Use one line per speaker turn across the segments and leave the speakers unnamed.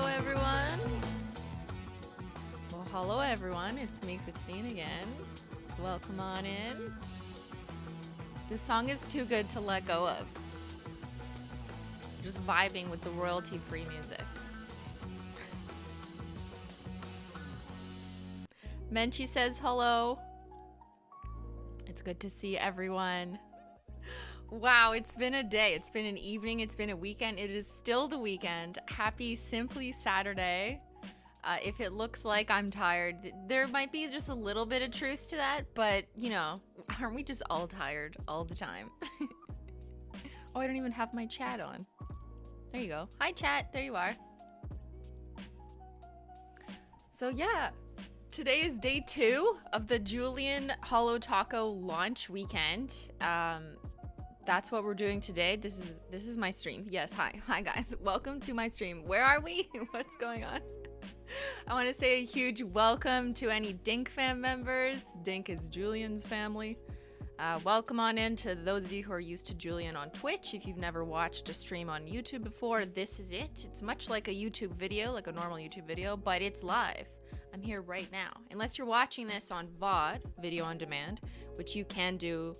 Hello, everyone. Well, hello, everyone. It's me, Christine, again. Welcome on in. This song is too good to let go of. Just vibing with the royalty-free music. Menchie says hello. It's good to see everyone. Wow, it's been a day. It's been an evening. It's been a weekend. It is still the weekend. Happy Simply Saturday. If it looks like I'm tired, there might be just a little bit of truth to that, but, you know, aren't we just all tired all the time? Oh, I don't even have my chat on. There you go. Hi, chat. There you are. So, yeah. Today is day 2 of the Julien Holo Taco launch weekend. That's what we're doing today. This is my stream. Yes, hi guys. Welcome to my stream. Where are we? What's going on? I want to say a huge welcome to any dinkfam members. Dink is Julien's family. Welcome on in to those of you who are used to Julien on Twitch. If you've never watched a stream on YouTube before, this is it. It's much like a YouTube video, like a normal YouTube video, but it's live. I'm here right now. Unless you're watching this on VOD, video on demand, which you can do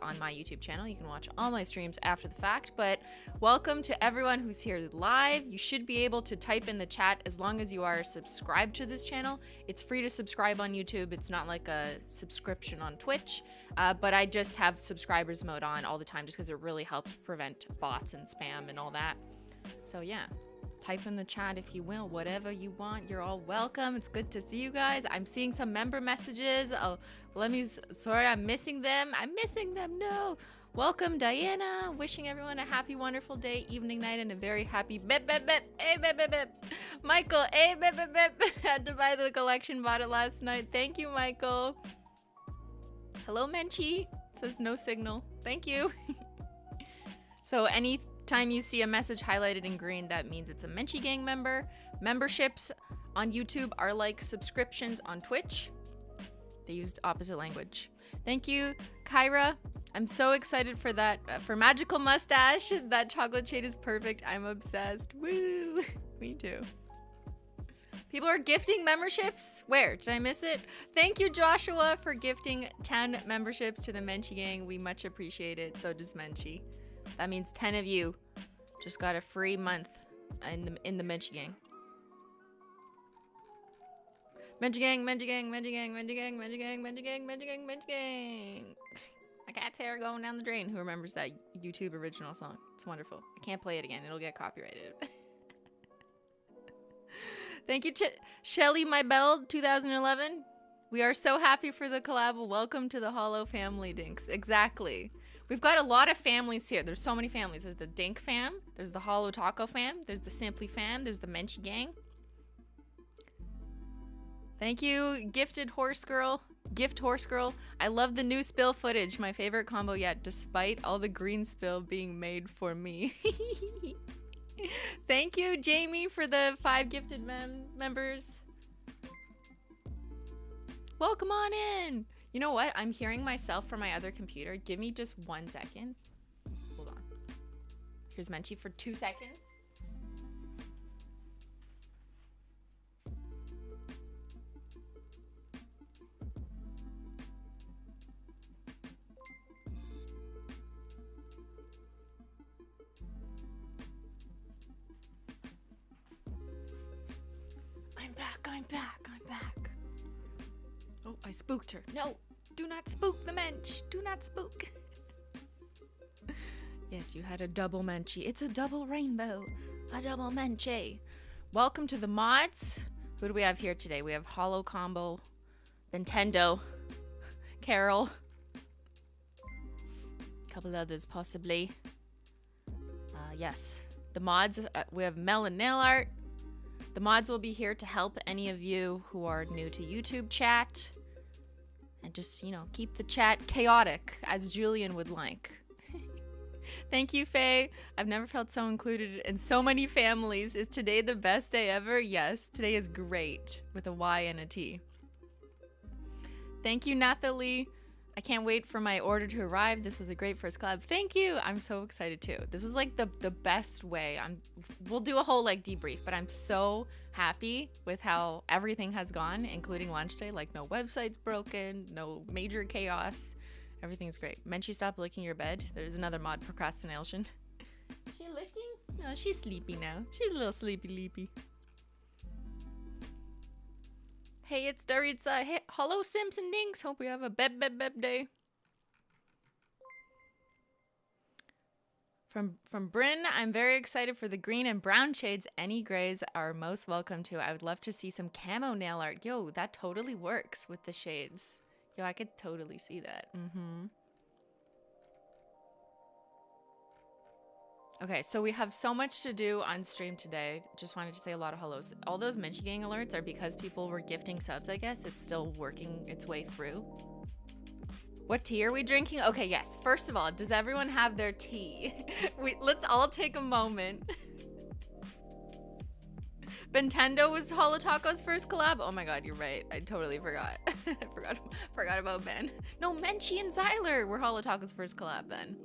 on my YouTube channel. You can watch all my streams after the fact, but welcome to everyone who's here live. You should be able to type in the chat as long as you are subscribed to this channel. It's free to subscribe on YouTube. It's not like a subscription on Twitch, but I just have subscribers mode on all the time just because it really helps prevent bots and spam and all that. So yeah. Type in the chat if you will, whatever you want. You're all welcome. It's good to see you guys. I'm seeing some member messages. Oh, sorry, I'm missing them. No. Welcome, Diana. Wishing everyone a happy, wonderful day, evening, night, and a very happy bip, bip, bip. Hey, bip, bip, bip. Michael, hey, bip, bip, bip. Had to buy the collection, bought it last night. Thank you, Michael. Hello, Menchie. Says no signal. Thank you. So anytime you see a message highlighted in green, that means it's a Menchie Gang member. Memberships on YouTube are like subscriptions on Twitch. They used opposite language. Thank you, Kyra. I'm so excited for that, for Magical Mustache. That chocolate shade is perfect. I'm obsessed. Woo! Me too. People are gifting memberships. Where? Did I miss it? Thank you, Joshua, for gifting 10 memberships to the Menchie Gang. We much appreciate it. So does Menchie. That means 10 of you just got a free month in the Menchie Gang. Menchie Gang, Menchie Gang, Menchie Gang, Menchie Gang, Menchie Gang, Menchie Gang, Menchie Gang, Menchie Gang. My cat's hair going down the drain. Who remembers that YouTube original song? It's wonderful. I can't play it again. It'll get copyrighted. Thank you, Shelly My Bell 2011. We are so happy for the collab. Welcome to the Holo family, Dinks. Exactly. We've got a lot of families here. There's so many families. There's the Dink fam. There's the Holo Taco fam. There's the Simply fam. There's the Menchie Gang. Thank you, Gifted Horse Girl. Gift Horse Girl. I love the new spill footage. My favorite combo yet, despite all the green spill being made for me. Thank you, Jamie, for the 5 gifted members. Welcome on in. You know what? I'm hearing myself from my other computer. Give me just 1 second. Hold on. Here's Menchie for 2 seconds. I'm back. Oh, I spooked her. No, do not spook the Mench. Do not spook. Yes, you had a double Menchie. It's a double rainbow. A double Menchie. Welcome to the mods. Who do we have here today? We have Holo Combo, Nintendo, Carol, a couple others possibly. Yes, the mods. We have Mel and Nail Art. The mods will be here to help any of you who are new to YouTube chat. And just, you know, keep the chat chaotic, as Julien would like. Thank you, Faye. I've never felt so included in so many families. Is today the best day ever? Yes, today is great, with a Y and a T. Thank you, Nathalie. I can't wait for my order to arrive. This was a great first collab. Thank you. I'm so excited too. This was like the best way. We'll do a whole like debrief, but I'm so happy with how everything has gone, including launch day. Like no website's broken, no major chaos. Everything's great. Menchie, stop licking your bed. There's another mod, procrastination. She licking? No, she's sleepy now. She's a little sleepy. Hey, it's Daritza. Hey, hello, Simpson Dinks. Hope we have a beb day. From Bryn, I'm very excited for the green and brown shades. Any grays are most welcome to. I would love to see some camo nail art. Yo, that totally works with the shades. Yo, I could totally see that. Okay, so we have so much to do on stream today. Just wanted to say a lot of hellos. All those Menchie Gang alerts are because people were gifting subs, I guess. It's still working its way through. What tea are we drinking? Okay, yes. First of all, does everyone have their tea? Let's all take a moment. Bentendo was Holo Taco's first collab? Oh my god, you're right. I totally forgot. I forgot about Ben. No, Menchie and Zyler were Holo Taco's first collab then.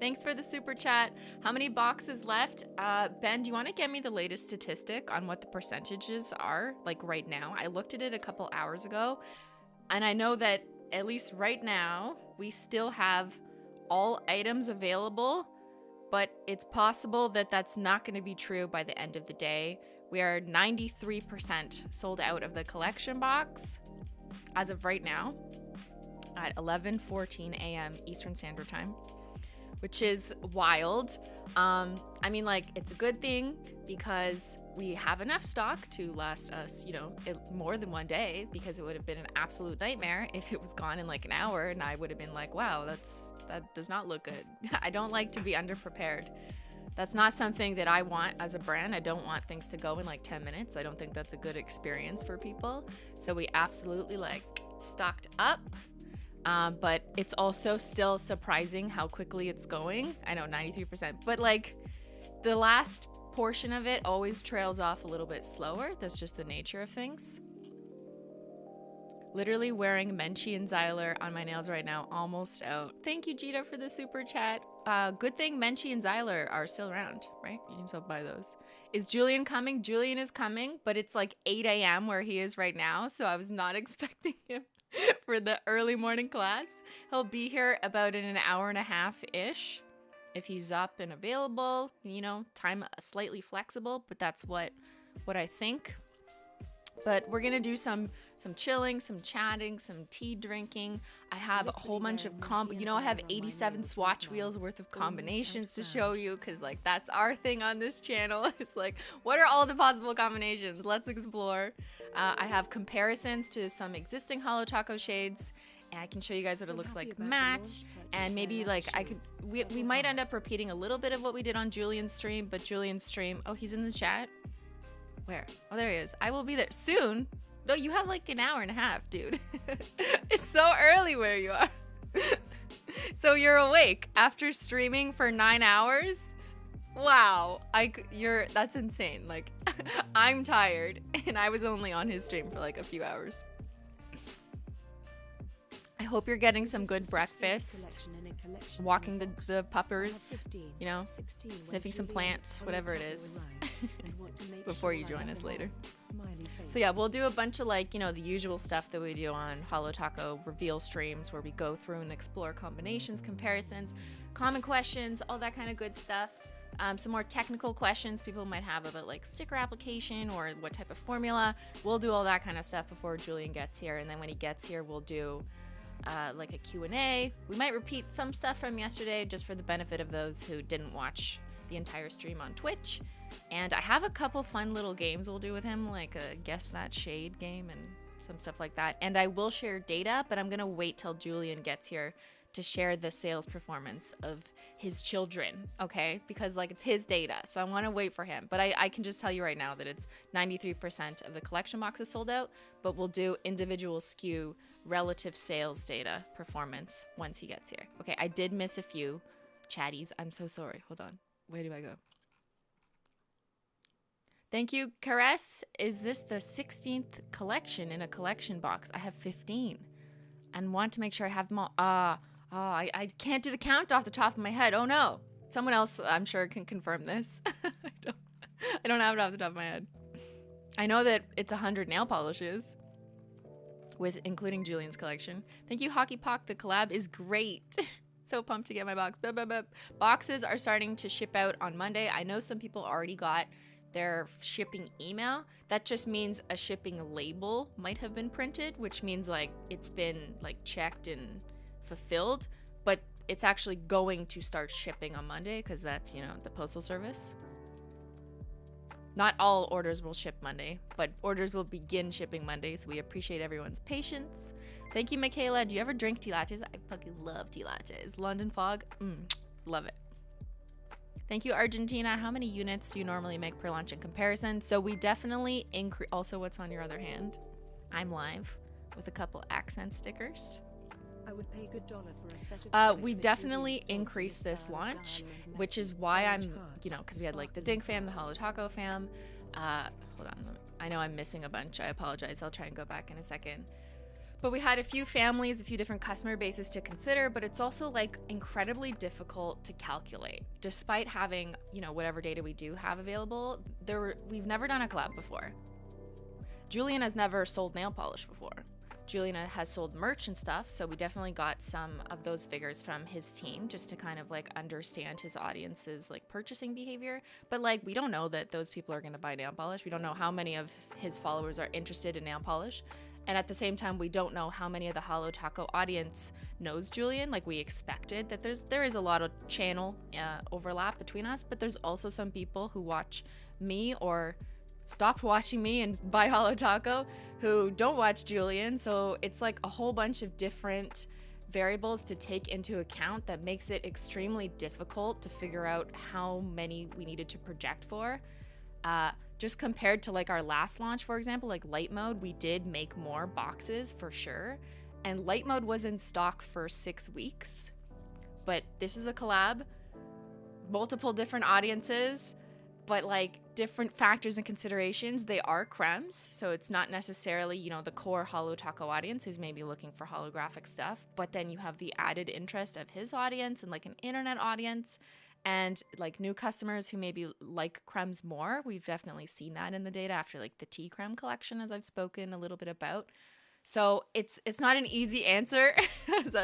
Thanks for the super chat. How many boxes left? Ben, do you want to get me the latest statistic on what the percentages are, like right now? I looked at it a couple hours ago, and I know that at least right now, we still have all items available, but it's possible that that's not going to be true by the end of the day. We are 93% sold out of the collection box as of right now at 11:14 a.m. Eastern Standard Time, which is wild. I mean, like, it's a good thing because we have enough stock to last us, you know, more than one day, because it would have been an absolute nightmare if it was gone in like an hour and I would have been like, wow, that does not look good. I don't like to be underprepared. That's not something that I want as a brand. I don't want things to go in like 10 minutes. I don't think that's a good experience for people. So we absolutely like stocked up. But it's also still surprising how quickly it's going. I know 93%, but like the last portion of it always trails off a little bit slower. That's just the nature of things. Literally wearing Menchie and Zyler on my nails right now, almost out. Thank you, Jita, for the super chat. Good thing Menchie and Zyler are still around, right? You can still buy those. Is Julien coming? Julien is coming, but it's like 8 a.m. where he is right now, so I was not expecting him for the early morning class. He'll be here about in an hour and a half-ish. If he's up and available, you know, time slightly flexible, but that's what I think. But we're gonna do some chilling, some chatting, some tea drinking. I have a whole bunch of you know, I have 87 swatch wheels worth of combinations to show you, because like that's our thing on this channel. It's like, what are all the possible combinations? Let's explore. I have comparisons to some existing Holo Taco shades, and I can show you guys what it looks like matte. And maybe like we might end up repeating a little bit of what we did on Julien's stream, but Julien's stream, oh, he's in the chat. Where? Oh, there he is. I will be there soon. No, you have like an hour and a half, dude. It's so early where you are. So you're awake after streaming for 9 hours? Wow. That's insane. Like, I'm tired and I was only on his stream for like a few hours. I hope you're getting some good breakfast, walking the puppers, you know, sniffing some plants, whatever it is, before you join us later. So yeah, we'll do a bunch of like, you know, the usual stuff that we do on Holo Taco reveal streams, where we go through and explore combinations, comparisons, common questions, all that kind of good stuff. Some more technical questions people might have about like sticker application or what type of formula. We'll do all that kind of stuff before Julien gets here, and then when he gets here, we'll do like a Q&A. We might repeat some stuff from yesterday just for the benefit of those who didn't watch the entire stream on Twitch. And I have a couple fun little games we'll do with him, like a Guess That Shade game and some stuff like that. And I will share data, but I'm gonna wait till Julien gets here to share the sales performance of his children, okay? Because like it's his data, so I want to wait for him. But I can just tell you right now that it's 93% of the collection box is sold out, but we'll do individual SKU relative sales data performance once he gets here. Okay, I did miss a few chatties. I'm so sorry. Hold on. Where do I go? Thank you, Caress. Is this the 16th collection in a collection box? I have 15. and want to make sure I have them all. I can't do the count off the top of my head. Oh no. Someone else, I'm sure, can confirm this. I don't have it off the top of my head. I know that it's 100 nail polishes, with including Julien's collection. Thank you, Hockey Pock. The collab is great. So pumped to get my box. Boxes are starting to ship out on Monday. I know some people already got their shipping email. That just means a shipping label might have been printed, which means like it's been like checked and fulfilled, but it's actually going to start shipping on Monday because that's, you know, the postal service. Not all orders will ship Monday, but orders will begin shipping Monday, so we appreciate everyone's patience. Thank you, Michaela. Do you ever drink tea lattes? I fucking love tea lattes. London Fog, love it. Thank you, Argentina. How many units do you normally make per launch in comparison? So we definitely increase. Also, what's on your other hand? I'm live with a couple accent stickers.
I would pay a good dollar for a set of
we definitely increased this launch, which is why I'm, you know, because we had like the dinkfam, the Holo Taco fam. Hold on, I know I'm missing a bunch. I apologize. I'll try and go back in a second. But we had a few families, a few different customer bases to consider, but it's also like incredibly difficult to calculate. Despite having, you know, whatever data we do have available, we've never done a collab before. Julien has never sold nail polish before. Julien has sold merch and stuff, so we definitely got some of those figures from his team just to kind of like understand his audience's like purchasing behavior. But like, we don't know that those people are gonna buy nail polish. We don't know how many of his followers are interested in nail polish. And at the same time, we don't know how many of the Holo Taco audience knows Julien. Like we expected that there is a lot of channel overlap between us, but there's also some people who watch me or stop watching me and buy Holo Taco who don't watch Julien. So it's like a whole bunch of different variables to take into account that makes it extremely difficult to figure out how many we needed to project for. Just compared to like our last launch, for example, like light mode, we did make more boxes for sure. And light mode was in stock for 6 weeks. But this is a collab, multiple different audiences, but like different factors and considerations. They are cremes, so it's not necessarily, you know, the core Holo Taco audience who's maybe looking for holographic stuff, but then you have the added interest of his audience and like an internet audience and like new customers who maybe like cremes more. We've definitely seen that in the data after like the tea creme collection, as I've spoken a little bit about. So it's not an easy answer as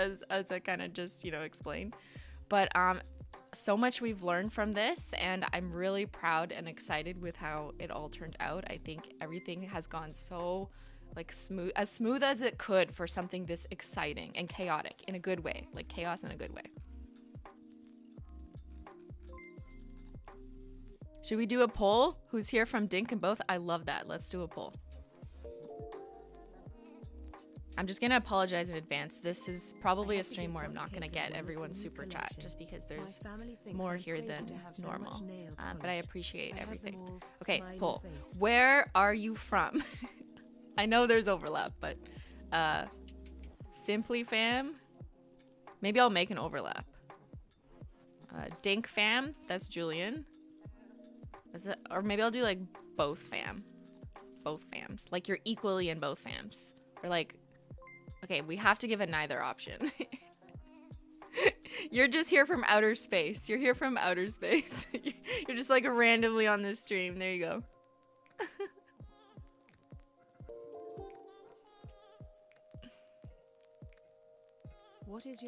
I kind of just, you know, explained, but so much we've learned from this, and I'm really proud and excited with how it all turned out. I think everything has gone so like smooth as it could for something this exciting and chaotic in a good way, like chaos in a good way. Should we do a poll? Who's here from Dink and both? I love that. Let's do a poll. I'm just gonna apologize in advance. This is probably a stream where I'm not gonna get everyone's super chat just because there's more here than normal. But I appreciate everything. Okay, poll. Where are you from? I know there's overlap, but simplyfam. Maybe I'll make an overlap. Dinkfam. That's Julien. Is it, or maybe I'll do like both fam. Both fams. Like you're equally in both fams. Or like, okay, we have to give a neither option. You're just here from outer space. You're here from outer space. You're just like randomly on this stream. There you go.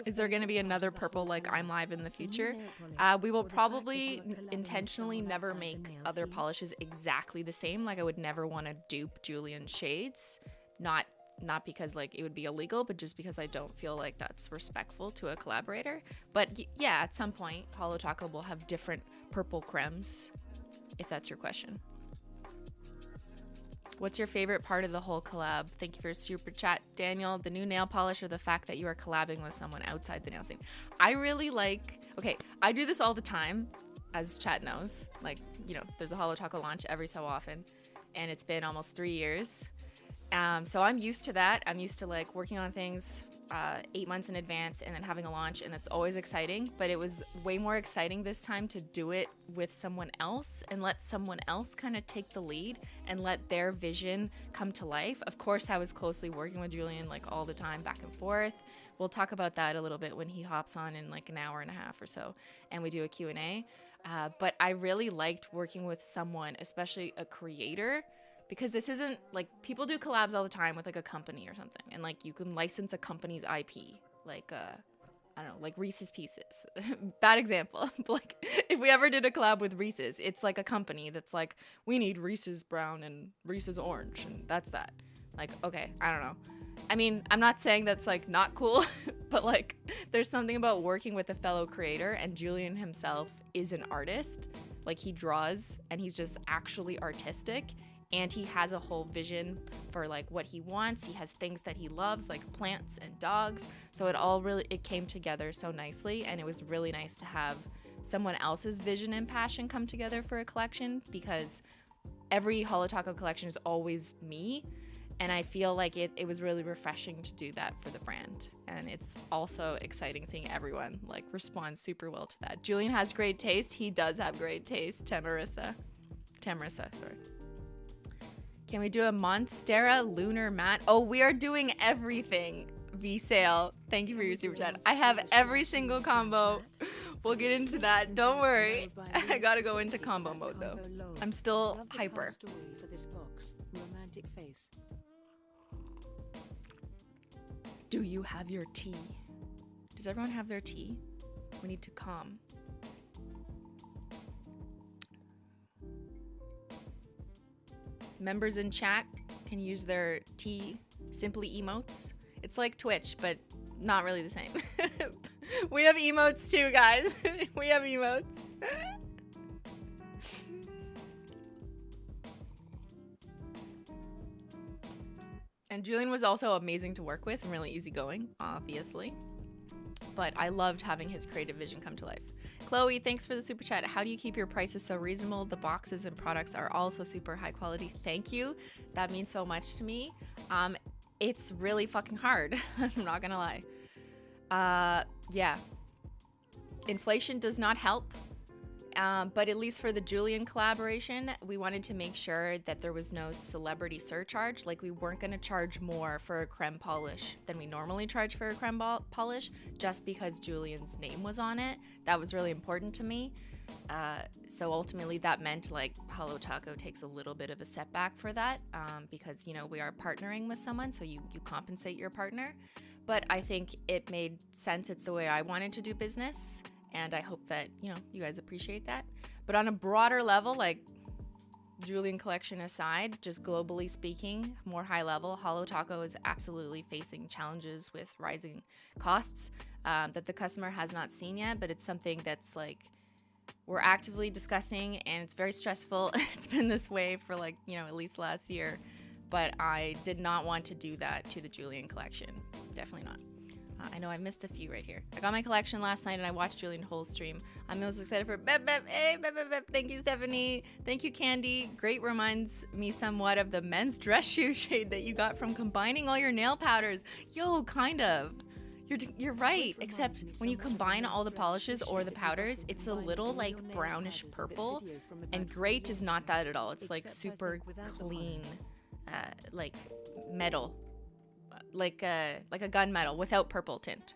Is there going to be another purple like I'm live in the future? We will probably intentionally never make other polishes exactly the same. Like I would never want to dupe Julien shades. Not because like it would be illegal, but just because I don't feel like that's respectful to a collaborator. But yeah, at some point, Holo Taco will have different purple cremes, if that's your question. What's your favorite part of the whole collab? Thank you for your super chat, Daniel. The new nail polish or the fact that you are collabing with someone outside the nail scene? I really like, okay, I do this all the time, as chat knows. Like, you know, there's a Holo Taco launch every so often, and it's been almost 3 years. So I'm used to that. I'm used to like working on things 8 months in advance and then having a launch, and that's always exciting, but it was way more exciting this time to do it with someone else and let someone else kind of take the lead and let their vision come to life. Of course, I was closely working with Julien like all the time, back and forth. We'll talk about that a little bit when he hops on in like an hour and a half or so and we do a Q&A. But I really liked working with someone, especially a creator, because this isn't like, people do collabs all the time with like a company or something, and like you can license a company's IP, like I don't know, like Reese's Pieces. Bad example. But like if we ever did a collab with Reese's, it's like a company that's like, we need Reese's brown and Reese's orange, and that's that. Like, okay, I don't know. I mean, I'm not saying that's like not cool, but like there's something about working with a fellow creator, and Julien himself is an artist. Like he draws and he's just actually artistic, and he has a whole vision for like what he wants. He has things that he loves, like plants and dogs. So it came together so nicely, and it was really nice to have someone else's vision and passion come together for a collection, because every Holo Taco collection is always me. And I feel like it was really refreshing to do that for the brand. And it's also exciting seeing everyone like respond super well to that. Julien has great taste. He does have great taste. Tamarissa, sorry. Can we do a Monstera lunar mat? Oh, we are doing everything. V-Sale. Thank you for your super chat. I have every single combo. We'll get into that. Don't worry. I gotta go into combo mode though. I'm still hyper. Do you have your tea? Does everyone have their tea? We need to calm. Members in chat can use their tea simply emotes. It's like Twitch, but not really the same. We have emotes too, guys. We have emotes. And Julien was also amazing to work with and really easygoing, obviously. But I loved having his creative vision come to life. Chloe, thanks for the super chat. How do you keep your prices so reasonable? The boxes and products are also super high quality. Thank you. That means so much to me. It's really fucking hard. I'm not gonna lie. Yeah. Inflation does not help. But at least for the Julien collaboration, we wanted to make sure that there was no celebrity surcharge. Like we weren't going to charge more for a creme polish than we normally charge for a creme polish, just because Julien's name was on it. That was really important to me. So ultimately that meant like Holo Taco takes a little bit of a setback for that, because, you know, we are partnering with someone, so you compensate your partner. But I think it made sense. It's the way I wanted to do business. And I hope that, you know, you guys appreciate that. But on a broader level, like Julien collection aside, just globally speaking, more high level, Holo Taco is absolutely facing challenges with rising costs that the customer has not seen yet. But it's something that's like we're actively discussing, and it's very stressful. It's been this way for like, you know, at least last year. But I did not want to do that to the Julien collection. Definitely not. I know I missed a few right here. I got my collection last night and I watched Julien whole stream. I'm most excited for Bep Bep. Hey, Bep Bep Bep. Thank you, Stephanie. Thank you, Candy. Great, reminds me somewhat of the men's dress shoe shade that you got from combining all your nail powders. Yo, kind of. You're right, except when you combine all the polishes or the powders, it's a little like brownish purple, and great is not that at all. It's like super clean, like metal. Like a gunmetal without purple tint.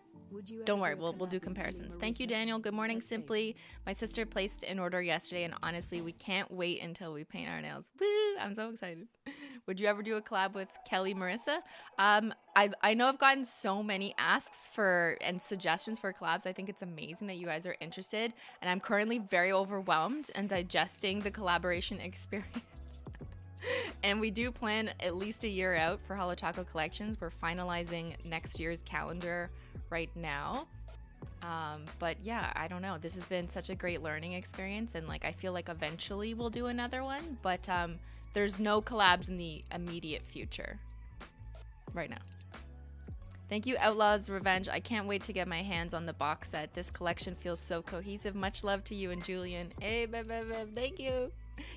Don't worry, we'll do comparisons. Thank you, Daniel. Good morning, Simply. My sister placed an order yesterday, and honestly, we can't wait until we paint our nails. Woo! I'm so excited. Would you ever do a collab with Kelly Marissa? I know I've gotten so many asks and suggestions for collabs. I think it's amazing that you guys are interested, and I'm currently very overwhelmed and digesting the collaboration experience. And we do plan at least a year out for Holo Taco collections. We're finalizing next year's calendar right now. But yeah, I don't know. This has been such a great learning experience, and like I feel like eventually we'll do another one, but there's no collabs in the immediate future right now. Thank you, Outlaws Revenge. I can't wait to get my hands on the box set. This collection feels so cohesive. Much love to you and Julien. Hey, thank you.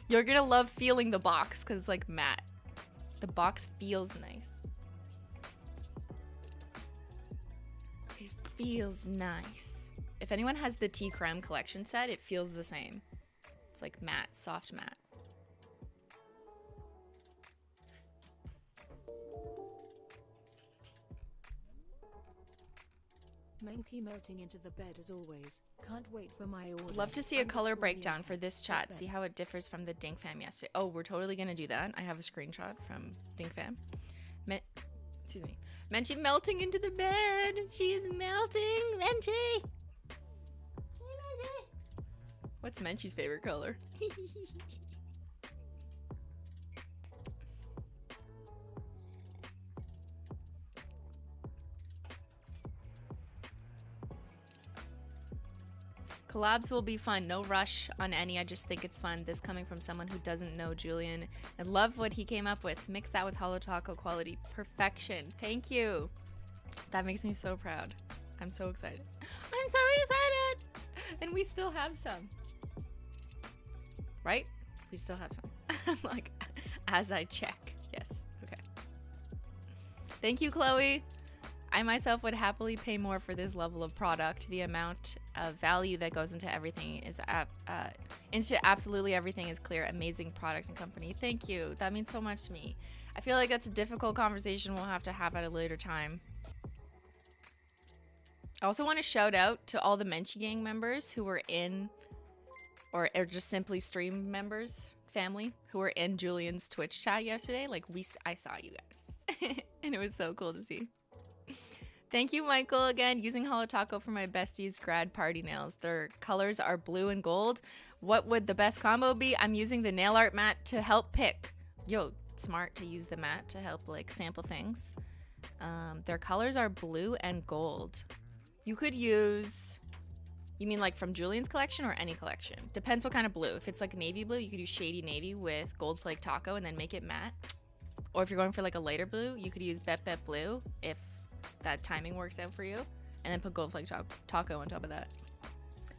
You're gonna love feeling the box because it's like matte. The box feels nice. feels nice. If anyone has the tea creme collection set, it feels the same. It's like matte, soft matte.
Monkey melting into the bed as always. Can't wait for my order.
Love to see a color breakdown for this chat. See how it differs from the dinkfam yesterday. Oh, we're totally gonna do that. I have a screenshot from dinkfam. Excuse me. Menchie melting into the bed. She's melting. Menchie. What's Menchie's favorite color? Collabs will be fun. No rush on any. I just think it's fun. This coming from someone who doesn't know Julien. I love what he came up with. Mix that with Holo Taco quality. Perfection. Thank you. That makes me so proud. I'm so excited. I'm so excited. And we still have some. Right? We still have some. Like, as I check. Yes. Okay. Thank you, Chloe. I myself would happily pay more for this level of product. The amount of value that goes into everything is into absolutely everything is clear. Amazing product and company. Thank you. That means so much to me. I feel like that's a difficult conversation we'll have to have at a later time. I also want to shout out to all the Menchie Gang members who were in, or just simply stream members, family, who were in Julien's Twitch chat yesterday. Like I saw you guys, and it was so cool to see. Thank you, Michael, again. Using Holo Taco for my besties' grad party nails. Their colors are blue and gold. What would the best combo be? I'm using the nail art mat to help pick. Yo, smart to use the mat to help like sample things. Their colors are blue and gold. You could use, you mean like from Julien's collection or any collection? Depends what kind of blue. If it's like navy blue, you could use shady navy with gold flake taco and then make it matte. Or if you're going for like a lighter blue, you could use Bet Bet Blue if that timing works out for you, and then put gold flake taco on top of that.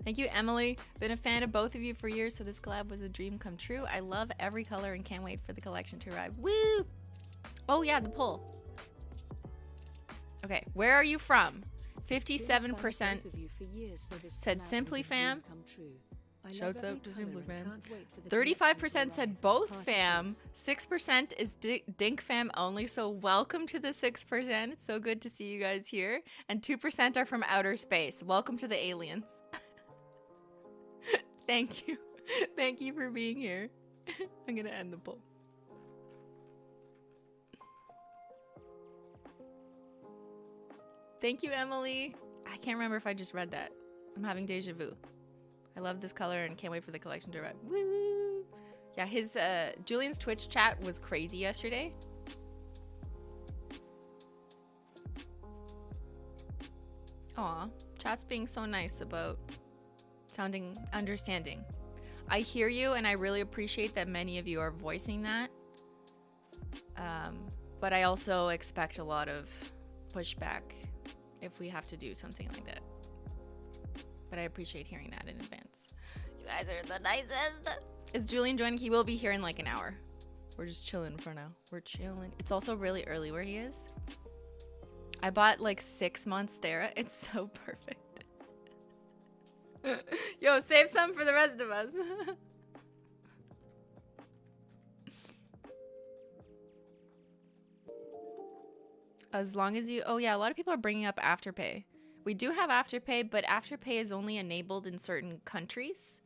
Thank you, Emily. Been a fan of both of you for years, so this collab was a dream come true. I love every color and can't wait for the collection to arrive. Woo! Oh yeah, the poll. Okay, where are you from? 57% said simplyfam. Shouts out to simplyfam. 35% said both fam. 6% is dinkfam only, so welcome to the 6%. It's so good to see you guys here. And 2% are from outer space. Welcome to the aliens. Thank you. Thank you for being here. I'm gonna end the poll. Thank you, Emily. I can't remember if I just read that. I'm having deja vu. I love this color and can't wait for the collection to arrive. Woo! Yeah, his Julien's Twitch chat was crazy yesterday. Aw, chat's being so nice about sounding understanding. I hear you and I really appreciate that many of you are voicing that. But I also expect a lot of pushback if we have to do something like that. But I appreciate hearing that in advance. You guys are the nicest. Is Julien joining? He will be here in like an hour. We're just chilling for now. We're chilling. It's also really early where he is. I bought like 6 months there. It's so perfect. Yo, save some for the rest of us. As long as you... Oh yeah, a lot of people are bringing up Afterpay. We do have Afterpay, but Afterpay is only enabled in certain countries.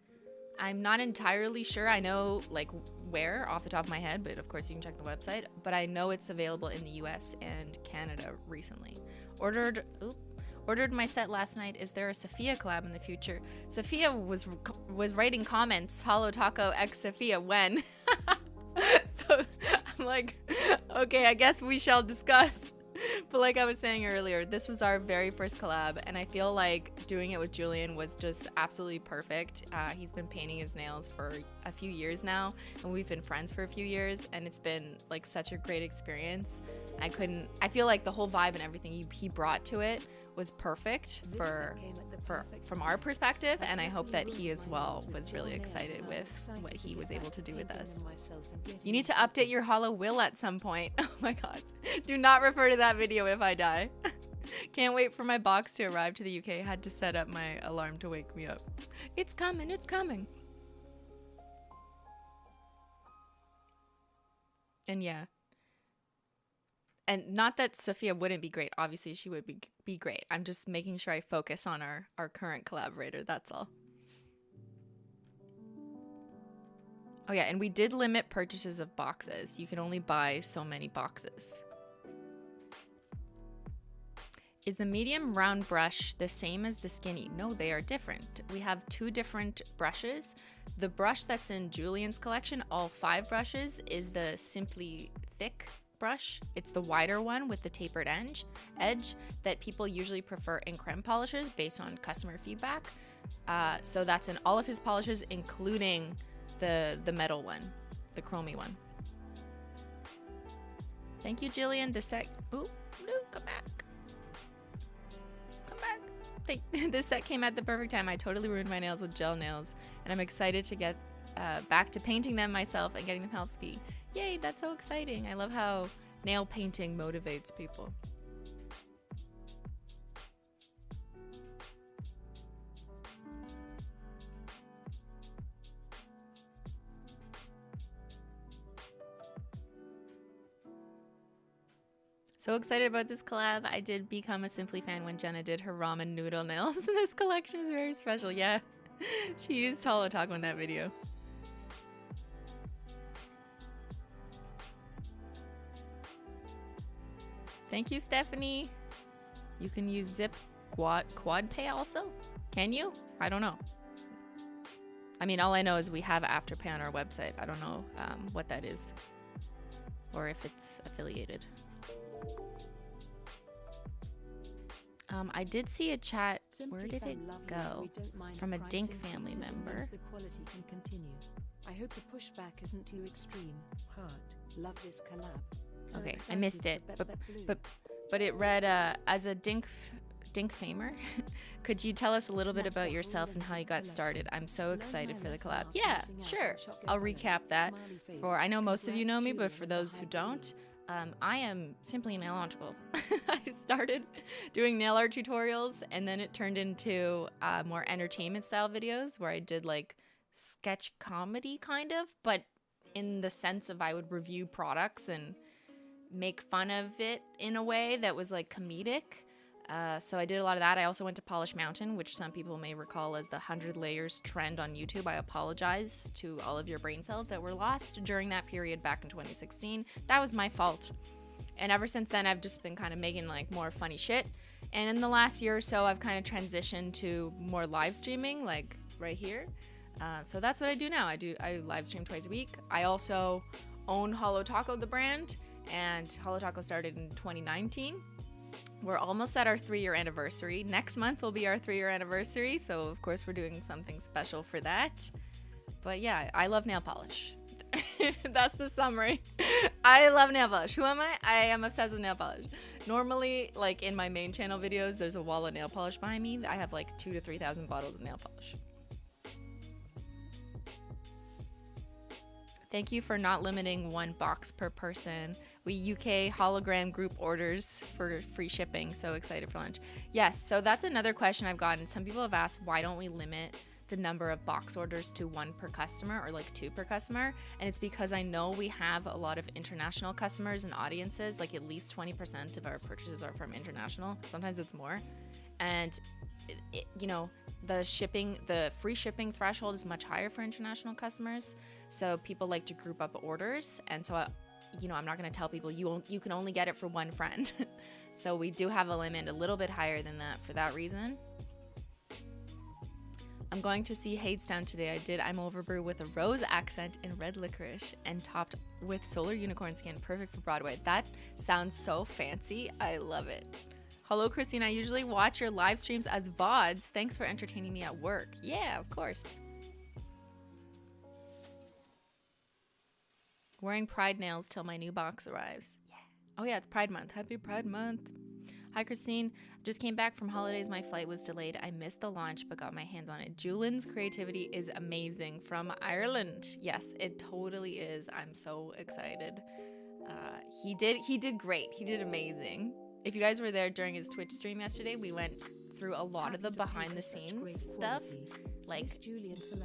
I'm not entirely sure. I know like where off the top of my head, but of course you can check the website. But I know it's available in the US and Canada recently. Ordered my set last night. Is there a Sophia collab in the future? Sophia was writing comments, Holo Taco X Sophia, when? So I'm like, okay, I guess we shall discuss. But like I was saying earlier, this was our very first collab, and I feel like doing it with Julien was just absolutely perfect. He's been painting his nails for a few years now, and we've been friends for a few years, and it's been like such a great experience. I feel like the whole vibe and everything he brought to it was perfect from our perspective, and I hope that he as well was really excited with what he was able to do with us. You need to update your Holo will at some point. Oh my god. Do not refer to that video if I die. Can't wait for my box to arrive to the UK. Had to set up my alarm to wake me up. It's coming, it's coming. And yeah. And not that Sophia wouldn't be great. Obviously, she would be great. I'm just making sure I focus on our current collaborator. That's all. Oh yeah, and we did limit purchases of boxes. You can only buy so many boxes. Is the medium round brush the same as the skinny? No, they are different. We have two different brushes. The brush that's in Julien's collection, all 5 brushes, is the Simply Thick brush. It's the wider one with the tapered edge that people usually prefer in creme polishes based on customer feedback. So that's in all of his polishes, including the metal one, the chromy one. Thank you, Julien. The set. Ooh, no, come back. Come back. This set came at the perfect time. I totally ruined my nails with gel nails, and I'm excited to get back to painting them myself and getting them healthy. Yay, that's so exciting. I love how nail painting motivates people. So excited about this collab. I did become a Simply fan when Jenna did her ramen noodle nails. This collection is very special. Yeah, she used Holo Taco in that video. Thank you, Stephanie. You can use Zip Quad Pay also? Can you? I don't know. I mean, all I know is we have Afterpay on our website. I don't know what that is or if it's affiliated. I did see a chat. Where did it go? From a Dink family member.
The quality can continue. I hope the pushback isn't too extreme. Heart. Love this collab. So
okay, I missed it, but it read as a Dink famer. Could you tell us a little bit about yourself and how you got started? I'm so excited for the collab. Yeah, sure. I'll recap that. I know most of you know me, but for those who don't, I am simply nailogical. I started doing nail art tutorials, and then it turned into more entertainment style videos where I did like sketch comedy kind of, but in the sense of I would review products and make fun of it in a way that was like comedic. So I did a lot of that. I also went to Polish Mountain, which some people may recall as the 100 layers trend on YouTube. I apologize to all of your brain cells that were lost during that period back in 2016. That was my fault. And ever since then, I've just been kind of making like more funny shit. And in the last year or so, I've kind of transitioned to more live streaming, like right here. So that's what I do now. I live stream twice a week. I also own Holo Taco, the brand, and Holo Taco started in 2019. We're almost at our 3-year anniversary. Next month will be our 3-year anniversary, so of course we're doing something special for that. But yeah, I love nail polish. That's the summary. I love nail polish. Who am I? I am obsessed with nail polish. Normally, like in my main channel videos, there's a wall of nail polish behind me. I have like 2,000 to 3,000 bottles of nail polish. Thank you for not limiting 1 box per person. We UK hologram group orders for free shipping. So excited for lunch. Yes, so that's another question I've gotten. Some people have asked, why don't we limit the number of box orders to 1 per customer or like 2 per customer? And it's because I know we have a lot of international customers and audiences, like at least 20% of our purchases are from international. Sometimes it's more. And you know, the free shipping threshold is much higher for international customers. So people like to group up orders. And so, you know, I'm not going to tell people you can only get it for 1 friend. So we do have a limit a little bit higher than that for that reason. I'm going to see Hadestown today. I'm overbrew with a rose accent and red licorice and topped with solar unicorn skin. Perfect for Broadway. That sounds so fancy. I love it. Hello, Christine. I usually watch your live streams as VODs. Thanks for entertaining me at work. Yeah, of course. Wearing Pride nails till my new box arrives. Yeah. Oh yeah, it's Pride Month. Happy Pride Month. Hi, Christine. Just came back from holidays. My flight was delayed. I missed the launch, but got my hands on it. Julien's creativity is amazing. From Ireland. Yes, it totally is. I'm so excited. He did great. He did amazing. if you guys were there during his Twitch stream yesterday, we went through a lot of the behind the scenes stuff, like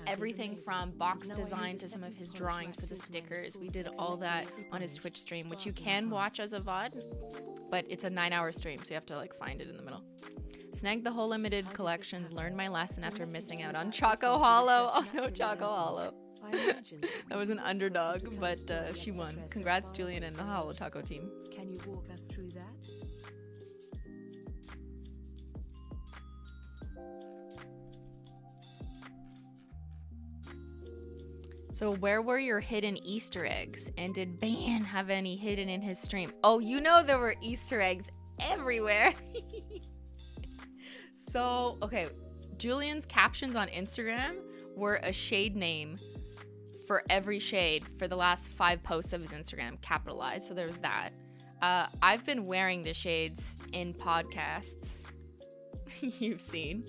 everything from box design to some of his drawings for the stickers. We did all that on his Twitch stream, which you can watch as a VOD, but it's a 9-hour stream, so you have to like find it in the middle. Snagged the whole limited collection, learned my lesson after missing out on Choco Holo. Oh no, Choco Holo. I was an underdog, but she won. Congrats, Julien and the Holo Taco team.
Can you walk us through that?
So where were your hidden Easter eggs? And did Ban have any hidden in his stream? Oh, you know there were Easter eggs everywhere. So, okay, Julien's captions on Instagram were a shade name for every shade for the last 5 posts of his Instagram, capitalized. So there was that. I've been wearing the shades in podcasts. You've seen.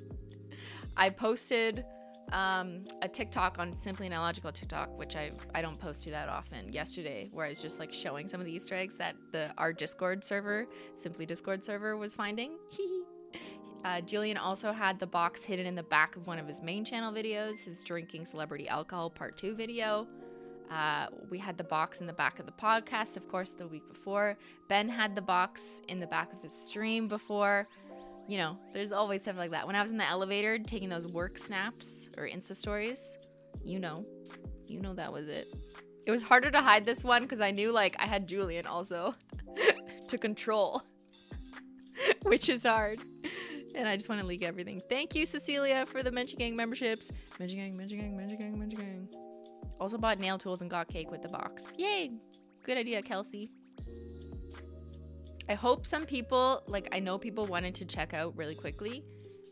I posted a TikTok on Simply Analogical TikTok, which I don't post to that often, yesterday, where I was just like showing some of the Easter eggs that our Discord server, Simply Discord server, was finding. Julien also had the box hidden in the back of one of his main channel videos, his Drinking Celebrity Alcohol Part 2 video. We had the box in the back of the podcast, of course, the week before. Ben had the box in the back of his stream before. You know, there's always stuff like that. When I was in the elevator taking those work snaps or Insta stories, you know that was it. It was harder to hide this one because I knew like I had Julien also to control, which is hard. And I just want to leak everything. Thank you, Cecilia, for the Menchie Gang memberships. Menchie Gang, Menchie Gang, Menchie Gang, Menchie Gang. Also bought nail tools and got cake with the box. Yay! Good idea, Kelsey. I hope some people, like I know people wanted to check out really quickly,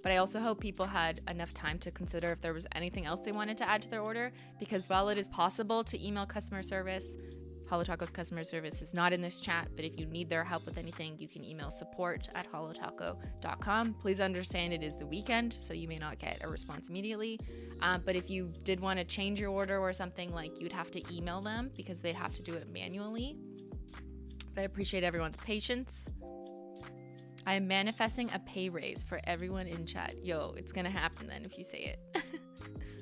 but I also hope people had enough time to consider if there was anything else they wanted to add to their order, because while it is possible to email customer service, Holo Taco's customer service is not in this chat, but if you need their help with anything, you can email support@holotaco.com. Please understand it is the weekend, so you may not get a response immediately. But if you did want to change your order or something, like you'd have to email them because they'd have to do it manually. But I appreciate everyone's patience. I am manifesting a pay raise for everyone in chat. Yo, it's going to happen then if you say it.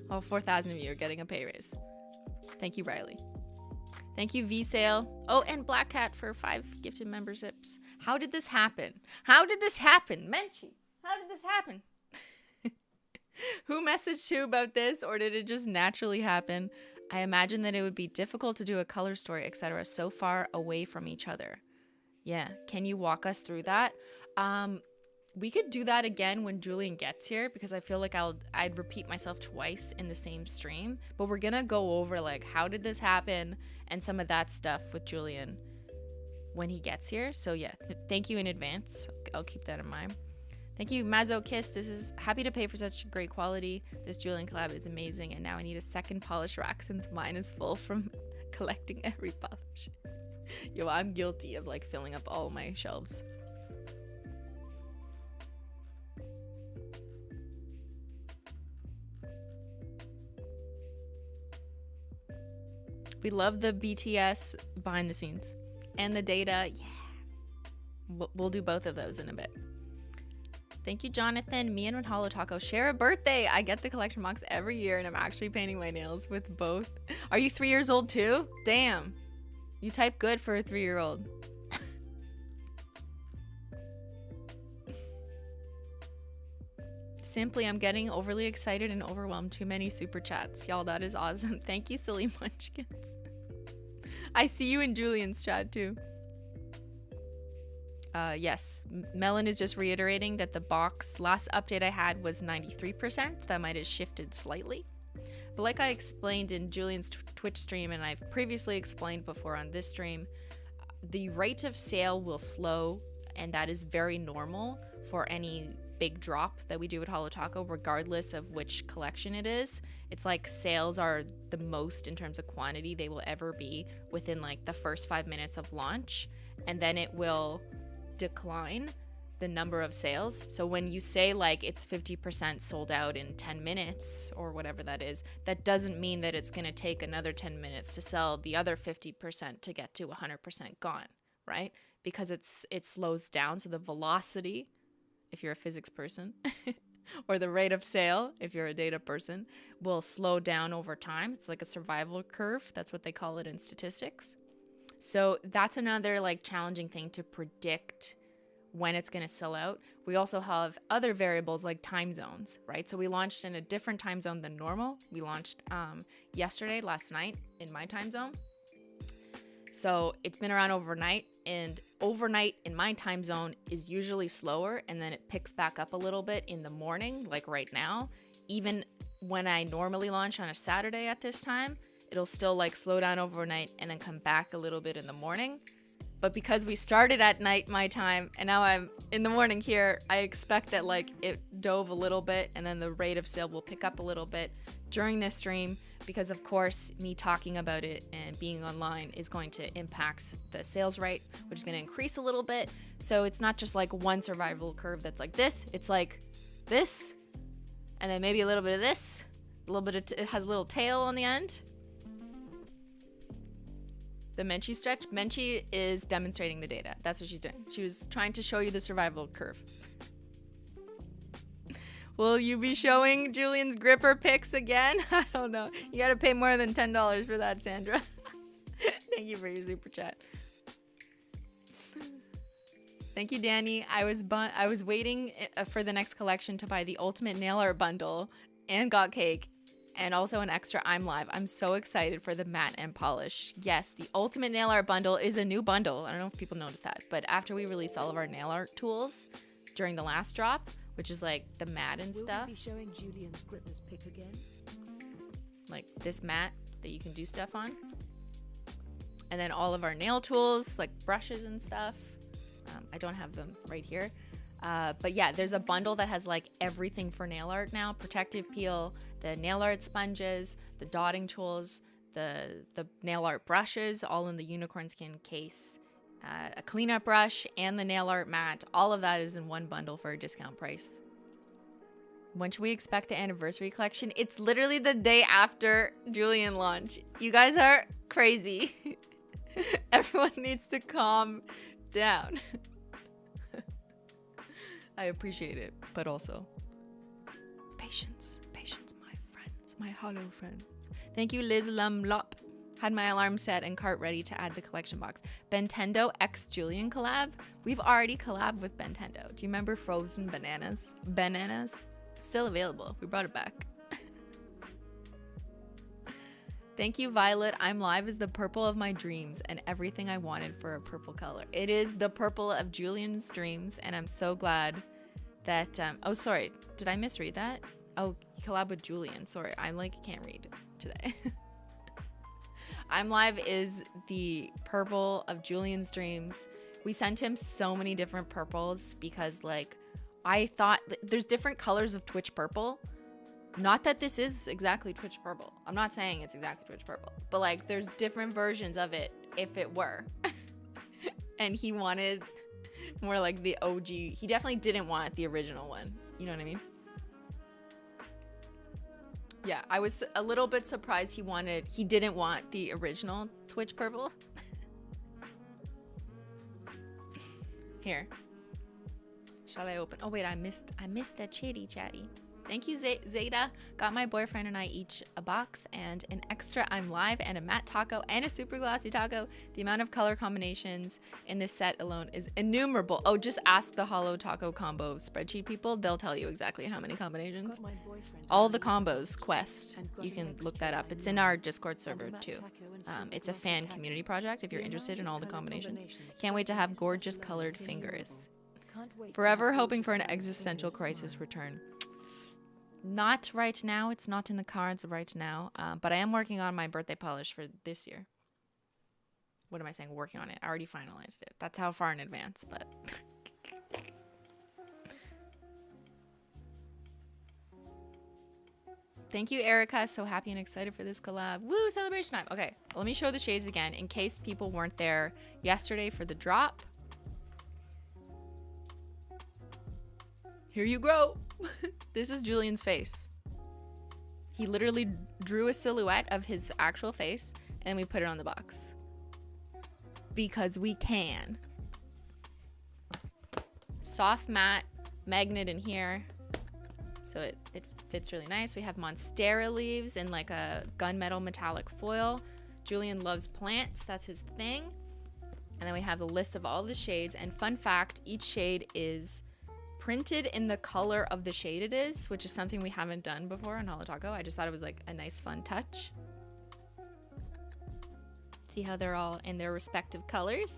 All 4,000 of you are getting a pay raise. Thank you, Riley. Thank you, V-Sale. Oh, and Black Cat for 5 gifted memberships. How did this happen? How did this happen? Menchie, how did this happen? Who messaged who about this, or did it just naturally happen? I imagine that it would be difficult to do a color story, etc. so far away from each other. Yeah, can you walk us through that? We could do that again when Julien gets here, because I feel like I'd repeat myself twice in the same stream. But we're gonna go over like how did this happen and some of that stuff with Julien when he gets here. So yeah, thank you in advance. I'll keep that in mind. Thank you, Mazzo Kiss. This is happy to pay for such great quality. This Julien collab is amazing, and now I need a second polish rack since mine is full from collecting every polish. Yo, I'm guilty of like filling up all my shelves. We love the BTS behind the scenes and the data. Yeah, we'll do both of those in a bit. Thank you, Jonathan. Me and Holo Taco share a birthday. I get the collection box every year, and I'm actually painting my nails with both. Are you 3 years old too? Damn, you type good for a 3-year-old. Simply, I'm getting overly excited and overwhelmed. Too many super chats. Y'all, that is awesome. Thank you, silly munchkins. I see you in Julien's chat too. Yes, Melon is just reiterating that the box last update I had was 93%. That might have shifted slightly. But like I explained in Julien's Twitch stream, and I've previously explained before on this stream, the rate of sale will slow, and that is very normal for any big drop that we do at Holo Taco, regardless of which collection it is. It's like sales are the most in terms of quantity they will ever be within like the first 5 minutes of launch, and then it will decline the number of sales. So when you say like it's 50% sold out in 10 minutes or whatever that is, that doesn't mean that it's going to take another 10 minutes to sell the other 50% to get to 100% gone, right? because it slows down. So the velocity, if you're a physics person, or the rate of sale, if you're a data person, will slow down over time. It's like a survival curve. That's what they call it in statistics. So that's another like challenging thing to predict when it's going to sell out. We also have other variables like time zones, right? So we launched in a different time zone than normal. We launched last night in my time zone. So it's been around overnight, and overnight in my time zone is usually slower, and then it picks back up a little bit in the morning, like right now. Even when I normally launch on a Saturday at this time, it'll still like slow down overnight and then come back a little bit in the morning. But because we started at night my time and now I'm in the morning here, I expect that like it dove a little bit and then the rate of sale will pick up a little bit during this stream, because of course me talking about it and being online is going to impact the sales rate, which is going to increase a little bit. So it's not just like one survival curve that's like this, it's like this, and then maybe a little bit of this, a little bit of it has a little tail on the end. The Menchie stretch. Menchie is demonstrating the data. That's what she's doing. She was trying to show you the survival curve. Will you be showing Julien's gripper pics again? I don't know. You gotta pay more than $10 for that, Sandra. Thank you for your super chat. Thank you, Danny. I was waiting for the next collection to buy the Ultimate Nail Art bundle and got cake. And also an extra I'm Live. I'm so excited for the matte and polish. Yes, the Ultimate Nail Art bundle is a new bundle. I don't know if people noticed that, but after we released all of our nail art tools during the last drop, which is like the matte and stuff.
Will we be showing Julien's grippers pick again?
Like this matte that you can do stuff on. And then all of our nail tools, like brushes and stuff. I don't have them right here. But yeah, there's a bundle that has like everything for nail art now. Protective peel, the nail art sponges, the dotting tools, the nail art brushes, all in the unicorn skin case. A cleanup brush and the nail art mat. All of that is in one bundle for a discount price. When should we expect the anniversary collection? It's literally the day after Julien launch. You guys are crazy. Everyone needs to calm down. I appreciate it, but also patience, my friends, my hollow friends. Thank you, Liz Lumlop. Had my alarm set and cart ready to add the collection box. Bentendo x Julien collab. We've already collabed with Bentendo. Do you remember frozen bananas? Bananas? Still available. We brought it back. Thank you, Violet. I'm Live is the purple of my dreams and everything I wanted for a purple color. It is the purple of Julien's dreams, and I'm so glad that, oh, sorry. Did I misread that? Oh, collab with Julien. Sorry, I like can't read today. I'm Live is the purple of Julien's dreams. We sent him so many different purples because like, I thought there's different colors of Twitch purple. Not that this is exactly Twitch purple. I'm not saying it's exactly Twitch purple, but like there's different versions of it if it were. And he wanted more like the OG. He definitely didn't want the original one. You know what I mean? Yeah, I was a little bit surprised he didn't want the original Twitch purple. Here. Shall I open? Oh wait, I missed the chitty chatty. Thank you, Zeta. Got my boyfriend and I each a box and an extra I'm Live and a matte taco and a super glossy taco. The amount of color combinations in this set alone is innumerable. Oh, just ask the Holo Taco Combo spreadsheet people. They'll tell you exactly how many combinations. All the combos quest. You can look that up. It's in our Discord server too. It's a fan community project if you're interested in all the combinations. Can't wait to have gorgeous colored fingers. Forever hoping for an existential crisis return. Not right now. It's not in the cards right now. But I am working on my birthday polish for this year. What am I saying? Working on it. I already finalized it. That's how far in advance, but... Thank you, Erica. So happy and excited for this collab. Woo, celebration time. Okay, let me show the shades again in case people weren't there yesterday for the drop. Here you go. This is Julien's face. He literally drew a silhouette of his actual face and we put it on the box. Because we can. soft matte magnet in here, so it fits really nice. We have monstera leaves in like a gunmetal metallic foil. Julien loves plants, that's his thing. And then we have the list of all the shades, and fun fact, each shade is printed in the color of the shade it is, which is something we haven't done before on Holo Taco. I just thought it was like a nice fun touch. See how they're all in their respective colors.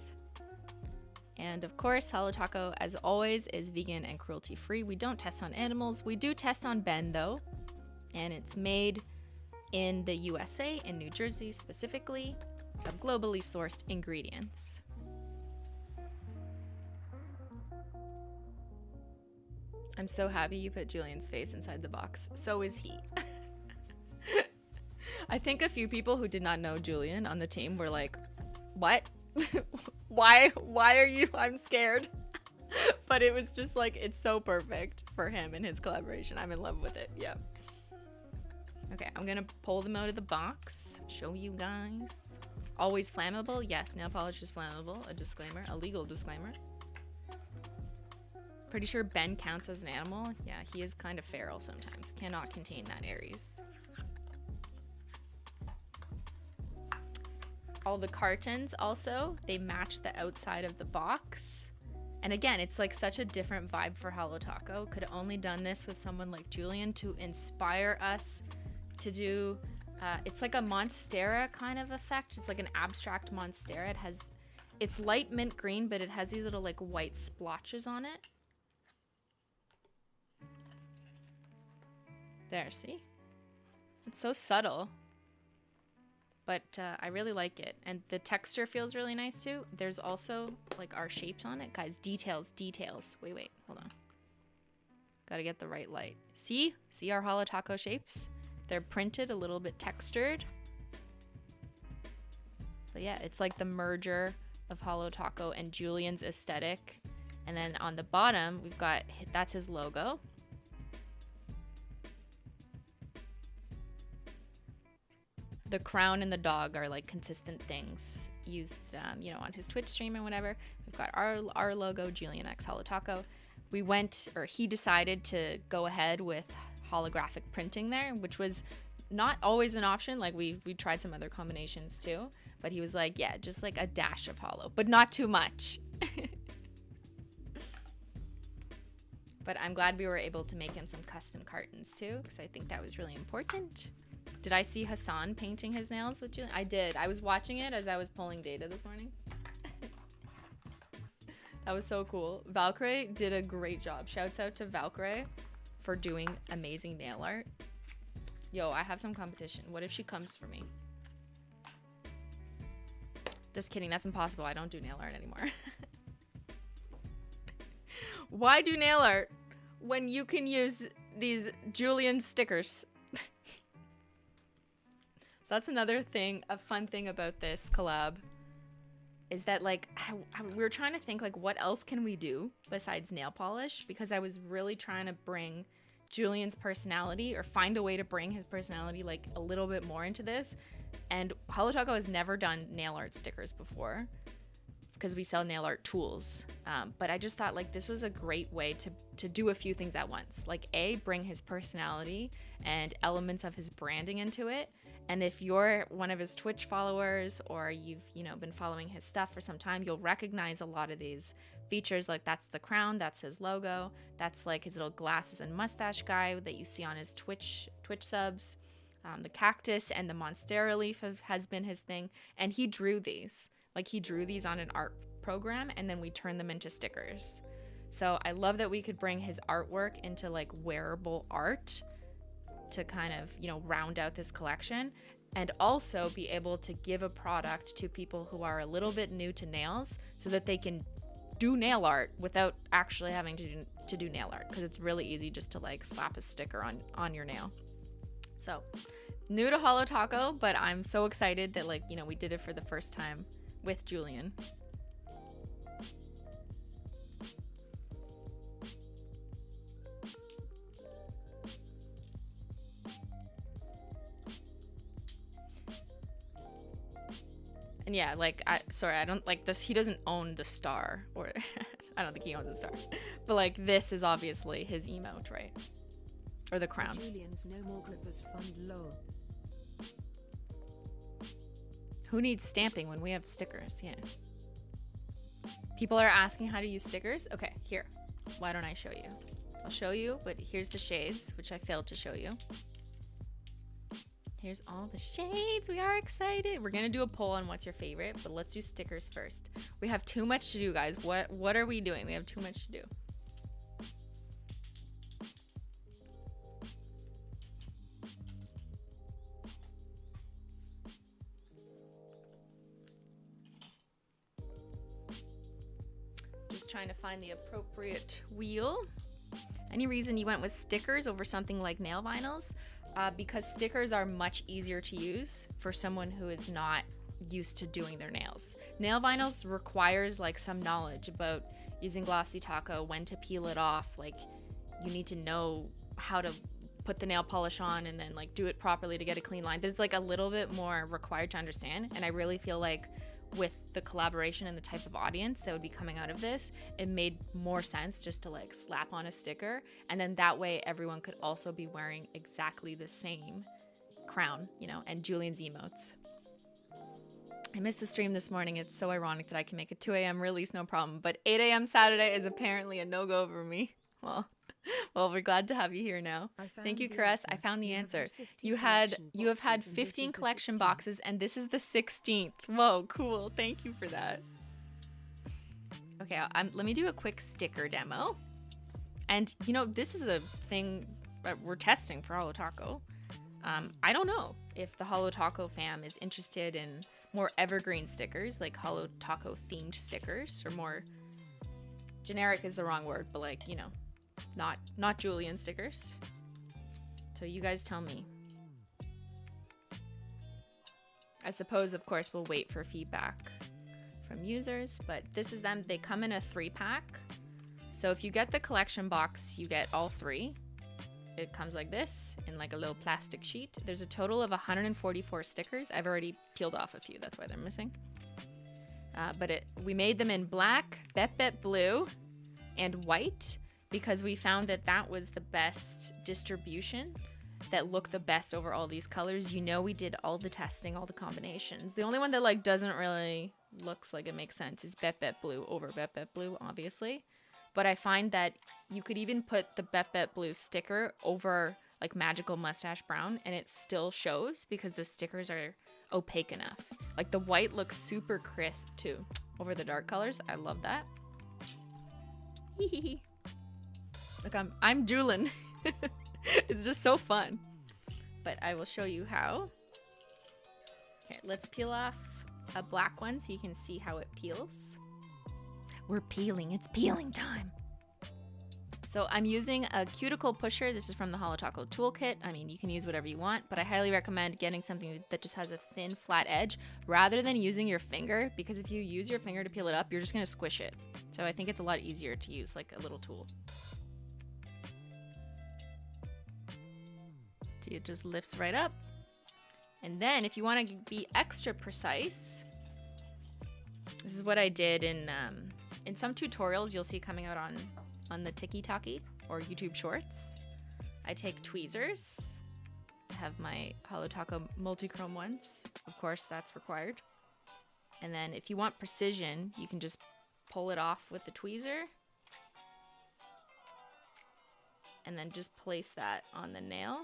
And of course, Holo Taco, as always, is vegan and cruelty free. We don't test on animals. We do test on Ben though, and it's made in the USA, in New Jersey specifically, of globally sourced ingredients. I'm so happy you put Julien's face inside the box. So is he. I think a few people who did not know Julien on the team were like, what? Why are you? I'm scared. But it was just like, it's so perfect for him and his collaboration. I'm in love with it. Yeah. Okay, I'm gonna pull them out of the box, show you guys. Always flammable? Yes, nail polish is flammable. A disclaimer, a legal disclaimer. Pretty sure Ben counts as an animal. Yeah, he is kind of feral sometimes. Cannot contain that Aries. All the cartons also, they match the outside of the box. And again, it's like such a different vibe for Holo Taco. Could have only done this with someone like Julien to inspire us to do, it's like a monstera kind of effect. It's like an abstract monstera. It's light mint green, but it has these little like white splotches on it. There, see? It's so subtle. But I really like it. And the texture feels really nice too. There's also like our shapes on it. Guys, details. Wait, hold on. Gotta get the right light. See our Holo Taco shapes? They're printed, a little bit textured. But yeah, it's like the merger of Holo Taco and Julien's aesthetic. And then on the bottom, we've got, that's his logo. The crown and the dog are like consistent things used, you know, on his Twitch stream and whatever. We've got our logo, Julien X Holo Taco. He decided to go ahead with holographic printing there, which was not always an option. Like we tried some other combinations too, but he was like, yeah, just like a dash of holo, but not too much. But I'm glad we were able to make him some custom cartons too, because I think that was really important. Did I see Hassan painting his nails with Julien? I did. I was watching it as I was pulling data this morning. That was so cool. Valkyrie did a great job. Shouts out to Valkyrie for doing amazing nail art. Yo, I have some competition. What if she comes for me? Just kidding. That's impossible. I don't do nail art anymore. Why do nail art when you can use these Julien stickers? So that's another thing, a fun thing about this collab is that like we were trying to think like what else can we do besides nail polish, because I was really trying to bring Julien's personality or find a way to bring his personality like a little bit more into this. And Holo Taco has never done nail art stickers before because we sell nail art tools. But I just thought like this was a great way to do a few things at once. Like bring his personality and elements of his branding into it. And if you're one of his Twitch followers or you've, you know, been following his stuff for some time, you'll recognize a lot of these features. Like that's the crown, that's his logo, that's like his little glasses and mustache guy that you see on his Twitch subs. The cactus and the monstera leaf has been his thing. And he drew these. Like he drew these on an art program and then we turned them into stickers. So I love that we could bring his artwork into like wearable art to kind of, you know, round out this collection, and also be able to give a product to people who are a little bit new to nails so that they can do nail art without actually having to do nail art, because it's really easy just to like slap a sticker on your nail. So new to Holo Taco, but I'm so excited that like, you know, we did it for the first time with Julien. And yeah, like, I don't like this. He doesn't own the star, or I don't think he owns a star. But like this is obviously his emote, right? Or the crown.
Julien's no more grippers fund lol.
Who needs stamping when we have stickers? Yeah. People are asking how to use stickers. Okay, here. Why don't I show you? I'll show you, but here's the shades, which I failed to show you. Here's all the shades. We are excited. We're gonna do a poll on what's your favorite, but let's do stickers first. We have too much to do, guys. What are we doing? We have too much to do. Just trying to find the appropriate wheel. Any reason you went with stickers over something like nail vinyls? Because stickers are much easier to use for someone who is not used to doing their nails. Nail vinyls requires like some knowledge about using glossy taco, when to peel it off. Like you need to know how to put the nail polish on and then like do it properly to get a clean line. There's like a little bit more required to understand, and I really feel like with the collaboration and the type of audience that would be coming out of this, it made more sense just to like slap on a sticker, and then that way everyone could also be wearing exactly the same crown, you know, and Julien's emotes. I missed the stream this morning. It's so ironic that I can make a 2 a.m. release, no problem, but 8 a.m. Saturday is apparently a no-go for me. Well, we're glad to have you here now. Thank you, Caress. I found the answer. You have had 15 collection boxes, and this is the 16th. Whoa, cool. Thank you for that. Okay, let me do a quick sticker demo. And, you know, this is a thing that we're testing for Holo Taco. I don't know if the Holo Taco fam is interested in more evergreen stickers, like Holo Taco themed stickers, or more generic is the wrong word, but like, you know, not Julien stickers. So you guys tell me. I suppose, of course, we'll wait for feedback from users, but this is them. They come in a 3-pack. So if you get the collection box, you get all 3. It comes like this in like a little plastic sheet. There's a total of 144 stickers. I've already peeled off a few. That's why they're missing. But we made them in black, bet blue, and white, because we found that that was the best distribution that looked the best over all these colors. You know, we did all the testing, all the combinations. The only one that like doesn't really looks like it makes sense is bet blue over bet blue, obviously. But I find that you could even put the bet blue sticker over like magical mustache brown and it still shows because the stickers are opaque enough. Like the white looks super crisp too over the dark colors. I love that. Look, I'm Julien. It's just so fun. But I will show you how. Here, let's peel off a black one so you can see how it peels. We're peeling. It's peeling time. So I'm using a cuticle pusher. This is from the Holo Taco toolkit. I mean, you can use whatever you want, but I highly recommend getting something that just has a thin, flat edge rather than using your finger, because if you use your finger to peel it up, you're just going to squish it. So I think it's a lot easier to use like a little tool. See, it just lifts right up. And then if you want to be extra precise, this is what I did in some tutorials you'll see coming out on the TikTok or YouTube Shorts. I take tweezers. I have my Holo Taco multi-chrome ones. Of course, that's required. And then if you want precision, you can just pull it off with the tweezer. And then just place that on the nail.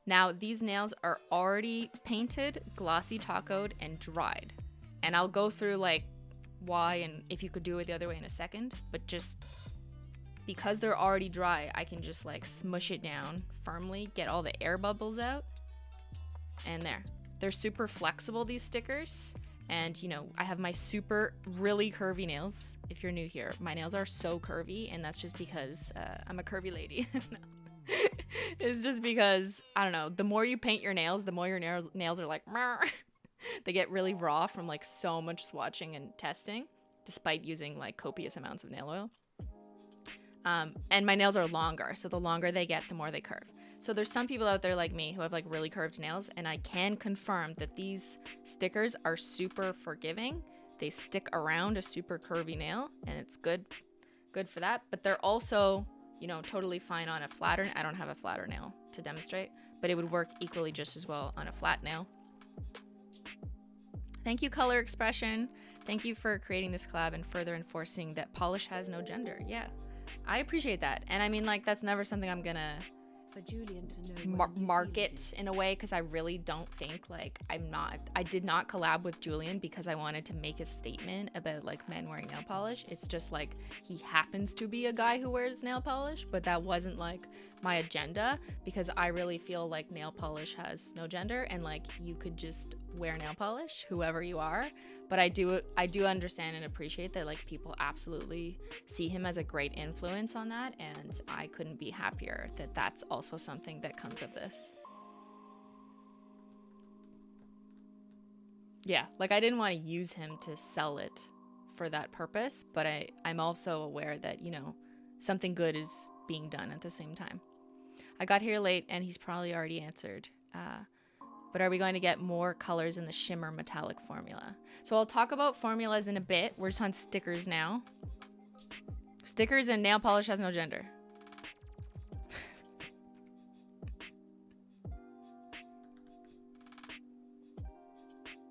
Now, these nails are already painted, glossy tacoed, and dried. And I'll go through like why and if you could do it the other way in a second, but just because they're already dry, I can just like smush it down firmly, get all the air bubbles out, and there. They're super flexible, these stickers. And you know, I have my really curvy nails. If you're new here, my nails are so curvy, and that's just because I'm a curvy lady. No. It's just because, I don't know, the more you paint your nails, the more your nails are like, they get really raw from like so much swatching and testing, despite using like copious amounts of nail oil. And my nails are longer, so the longer they get, the more they curve. So there's some people out there like me who have like really curved nails, and I can confirm that these stickers are super forgiving they stick around a super curvy nail, and it's good for that. But they're also, you know, totally fine on a flatter. I don't have a flatter nail to demonstrate, but it would work equally just as well on a flat nail. Thank you, Color Expression. Thank you for creating this collab and further enforcing that polish has no gender. Yeah, I appreciate that. And I mean, like, that's never something I'm gonna
for Julien to know
market in a way, because I really don't think, like, I did not collab with Julien because I wanted to make a statement about like men wearing nail polish. It's just like he happens to be a guy who wears nail polish, but that wasn't like my agenda, because I really feel like nail polish has no gender, and like you could just wear nail polish whoever you are. But I do understand and appreciate that like people absolutely see him as a great influence on that, and I couldn't be happier that that's also something that comes of this. Yeah, like I didn't want to use him to sell it for that purpose, but I'm also aware that, you know, something good is being done at the same time. I got here late and he's probably already answered. But are we going to get more colors in the shimmer metallic formula? So I'll talk about formulas in a bit. We're just on stickers now. Stickers and nail polish has no gender.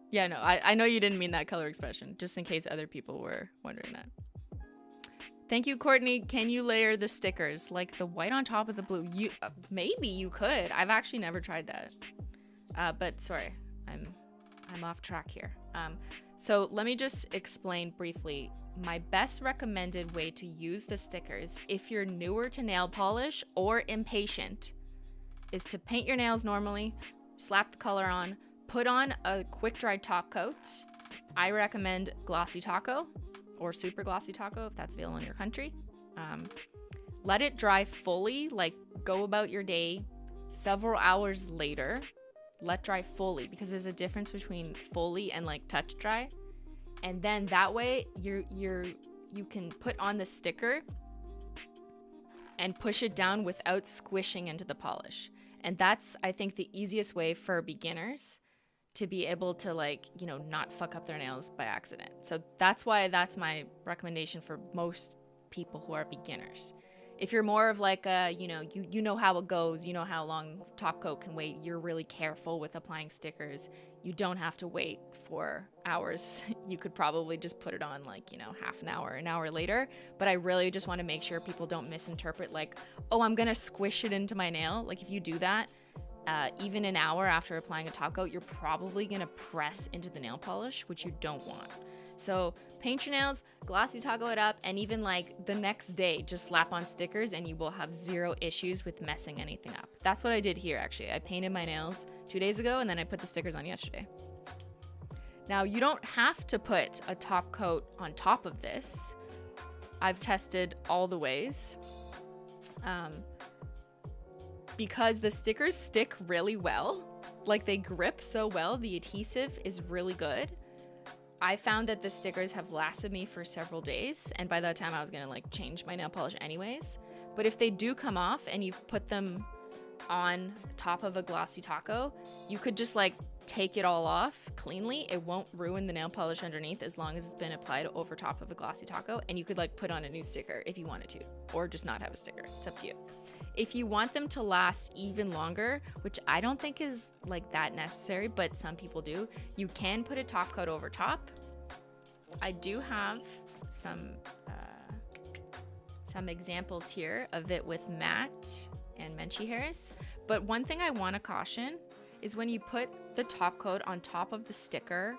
Yeah, no, I know you didn't mean that, Color Expression, just in case other people were wondering that. Thank you, Courtney. Can you layer the stickers like the white on top of the blue? Maybe you could. I've actually never tried that. But sorry, I'm off track here. So let me just explain briefly my best recommended way to use the stickers if you're newer to nail polish or impatient is to paint your nails normally, slap the color on, put on a quick dry top coat. I recommend Glossy Taco or Super Glossy Taco if that's available in your country. Let it dry fully, like go about your day. Several hours later, let dry fully, because there's a difference between fully and like touch dry. And then that way you can put on the sticker and push it down without squishing into the polish. And that's, I think, the easiest way for beginners to be able to, like, you know, not fuck up their nails by accident. So that's why that's my recommendation for most people who are beginners. If you're more of like a, you know how it goes, you know how long top coat can wait, you're really careful with applying stickers, you don't have to wait for hours. You could probably just put it on like, you know, half an hour later. But I really just want to make sure people don't misinterpret like, oh, I'm going to squish it into my nail. Like if you do that, even an hour after applying a top coat, you're probably going to press into the nail polish, which you don't want. So paint your nails, Glossy Taco it up, and even like the next day, just slap on stickers and you will have zero issues with messing anything up. That's what I did here, actually. I painted my nails 2 days ago and then I put the stickers on yesterday. Now, you don't have to put a top coat on top of this. I've tested all the ways. Because the stickers stick really well, like they grip so well, the adhesive is really good. I found that the stickers have lasted me for several days, and by that time I was gonna like change my nail polish anyways. But if they do come off and you've put them on top of a Glossy Taco, you could just like take it all off cleanly. It won't ruin the nail polish underneath as long as it's been applied over top of a Glossy Taco, and you could like put on a new sticker if you wanted to, or just not have a sticker. It's up to you. If you want them to last even longer, which I don't think is like that necessary, but some people do, you can put a top coat over top. I do have some examples here of it with matte and Menchie hairs. But one thing I want to caution is when you put the top coat on top of the sticker,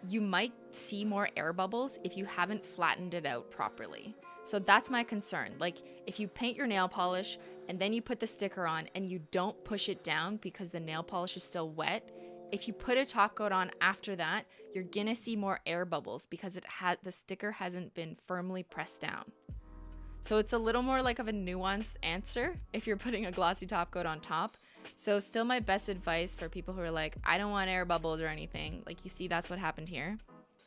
you might see more air bubbles if you haven't flattened it out properly. So that's my concern. Like if you paint your nail polish and then you put the sticker on and you don't push it down because the nail polish is still wet, if you put a top coat on after that, you're gonna see more air bubbles because the sticker hasn't been firmly pressed down. So it's a little more like of a nuanced answer if you're putting a glossy top coat on top. So still my best advice for people who are like, I don't want air bubbles or anything. Like you see, that's what happened here.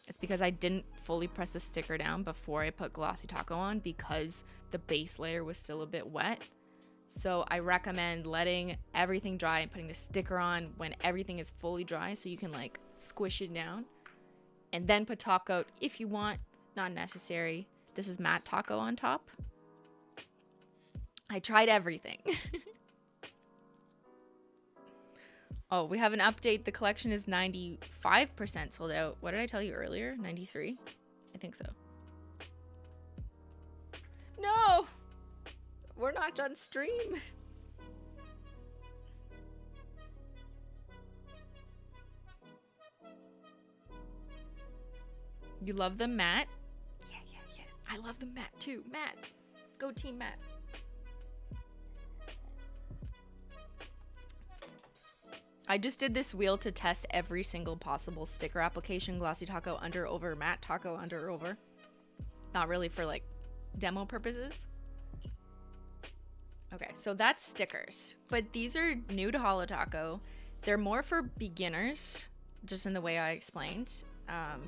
It's because I didn't fully press the sticker down before I put Glossy Taco on because the base layer was still a bit wet. So I recommend letting everything dry and putting the sticker on when everything is fully dry so you can like squish it down. and then put top coat if you want. Not necessary. This is matte taco on top. I tried everything. Oh, we have an update. The collection is 95% sold out. What did I tell you earlier? 93? I think so. No! We're not done stream. You love the matte? Yeah. I love the matte too. Matte. Go team matte. I just did this wheel to test every single possible sticker application. Glossy taco, under, over, matte taco, under, over. Not really for like demo purposes. Okay, so that's stickers. But these are new to Holo Taco. They're more for beginners, just in the way I explained.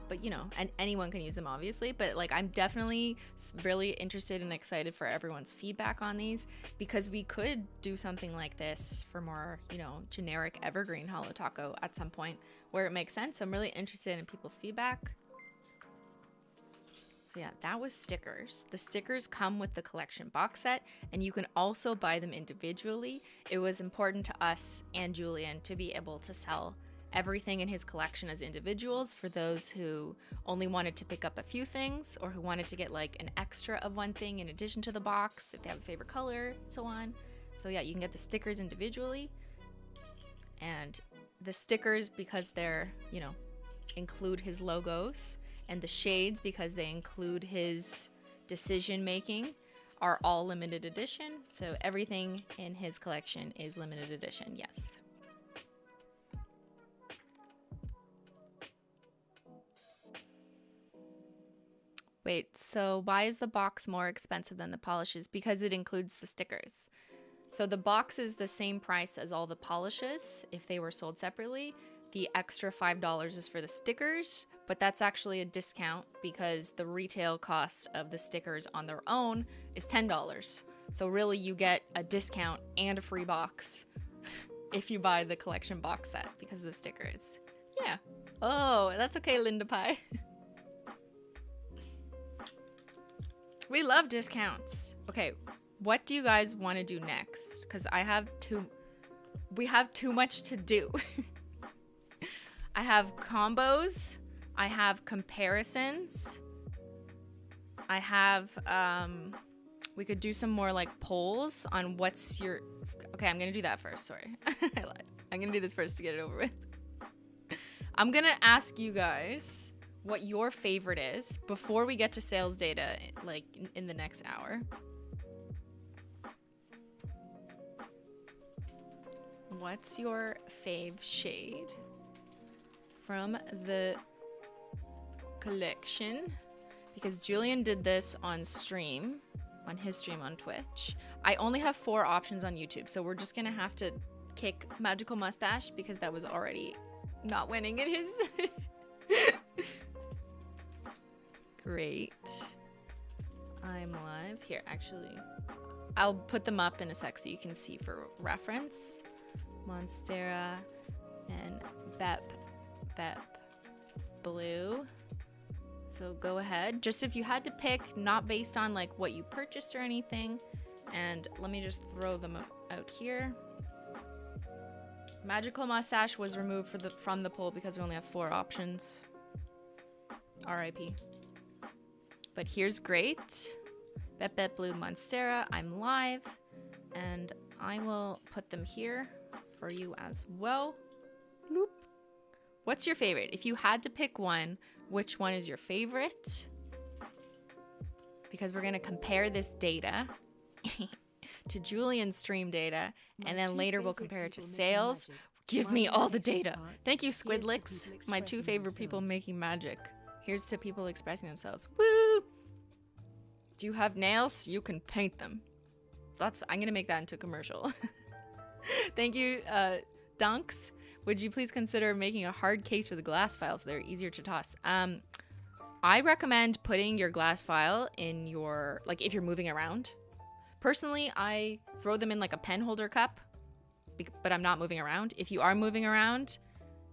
But you know, and anyone can use them obviously, but like I'm definitely really interested and excited for everyone's feedback on these, because we could do something like this for more, you know, generic evergreen Holo Taco at some point where it makes sense. So I'm really interested in people's feedback. So yeah, that was stickers. The stickers come with the collection box set, and you can also buy them individually. It was important to us and Julien to be able to sell everything in his collection as individuals for those who only wanted to pick up a few things, or who wanted to get like an extra of one thing in addition to the box if they have a favorite color, so on. So yeah, you can get the stickers individually, and the stickers, because they're, you know, include his logos, and the shades because they include his decision making, are all limited edition. So everything in his collection is limited edition. Yes. Wait, so why is the box more expensive than the polishes? Because it includes the stickers. So the box is the same price as all the polishes if they were sold separately. The extra $5 is for the stickers, but that's actually a discount because the retail cost of the stickers on their own is $10. So really you get a discount and a free box if you buy the collection box set because of the stickers. Yeah. Oh, that's okay, Linda Pie. We love discounts. Okay, what do you guys want to do next? Because we have too much to do. I have combos. I have comparisons. I have, we could do some more like polls on what's your, okay, I'm going to do that first. Sorry. I lied. I'm going to do this first to get it over with. I'm going to ask you guys what your favorite is before we get to sales data, like in the next hour. What's your fave shade from the collection? Because Julien did this on stream, on his stream on Twitch. I only have 4 options on YouTube, so we're just gonna have to kick Magical Mustache because that was already not winning in his. Great. I'm live. Here, actually, I'll put them up in a sec so you can see for reference. Monstera and Bep Blue. So go ahead. Just if you had to pick, not based on like what you purchased or anything. And let me just throw them out here. Magical Mustache was removed from the poll because we only have 4 options. RIP. But here's great. Bep Blue Monstera. I'm live. And I will put them here for you as well. Loop. What's your favorite? If you had to pick one, which one is your favorite? Because we're going to compare this data to Julien's stream data, and then later we'll compare it to sales. Give me all the data. Thank you, Squidlicks. My 2 favorite people making magic. Here's to people expressing themselves. Woo! Do you have nails? You can paint them. I'm going to make that into a commercial. Thank you, Dunks. Would you please consider making a hard case for the glass file so they're easier to toss? I recommend putting your glass file in your, like if you're moving around. Personally, I throw them in like a pen holder cup, but I'm not moving around. If you are moving around,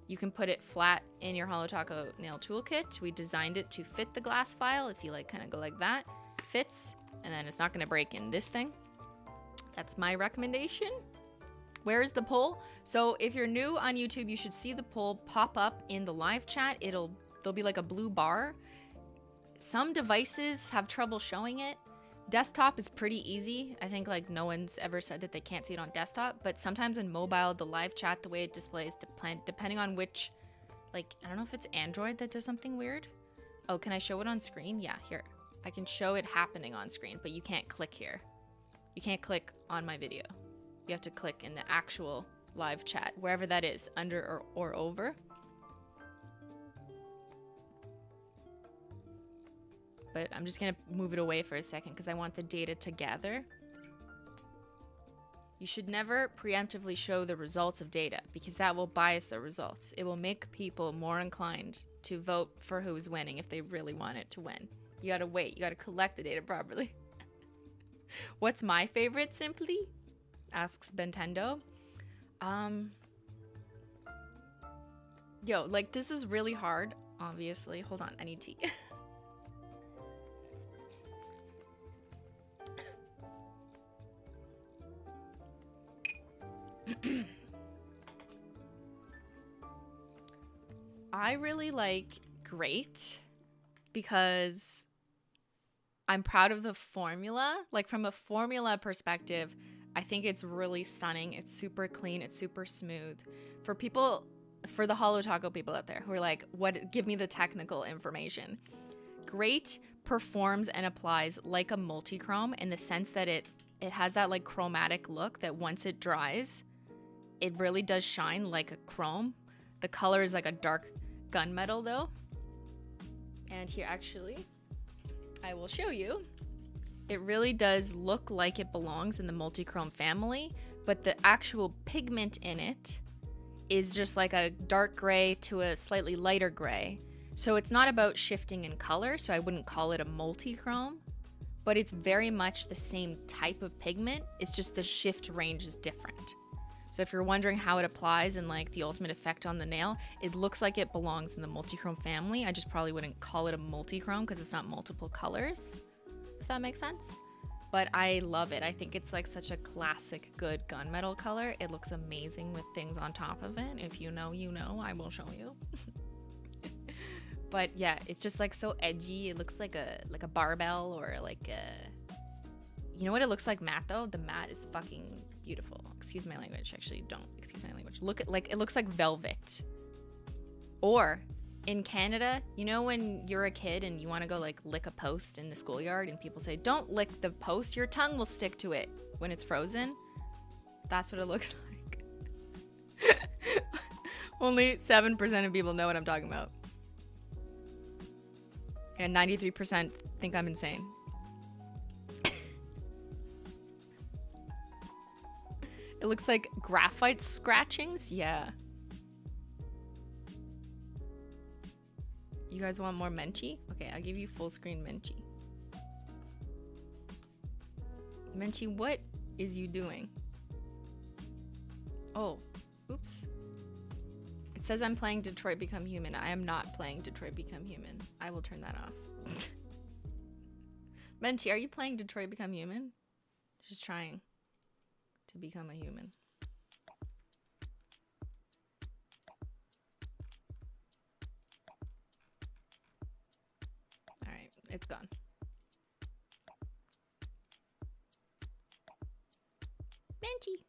You can put it flat in your Holo Taco nail toolkit. We designed it to fit the glass file. If you like kind of go like that, fits, and then it's not gonna break in this thing. That's my recommendation. Where is the poll? So if you're new on YouTube, you should see the poll pop up in the live chat. There'll be like a blue bar. Some devices have trouble showing it. Desktop is pretty easy. I think like no one's ever said that they can't see it on desktop, but sometimes in mobile, the live chat, the way it displays, depending on which, like, I don't know if it's Android that does something weird. Oh, can I show it on screen? Yeah, here. I can show it happening on screen, but you can't click here. You can't click on my video. You have to click in the actual live chat, wherever that is, under or over. But I'm just gonna move it away for a second because I want the data to gather. You should never preemptively show the results of data because that will bias the results. It will make people more inclined to vote for who's winning if they really want it to win. You gotta wait, you gotta collect the data properly. What's my favorite, Simply? Asks Bentendo. Yo, like this is really hard, obviously. Hold on, I need tea. I really like Great because I'm proud of the formula. Like from a formula perspective, I think it's really stunning. It's super clean. It's super smooth. For people, for the Holo Taco people out there who are like, what? Give me the technical information. Great performs and applies like a multi-chrome in the sense that it has that like chromatic look that once it dries, it really does shine like a chrome. The color is like a dark gunmetal though. And here actually, I will show you. It really does look like it belongs in the multi-chrome family, but the actual pigment in it is just like a dark gray to a slightly lighter gray. So it's not about shifting in color, so I wouldn't call it a multi-chrome, but it's very much the same type of pigment. It's just the shift range is different. So if you're wondering how it applies and like the ultimate effect on the nail, it looks like it belongs in the multi-chrome family. I just probably wouldn't call it a multi-chrome because it's not multiple colors, if that makes sense. But I love it. I think it's like such a classic good gunmetal color. It looks amazing with things on top of it. If you know, you know. I will show you. But yeah, it's just like so edgy. It looks like a barbell or like a, you know what it looks like matte though? The matte is fucking beautiful. Excuse my language. Actually, don't excuse my language. Look at like, it looks like velvet. Or in Canada, you know when you're a kid and you want to go like lick a post in the schoolyard and people say, don't lick the post, your tongue will stick to it when it's frozen? That's what it looks like. Only 7% of people know what I'm talking about. And 93% think I'm insane. It looks like graphite scratchings. Yeah. You guys want more Menchie? Okay, I'll give you full screen Menchie. Menchie, what is you doing? Oh, oops. It says I'm playing Detroit Become Human. I am not playing Detroit Become Human. I will turn that off. Menchie, are you playing Detroit Become Human? Just trying to become a human. Alright, it's gone. Menchie.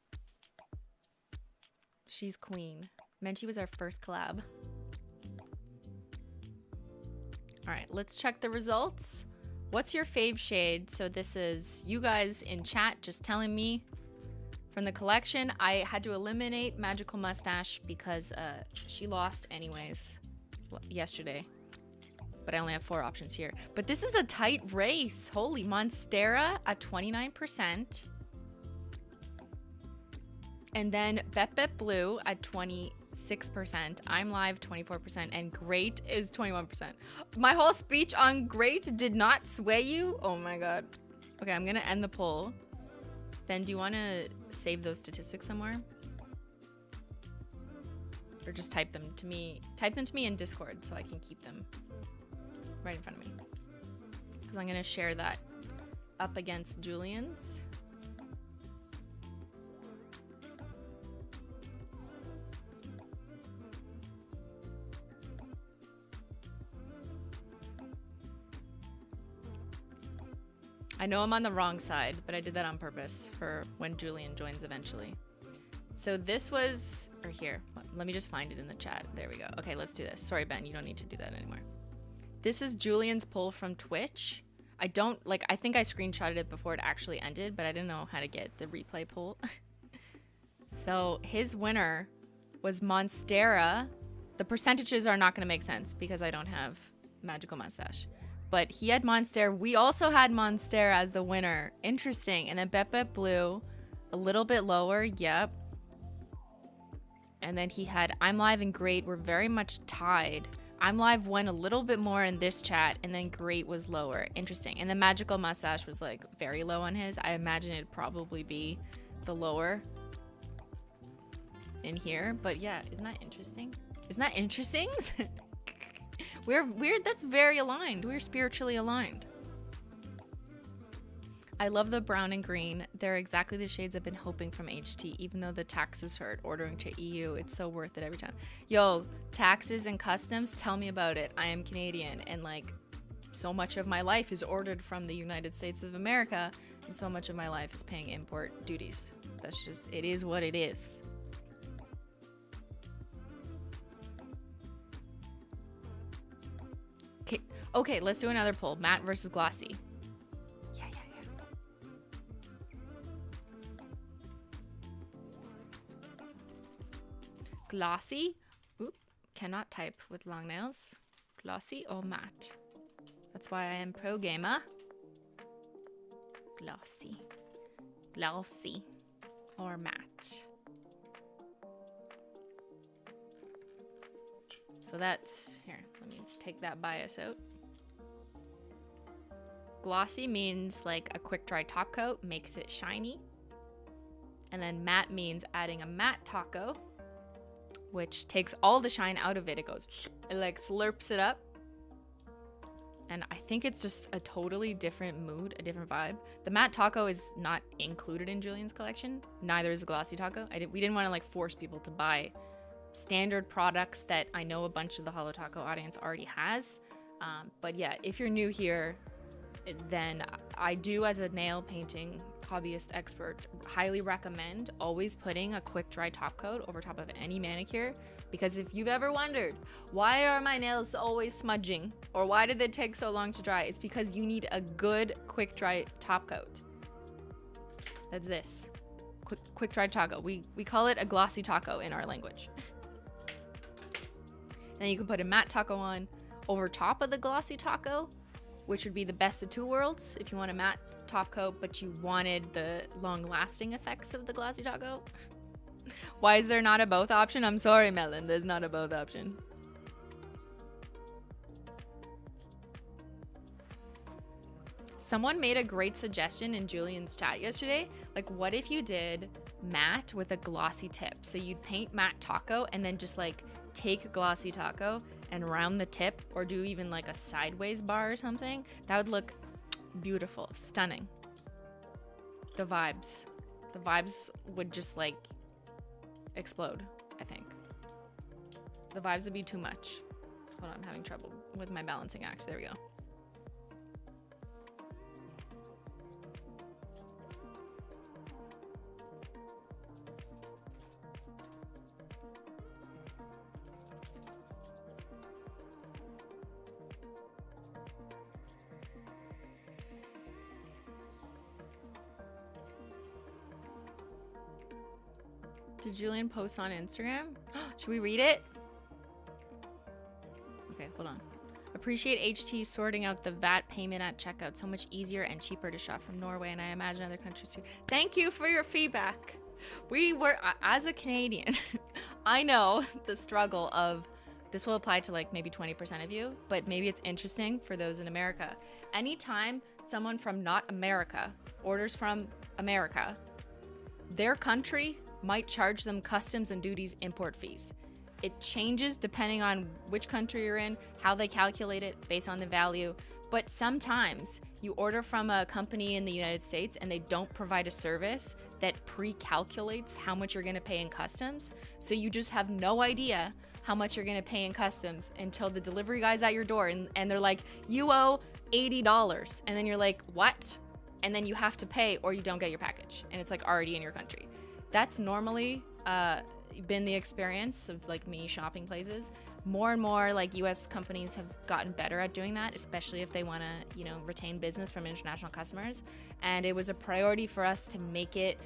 She's queen. Menchie was our first collab. Alright, let's check the results. What's your fave shade? So this is you guys in chat just telling me. From the collection, I had to eliminate Magical Mustache because she lost anyways yesterday. But I only have 4 options here. But this is a tight race. Holy, Monstera at 29%. And then Bet Bet Blue at 26%. I'm Live 24%. And Great is 21%. My whole speech on Great did not sway you? Oh my god. Okay, I'm gonna end the poll. Ben, do you want to save those statistics somewhere? or just type them to me in Discord so I can keep them right in front of me. Because I'm going to share that up against Julien's. I know I'm on the wrong side, but I did that on purpose for when Julien joins eventually. So this was, or here, let me just find it in the chat. There we go. Okay, let's do this. Sorry, Ben, you don't need to do that anymore. This is Julien's poll from Twitch. I think I screenshotted it before it actually ended, but I didn't know how to get the replay poll. So his winner was Monstera. The percentages are not going to make sense because I don't have Magical Mustache. But he had Monstera. We also had Monstera as the winner. Interesting. And then Bep Blue, a little bit lower. Yep. And then he had I'm Live and Great. We're very much tied. I'm Live went a little bit more in this chat, and then Great was lower. Interesting. And the Magical Mustache was like very low on his. I imagine it'd probably be the lower in here. But yeah, isn't that interesting? Isn't that interesting? We're that's very aligned. We're spiritually aligned. I love the brown and green. They're exactly the shades I've been hoping from HT, even though the taxes hurt. Ordering to EU, it's so worth it every time. Yo, taxes and customs, tell me about it. I am Canadian, and like so much of my life is ordered from the United States of America, and so much of my life is paying import duties. That's just, it is what it is. Okay, let's do another poll. Matte versus glossy. Yeah. Glossy. Oop, cannot type with long nails. Glossy or matte. That's why I am pro gamer. Glossy. Glossy or matte. So that's, here, let me take that bias out. Glossy means like a quick dry top coat, makes it shiny. And then matte means adding a matte taco, which takes all the shine out of it. It goes, it like slurps it up. And I think it's just a totally different mood, a different vibe. The matte taco is not included in Julien's collection. Neither is the glossy taco. We didn't want to like force people to buy standard products that I know a bunch of the Holo Taco audience already has. But yeah, if you're new here, then I do, as a nail painting hobbyist expert, highly recommend always putting a quick dry top coat over top of any manicure. Because if you've ever wondered, why are my nails always smudging? Or why did they take so long to dry? It's because you need a good quick dry top coat. That's this. Quick dry taco. We call it a glossy taco in our language. Then you can put a matte taco on over top of the glossy taco, which would be the best of two worlds if you want a matte top coat, but you wanted the long-lasting effects of the glossy taco. Why is there not a both option? I'm sorry, Melon, there's not a both option. Someone made a great suggestion in Julien's chat yesterday. Like, what if you did matte with a glossy tip? So you'd paint matte taco and then just like take glossy taco and round the tip, or do even like a sideways bar or something. That would look beautiful, stunning. The vibes would just like explode, I think. The vibes would be too much. Hold on, I'm having trouble with my balancing act. There we go. Did Julien post on Instagram? Should we read it? Okay, hold on. Appreciate HT sorting out the VAT payment at checkout. So much easier and cheaper to shop from Norway, and I imagine other countries too. Thank you for your feedback. We were, as a Canadian, I know the struggle of, this will apply to like maybe 20% of you, but maybe it's interesting for those in America. Anytime someone from not America orders from America, their country might charge them customs and duties import fees. It changes depending on which country you're in, how they calculate it based on the value. But sometimes you order from a company in the United States and they don't provide a service that pre-calculates how much you're gonna pay in customs. So you just have no idea how much you're gonna pay in customs until the delivery guy's at your door and they're like, you owe $80. And then you're like, what? And then you have to pay or you don't get your package. And it's like already in your country. That's normally been the experience of like me shopping places. More and more like US companies have gotten better at doing that, especially if they want to, you know, retain business from international customers. And it was a priority for us to make it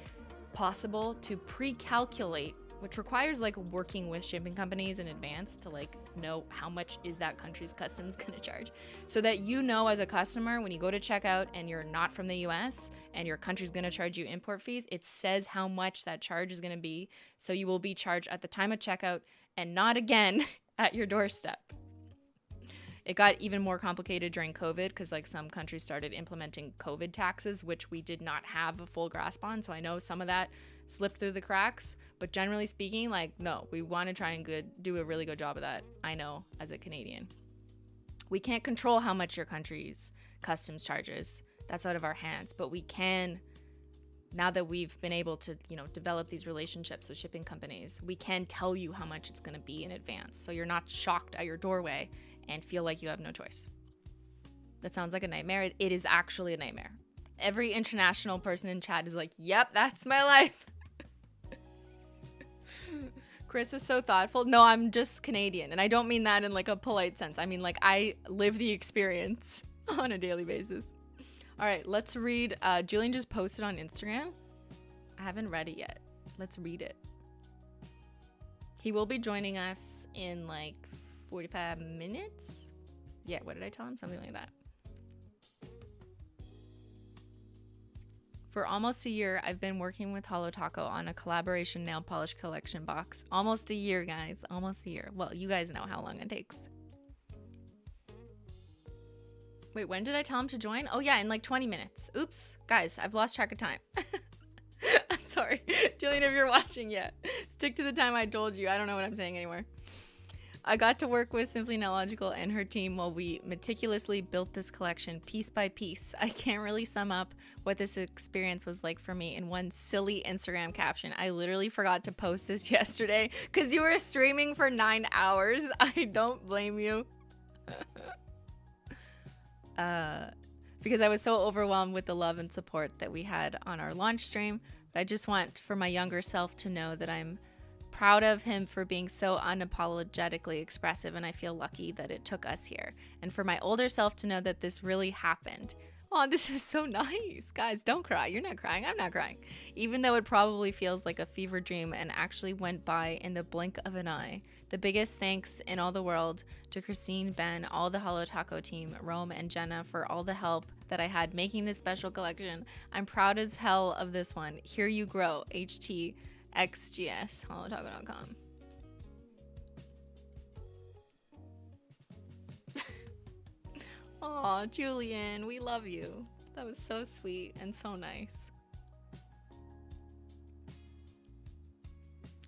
possible to pre-calculate, which requires like working with shipping companies in advance to like know how much is that country's customs gonna charge, so that you know as a customer when you go to checkout and you're not from the US and your country's gonna charge you import fees, it says how much that charge is gonna be, so you will be charged at the time of checkout and not again at your doorstep. It got even more complicated during COVID because like some countries started implementing COVID taxes, which we did not have a full grasp on. So I know some of that slipped through the cracks, but generally speaking, like, no, we want to try and do a really good job of that. I know as a Canadian, we can't control how much your country's customs charges. That's out of our hands, but we can, now that we've been able to, you know, develop these relationships with shipping companies, we can tell you how much it's going to be in advance. So you're not shocked at your doorway and feel like you have no choice. That sounds like a nightmare. It is actually a nightmare. Every international person in chat is like, yep, that's my life. Chris is so thoughtful. No, I'm just Canadian. And I don't mean that in like a polite sense. I mean, like I live the experience on a daily basis. All right, let's read. Julien just posted on Instagram. I haven't read it yet. Let's read it. He will be joining us in like 45 minutes. Yeah, what did I tell him? Something like that. For almost a year, I've been working with Holo Taco on a collaboration nail polish collection box. Almost a year, guys. Almost a year. Well, you guys know how long it takes. Wait, when did I tell him to join? Oh yeah, in like 20 minutes. Oops. Guys, I've lost track of time. I'm sorry. Julien, if you're watching, yeah. Stick to the time I told you. I don't know what I'm saying anymore. I got to work with Simply Nailogical and her team while we meticulously built this collection piece by piece. I can't really sum up what this experience was like for me in one silly Instagram caption. I literally forgot to post this yesterday because you were streaming for 9 hours. I don't blame you. Because I was so overwhelmed with the love and support that we had on our launch stream. But I just want for my younger self to know that I'm proud of him for being so unapologetically expressive, and I feel lucky that it took us here. And for my older self to know that this really happened. Oh, this is so nice. Guys, don't cry. You're not crying. I'm not crying. Even though it probably feels like a fever dream and actually went by in the blink of an eye. The biggest thanks in all the world to Christine, Ben, all the Holo Taco team, Rome, and Jenna for all the help that I had making this special collection. I'm proud as hell of this one. Here you grow. HTxJS, holotaco.com. Aw, Julien, we love you. That was so sweet and so nice.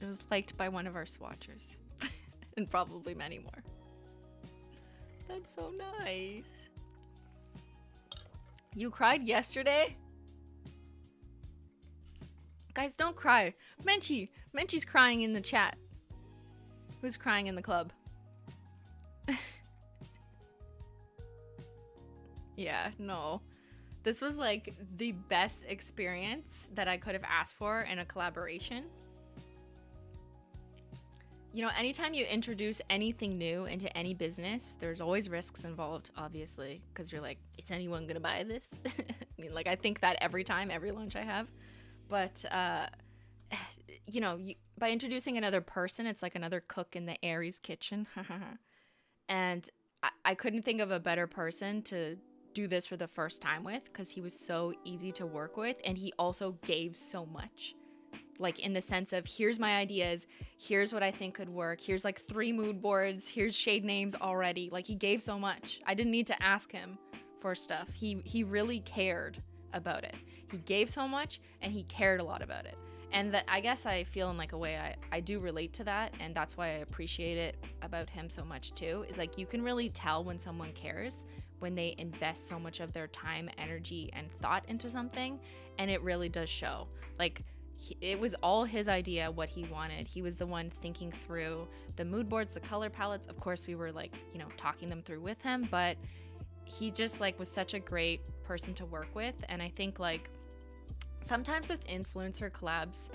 It was liked by one of our swatchers. And probably many more. That's so nice. You cried yesterday? Guys, don't cry. Menchie's crying in the chat. Who's crying in the club? Yeah, no. This was like the best experience that I could have asked for in a collaboration. You know, anytime you introduce anything new into any business, there's always risks involved, obviously, because you're like, is anyone gonna buy this? I mean, like, I think that every time, every launch I have. But, you know, by introducing another person, it's like another cook in the Aries kitchen. And I couldn't think of a better person to do this for the first time with, because he was so easy to work with, and he also gave so much. Like, in the sense of, here's my ideas, here's what I think could work, here's like 3 mood boards, here's shade names already. Like, he gave so much. I didn't need to ask him for stuff. He really cared about it. He gave so much, and he cared a lot about it. And that, I guess I feel in like a way I do relate to that, and that's why I appreciate it about him so much too, is like you can really tell when someone cares when they invest so much of their time, energy, and thought into something, and it really does show. Like, it was all his idea, what he wanted. He was the one thinking through the mood boards, the color palettes. Of course, we were like, you know, talking them through with him, but he just like was such a great person to work with. And I think like sometimes with influencer collabs,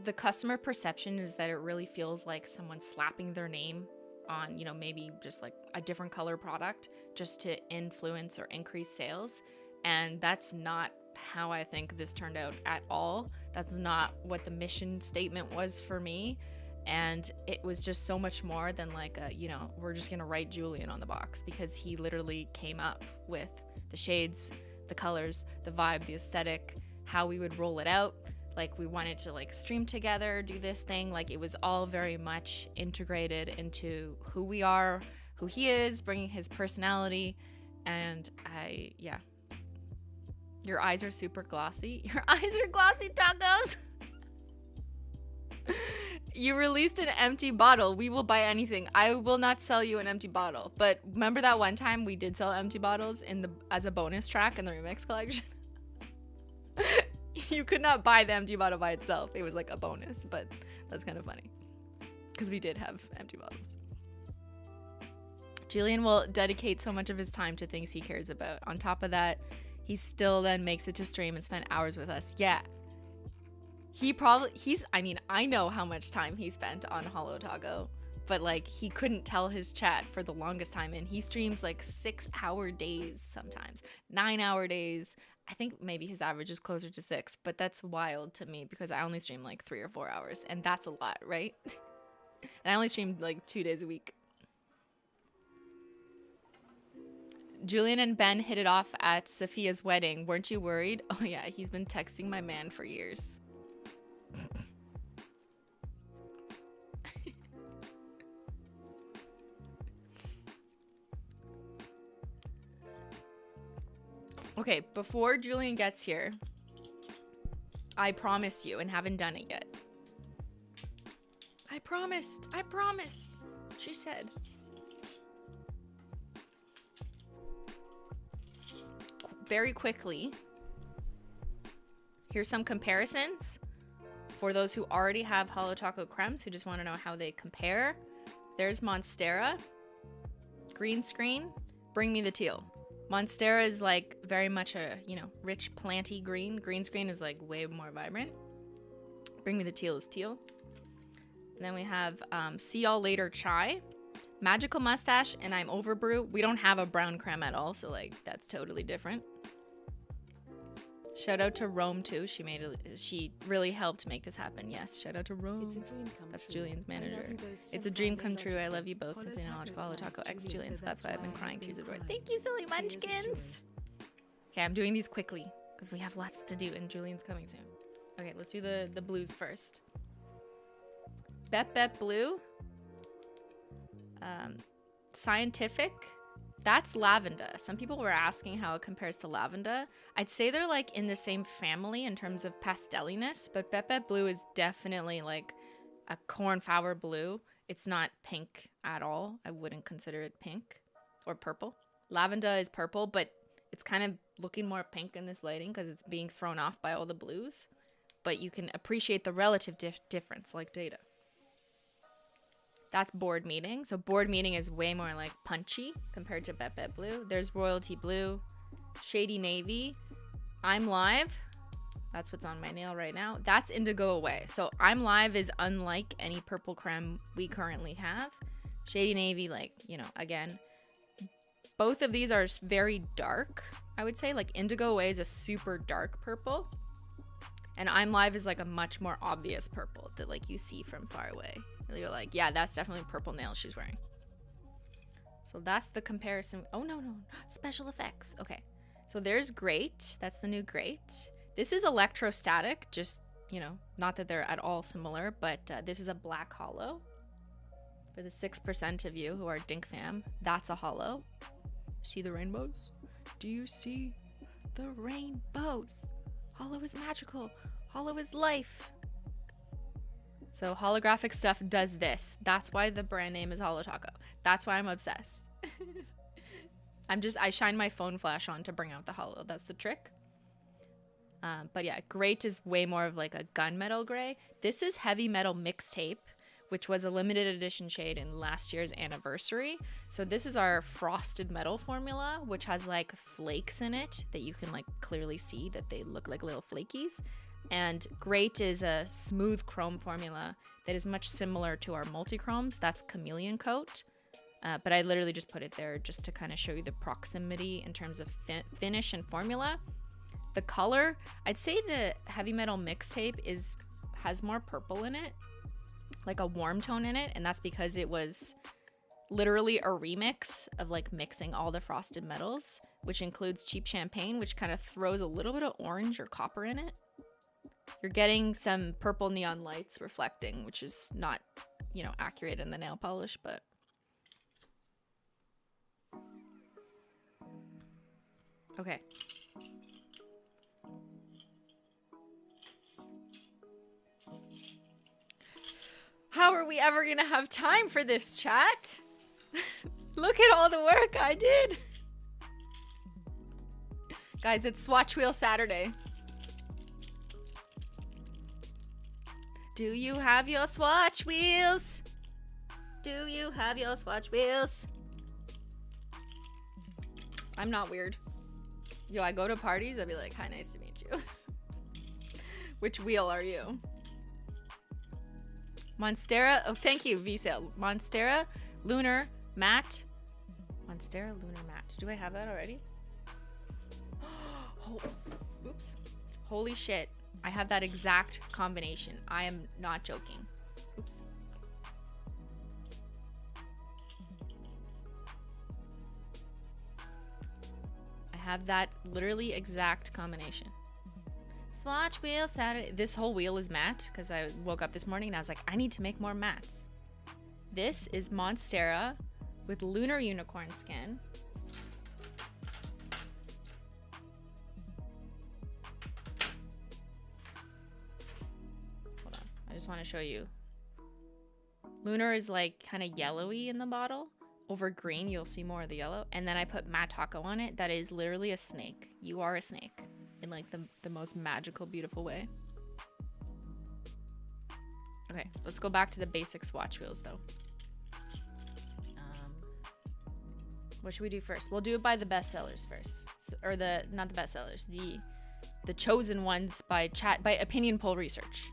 the customer perception is that it really feels like someone slapping their name on, you know, maybe just like a different color product just to influence or increase sales. And that's not how I think this turned out at all. That's not what the mission statement was for me. And it was just so much more than like a, you know, we're just gonna write Julien on the box, because he literally came up with the shades, the colors, the vibe, the aesthetic, how we would roll it out. Like, we wanted to like stream together, do this thing. Like, it was all very much integrated into who we are, who he is, bringing his personality. And yeah. Your eyes are super glossy. Your eyes are glossy, tacos. You released an empty bottle. We will buy anything. I will not sell you an empty bottle. But remember that one time we did sell empty bottles as a bonus track in the remix collection? You could not buy the empty bottle by itself. It was like a bonus, but that's kind of funny because we did have empty bottles. Julien will dedicate so much of his time to things he cares about. On top of that, he still then makes it to stream and spend hours with us. Yeah. I mean, I know how much time he spent on Holo Taco, but like he couldn't tell his chat for the longest time. And he streams like 6-hour days sometimes, 9-hour days. I think maybe his average is closer to 6, but that's wild to me because I only stream like 3 or 4 hours, and that's a lot, right? And I only stream like 2 days a week. Julien and Ben hit it off at Sophia's wedding. Weren't you worried? Oh yeah, he's been texting my man for years. Okay, before Julien gets here, I promised you and haven't done it yet. I promised, she said. Very quickly, here's some comparisons for those who already have Holo Taco Cremes who just want to know how they compare. There's Monstera, green screen, bring me the teal. Monstera is like very much a, you know, rich planty green. Green screen is like way more vibrant. Bring me the teal is teal. And then we have See Y'all Later Chai, Magical Mustache, and I'm Overbrew. We don't have a brown creme at all, so like that's totally different. Shout out to Rome too. She really helped make this happen. Yes, shout out to Rome.
It's a dream come
That's
true.
Julien's manager.
It's a dream come true.
I love you both. Simply Knowledgeable, Holo Taco X Julien. So that's why I've been crying tears of joy. Thank you, silly munchkins. Okay, I'm doing these quickly because we have lots to do and Julien's coming soon. Okay, let's do the blues first. Bep Blue. Scientific. That's Lavender. Some people were asking how it compares to Lavender. I'd say they're like in the same family in terms of pasteliness, but Bep Blue is definitely like a cornflower blue. It's not pink at all. I wouldn't consider it pink or purple. Lavender is purple, but it's kind of looking more pink in this lighting because it's being thrown off by all the blues. But you can appreciate the relative difference like data. That's Board Meeting. So Board Meeting is way more like punchy compared to Bep Blue. There's Royalty Blue, Shady Navy, I'm Live. That's what's on my nail right now. That's Indigo Away. So I'm Live is unlike any purple creme we currently have. Shady Navy, like, you know, again, both of these are very dark, I would say. Like Indigo Away is a super dark purple. And I'm Live is like a much more obvious purple that like you see from far away. You're like, yeah, that's definitely purple nails she's wearing. So that's the comparison. Oh, no. Special effects. Okay. So there's Great. That's the new Great. This is electrostatic. Just, you know, not that they're at all similar, but this is a black holo. For the 6% of you who are dinkfam, that's a holo. See the rainbows? Do you see the rainbows? Holo is magical. Holo is life. So holographic stuff does this. That's why the brand name is Holo Taco. That's why I'm obsessed. I shine my phone flash on to bring out the holo. That's the trick. But yeah, great is way more of like a gunmetal gray. This is heavy metal mixtape, which was a limited edition shade in last year's anniversary. So this is our frosted metal formula, which has like flakes in it that you can like clearly see that they look like little flakies. And great is a smooth chrome formula that is much similar to our multi-chromes. That's chameleon coat. But I literally just put it there just to kind of show you the proximity in terms of finish and formula. The color, I'd say the heavy metal mixtape has more purple in it, like a warm tone in it. And that's because it was literally a remix of like mixing all the frosted metals, which includes cheap champagne, which kind of throws a little bit of orange or copper in it. You're getting some purple neon lights reflecting, which is not, you know, accurate in the nail polish, but. Okay. How are we ever gonna have time for this, chat? Look at all the work I did. Guys, it's Swatch Wheel Saturday. Do you have your swatch wheels? Do you have your swatch wheels? I'm not weird. Yo, I go to parties, I'd be like, hi, nice to meet you. Which wheel are you? Monstera, oh, thank you, V-Sale. Monstera, Lunar, Matte. Monstera, Lunar, Matte. Do I have that already? Oh, oops. Holy shit. I have that exact combination. I am not joking. Oops. I have that literally exact combination. Swatch wheel Saturday. This whole wheel is matte because I woke up this morning and I was like, I need to make more mattes. This is Monstera with Lunar Unicorn Skin. Hold on. I just want to show you. Lunar is like kind of yellowy in the bottle. Over green, you'll see more of the yellow. And then I put Matte Taco on it. That is literally a snake. You are a snake. In like the most magical, beautiful way. Okay, let's go back to the basic swatch wheels though. What should we do first? We'll do it by the bestsellers first. So, or not the bestsellers, the chosen ones by opinion poll research.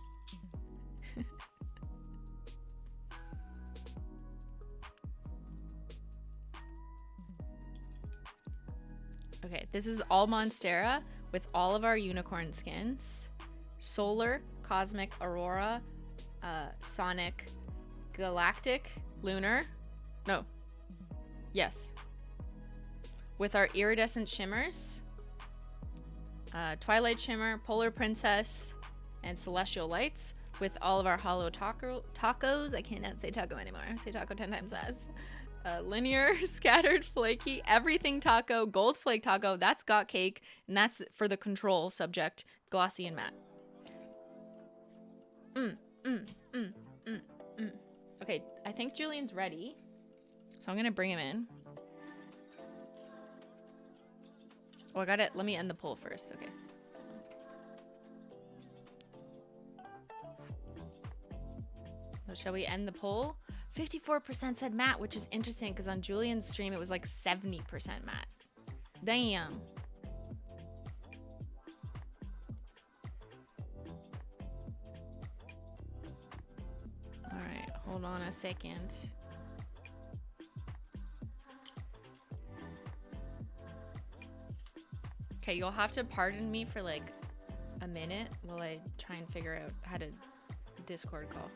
Okay, this is all Monstera with all of our unicorn skins. Solar, Cosmic, Aurora, Sonic, Galactic, Lunar. No. Yes. With our iridescent shimmers. Twilight Shimmer, Polar Princess, and Celestial Lights. With all of our Holo Tacos. I cannot say taco anymore. I say taco 10 times fast. Linear, scattered, flaky, everything taco, gold flake taco, that's got cake, and that's for the control subject, glossy and matte. Okay, I think Julian's ready, so I'm gonna bring him in. Oh, let me end the poll first, okay. So shall we end the poll? 54% said matte, which is interesting because on Julian's stream it was like 70% matte. Damn. All right, hold on a second. Okay, you'll have to pardon me for like a minute while I try and figure out how to Discord call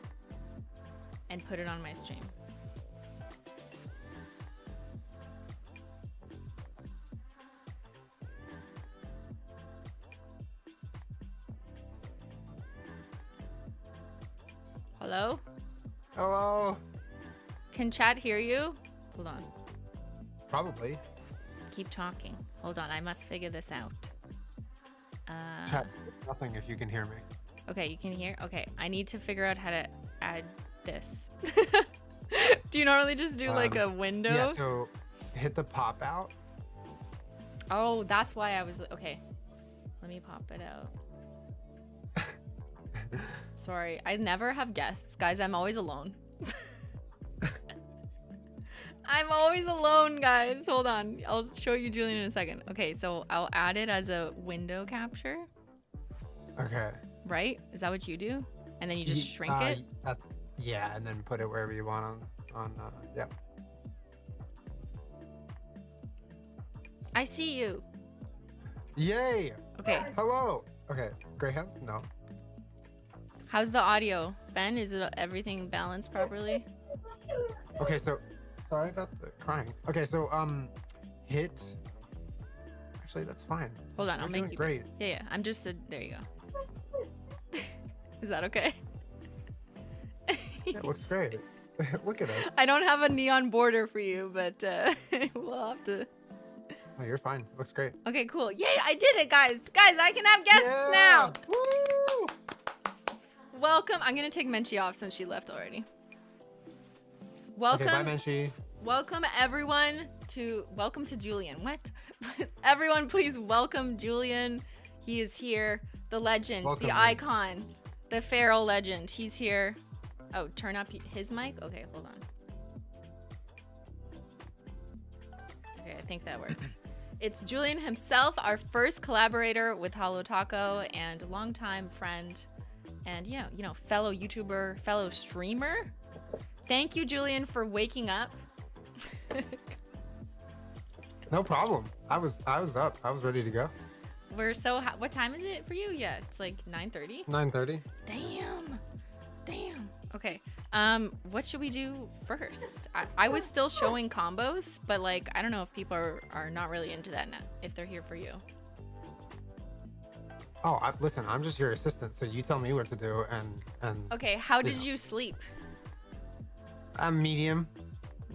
and put it on my stream. Hello?
Hello?
Can chat hear you? Hold on.
Probably.
Keep talking. Hold on, I must figure this out.
Chat, nothing if you can hear me.
Okay, you can hear? Okay, I need to figure out how to add this. Do you normally just do like a window?
Yeah, so hit the pop out.
Oh, that's why I was... Okay, let me pop it out. Sorry, I never have guests. Guys, I'm always alone. I'm always alone, guys. Hold on. I'll show you Julien in a second. Okay, so I'll add it as a window capture.
Okay.
Right? Is that what you do? And then you just shrink it?
Yeah, and then put it wherever you want yeah.
I see you.
Yay!
Okay.
Hello! Okay, Greyhounds? No.
How's the audio? Ben, is it everything balanced properly?
Okay, so... Sorry about the crying. Okay, so, hit... Actually, that's fine.
Hold on, I'll make you...
Great.
Yeah, I'm just... There you go. Is that okay?
Yeah, it looks great. Look at us.
I don't have a neon border for you, but we'll have to...
Oh, you're fine. Looks great.
Okay, cool. Yay, I did it, guys. Guys, I can have guests now.
Woo!
Welcome. I'm going to take Menchie off since she left already. Welcome.
Okay, bye, Menchie.
Welcome, everyone, Welcome to Julien. What? Everyone, please welcome Julien. He is here. The legend,
Welcome,
the
man.
icon, the feral legend. He's here. Oh, turn up his mic? Okay, hold on. Okay, I think that worked. It's Julien himself, our first collaborator with Holo Taco and longtime friend and, you know, fellow YouTuber, fellow streamer. Thank you, Julien, for waking up.
No problem. I was up. I was ready to go.
We're so what time is it for you? Yeah, it's like 9:30.
9:30.
Damn. Okay. What should we do first? I was still showing combos, but like I don't know if people are not really into that now. If they're here for you.
Oh, listen. I'm just your assistant, so you tell me what to do and.
Okay. How did you sleep?
Medium.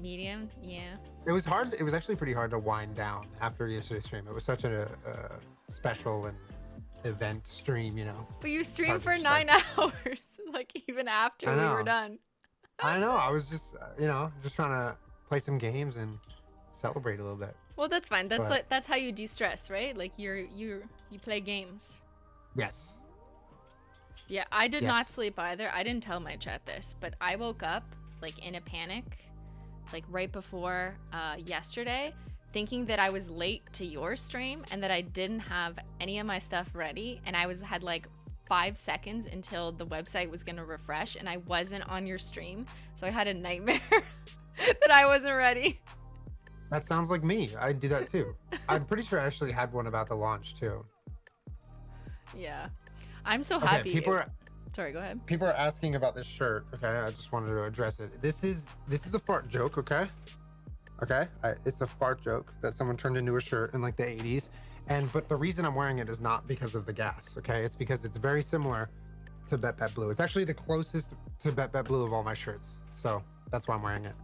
Medium. Yeah.
It was hard. It was actually pretty hard to wind down after yesterday's stream. It was such a special and event stream, you know.
But you streamed for 9 hours, like even after we were done.
I know. I was just, just trying to play some games and celebrate a little bit.
Well, that's fine. That's how you de-stress, right? Like you play games.
Yes.
Yeah, I did not sleep either. I didn't tell my chat this, but I woke up like in a panic, like right before yesterday, thinking that I was late to your stream and that I didn't have any of my stuff ready, and I had like 5 seconds until the website was gonna refresh and I wasn't on your stream, so I had a nightmare that I wasn't ready.
That sounds like me. I do that too. I'm pretty sure I actually had one about the launch too.
Yeah, I'm so happy. Sorry, go ahead.
People are asking about this shirt. Okay, I just wanted to address it. This is a fart joke. Okay, it's a fart joke that someone turned into a shirt in like the 80s. But the reason I'm wearing it is not because of the gas. Okay, it's because it's very similar to Bet Blue. It's actually the closest to Bet Blue of all my shirts. So that's why I'm wearing it.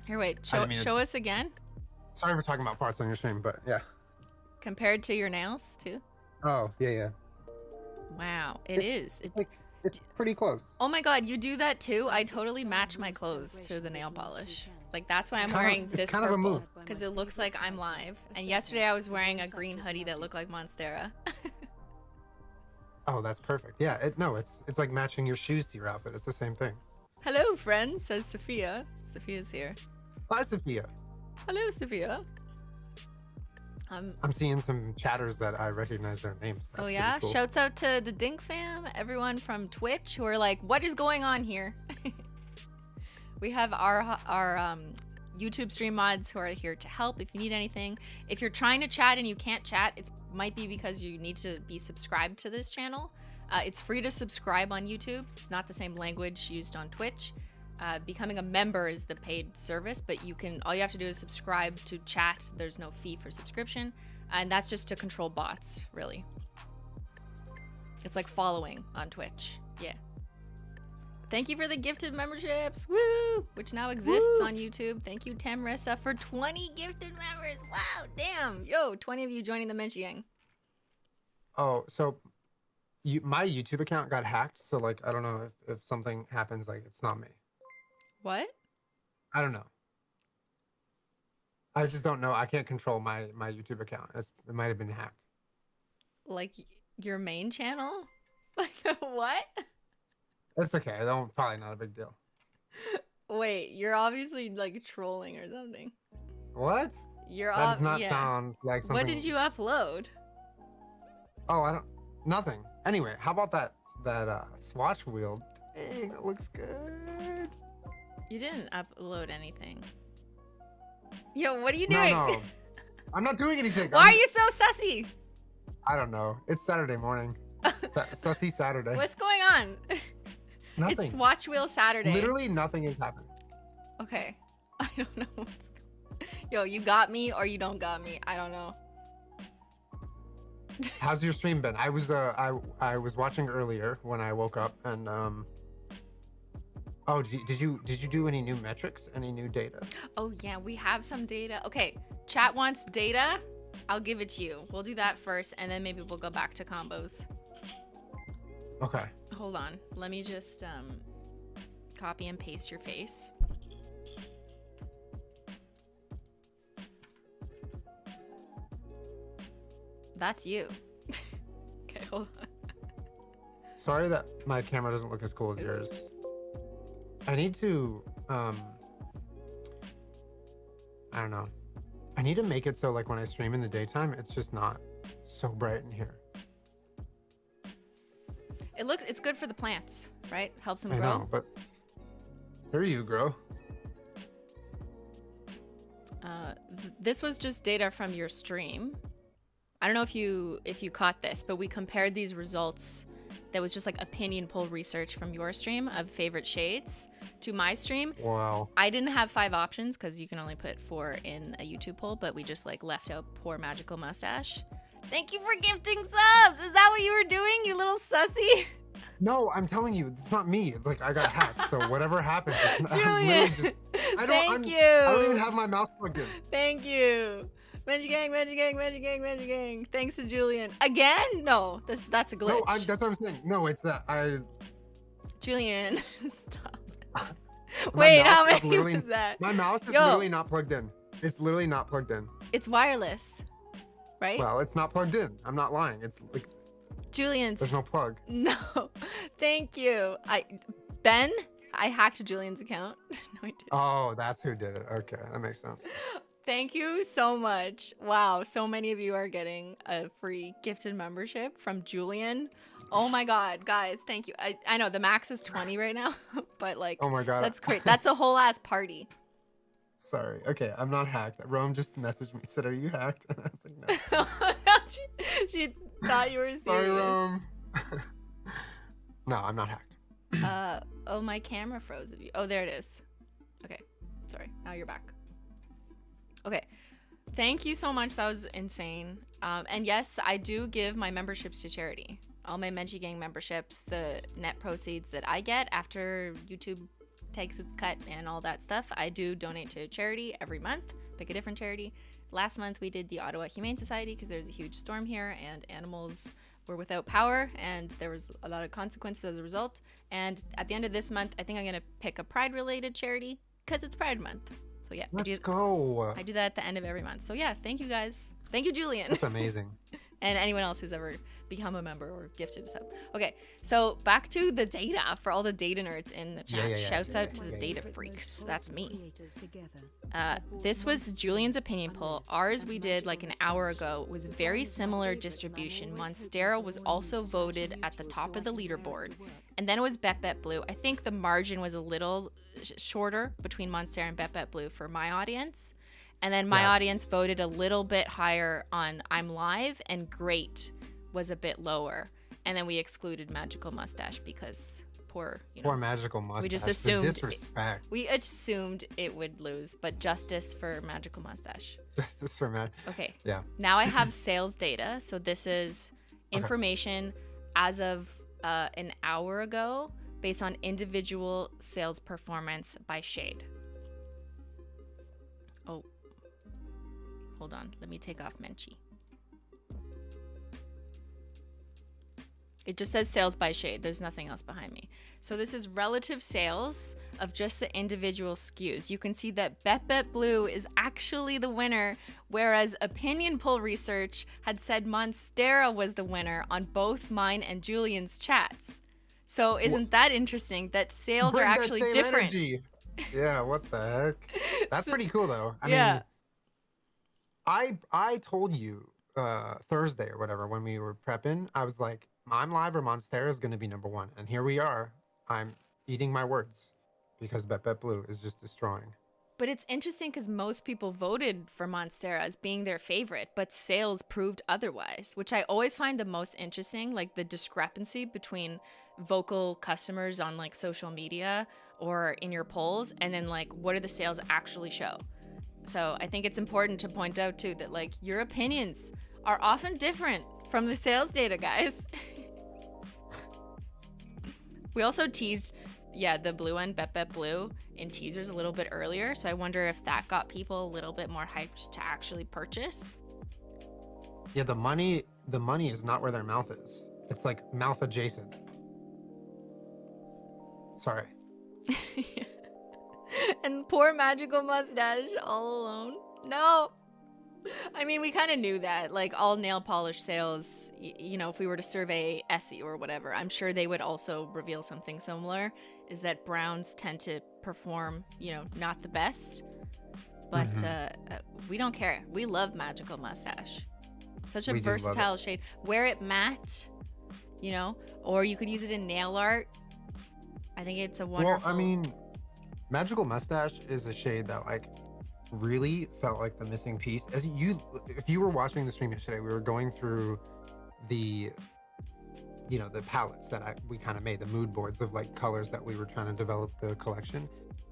Here, wait. Show us again.
Sorry for talking about farts on your stream, but yeah.
Compared to your nails too.
Oh yeah.
Wow, it's
pretty close.
Oh my god, you do that too? I totally match my clothes to the nail polish. Like that's why I'm wearing this
kind of a move
because it looks like I'm live. And yesterday I was wearing a green hoodie that looked like Monstera.
Oh, that's perfect. Yeah, it's like matching your shoes to your outfit. It's the same thing.
Hello, friends, says Sophia. Sophia's here.
Bye, Sophia.
Hello, Sophia.
I'm seeing some chatters that I recognize their names. That's
yeah,
cool.
Shouts out to the dinkfam, everyone from Twitch who are like, what is going on here? We have our YouTube stream mods who are here to help if you need anything. If you're trying to chat and you can't chat, it might be because you need to be subscribed to this channel. It's free to subscribe on YouTube. It's not the same language used on Twitch. Becoming a member is the paid service, but all you have to do is subscribe to chat. There's no fee for subscription, and that's just to control bots, really. It's like following on Twitch. Yeah. Thank you for the gifted memberships, woo! Which now exists on YouTube. Thank you, Tamrissa, for 20 gifted members. Wow, damn. Yo, 20 of you joining the Menchie gang.
Oh, so my YouTube account got hacked, so like I don't know if something happens, like it's not me.
What?
I don't know. I just don't know. I can't control my YouTube account. It might have been hacked.
Like your main channel? Like what?
It's okay. Probably not a big deal.
Wait, you're obviously like trolling or something.
What?
You're
That does not
yeah.
sound like something.
What did you upload?
Oh, nothing. Anyway, how about that swatch wheel? Dang, it looks good.
You didn't upload anything. Yo, what are you doing?
No. I'm not doing anything.
Why are you so sussy?
I don't know. It's Saturday morning. Sussy Saturday.
What's going on?
Nothing.
It's Swatch Wheel Saturday.
Literally nothing is happening.
Okay. I don't know what's going on. Yo, you got me or you don't got me. I don't know.
How's your stream been? I was watching earlier when I woke up and oh, did you do any new metrics? Any new data?
Oh yeah, we have some data. Okay, chat wants data. I'll give it to you. We'll do that first and then maybe we'll go back to combos.
Okay.
Hold on. Let me just copy and paste your face. That's you. Okay, hold on.
Sorry that my camera doesn't look as cool as yours. I need to I don't know. I need to make it so like when I stream in the daytime, it's just not so bright in here.
It's good for the plants, right? Helps them
I
grow.
know, but here you grow.
This was just data from your stream. I don't know if you caught this, but we compared these results. That was just like opinion poll research from your stream of favorite shades to my stream.
Wow.
I didn't have 5 options because you can only put 4 in a YouTube poll, but we just like left out poor magical mustache. Thank you for gifting subs. Is that what you were doing, you little sussy?
No, I'm telling you, it's not me. Like I got hacked, so whatever happened,
Julien, thank you.
I don't even have my mouse plugged in.
Thank you. Benji gang, Benji gang, Benji gang, Benji gang. Thanks to Julien. Again? No, that's a glitch.
No, that's what I'm saying. No, it's
Julien, stop. Wait, how many was that?
My mouse is literally not plugged in. It's literally not plugged in.
It's wireless, right?
Well, it's not plugged in. I'm not lying. It's like
Julien's.
There's no plug.
No, thank you. Ben, I hacked Julien's account. No, I didn't.
Oh, that's who did it. Okay, that makes sense.
Thank you so much. Wow, so many of you are getting a free gifted membership from Julien. Oh my God, guys, thank you. I know the max is 20 right now, but like,
oh my God,
that's great. That's a whole ass party.
Sorry. Okay, I'm not hacked. Rome just messaged me, said, "Are you hacked?" And I was like, "No."
she thought you were serious.
Sorry, Rome. No, I'm not hacked.
Oh, my camera froze of you. Oh, there it is. Okay, sorry. Now you're back. Okay, thank you so much. That was insane. And yes, I do give my memberships to charity. All my Menchie Gang memberships, the net proceeds that I get after YouTube takes its cut and all that stuff, I do donate to charity every month. Pick a different charity. Last month we did the Ottawa Humane Society because there's a huge storm here and animals were without power and there was a lot of consequences as a result. And at the end of this month, I think I'm gonna pick a Pride related charity because it's Pride Month. So yeah,
let's go.
I do that at the end of every month. So yeah, thank you guys. Thank you, Julien.
That's amazing.
And anyone else who's ever become a member or gifted a sub. Okay, so back to the data for all the data nerds in the chat. Shouts out to the data freaks. That's me. This was Julien's opinion poll. Ours we did like an hour ago. It was very similar distribution. Monstera was also voted at the top of the leaderboard. And then it was Bet Bet Blue. I think the margin was a little shorter between Monstera and Bet Bet Blue for my audience. And then my audience voted a little bit higher on I'm Live, and Great was a bit lower. And then we excluded Magical Mustache because poor
Magical Mustache.
We just assumed
disrespect.
We assumed it would lose, but justice for Magical Mustache.
Justice for Matt.
Okay.
Yeah.
Now I have sales data. So this is information as of an hour ago based on individual sales performance by shade. Oh. Hold on, let me take off Menchie. It just says sales by shade. There's nothing else behind me. So this is relative sales of just the individual SKUs. You can see that Bet Blue is actually the winner, whereas opinion poll research had said Monstera was the winner on both mine and Julien's chats. So isn't that interesting that sales are actually different?
Energy. Yeah, what the heck? That's pretty cool though. I
Yeah.
mean, I told you Thursday or whatever when we were prepping, I was like, I'm Live or Monstera is going to be #1, and here we are. I'm eating my words because Bet Blue is just destroying.
But it's interesting because most people voted for Monstera as being their favorite, but sales proved otherwise, which I always find the most interesting, like the discrepancy between vocal customers on like social media or in your polls, and then like what do the sales actually show. So I think it's important to point out too that like your opinions are often different from the sales data, guys. We also teased, the blue one, Bet Blue, in teasers a little bit earlier. So I wonder if that got people a little bit more hyped to actually purchase.
Yeah, the money is not where their mouth is. It's like mouth adjacent. Sorry.
And poor Magical Mustache all alone. No. I mean, we kind of knew that. Like, all nail polish sales, you know, if we were to survey Essie or whatever, I'm sure they would also reveal something similar, is that browns tend to perform, you know, not the best. But we don't care. We love Magical Mustache. Such a versatile shade. Wear it matte, you know, or you could use it in nail art. I think it's a wonderful...
Well, I mean, Magical Mustache is a shade that, like, really felt like the missing piece. If you were watching the stream yesterday, we were going through the, you know, the palettes that we kind of made, the mood boards of like colors that we were trying to develop the collection.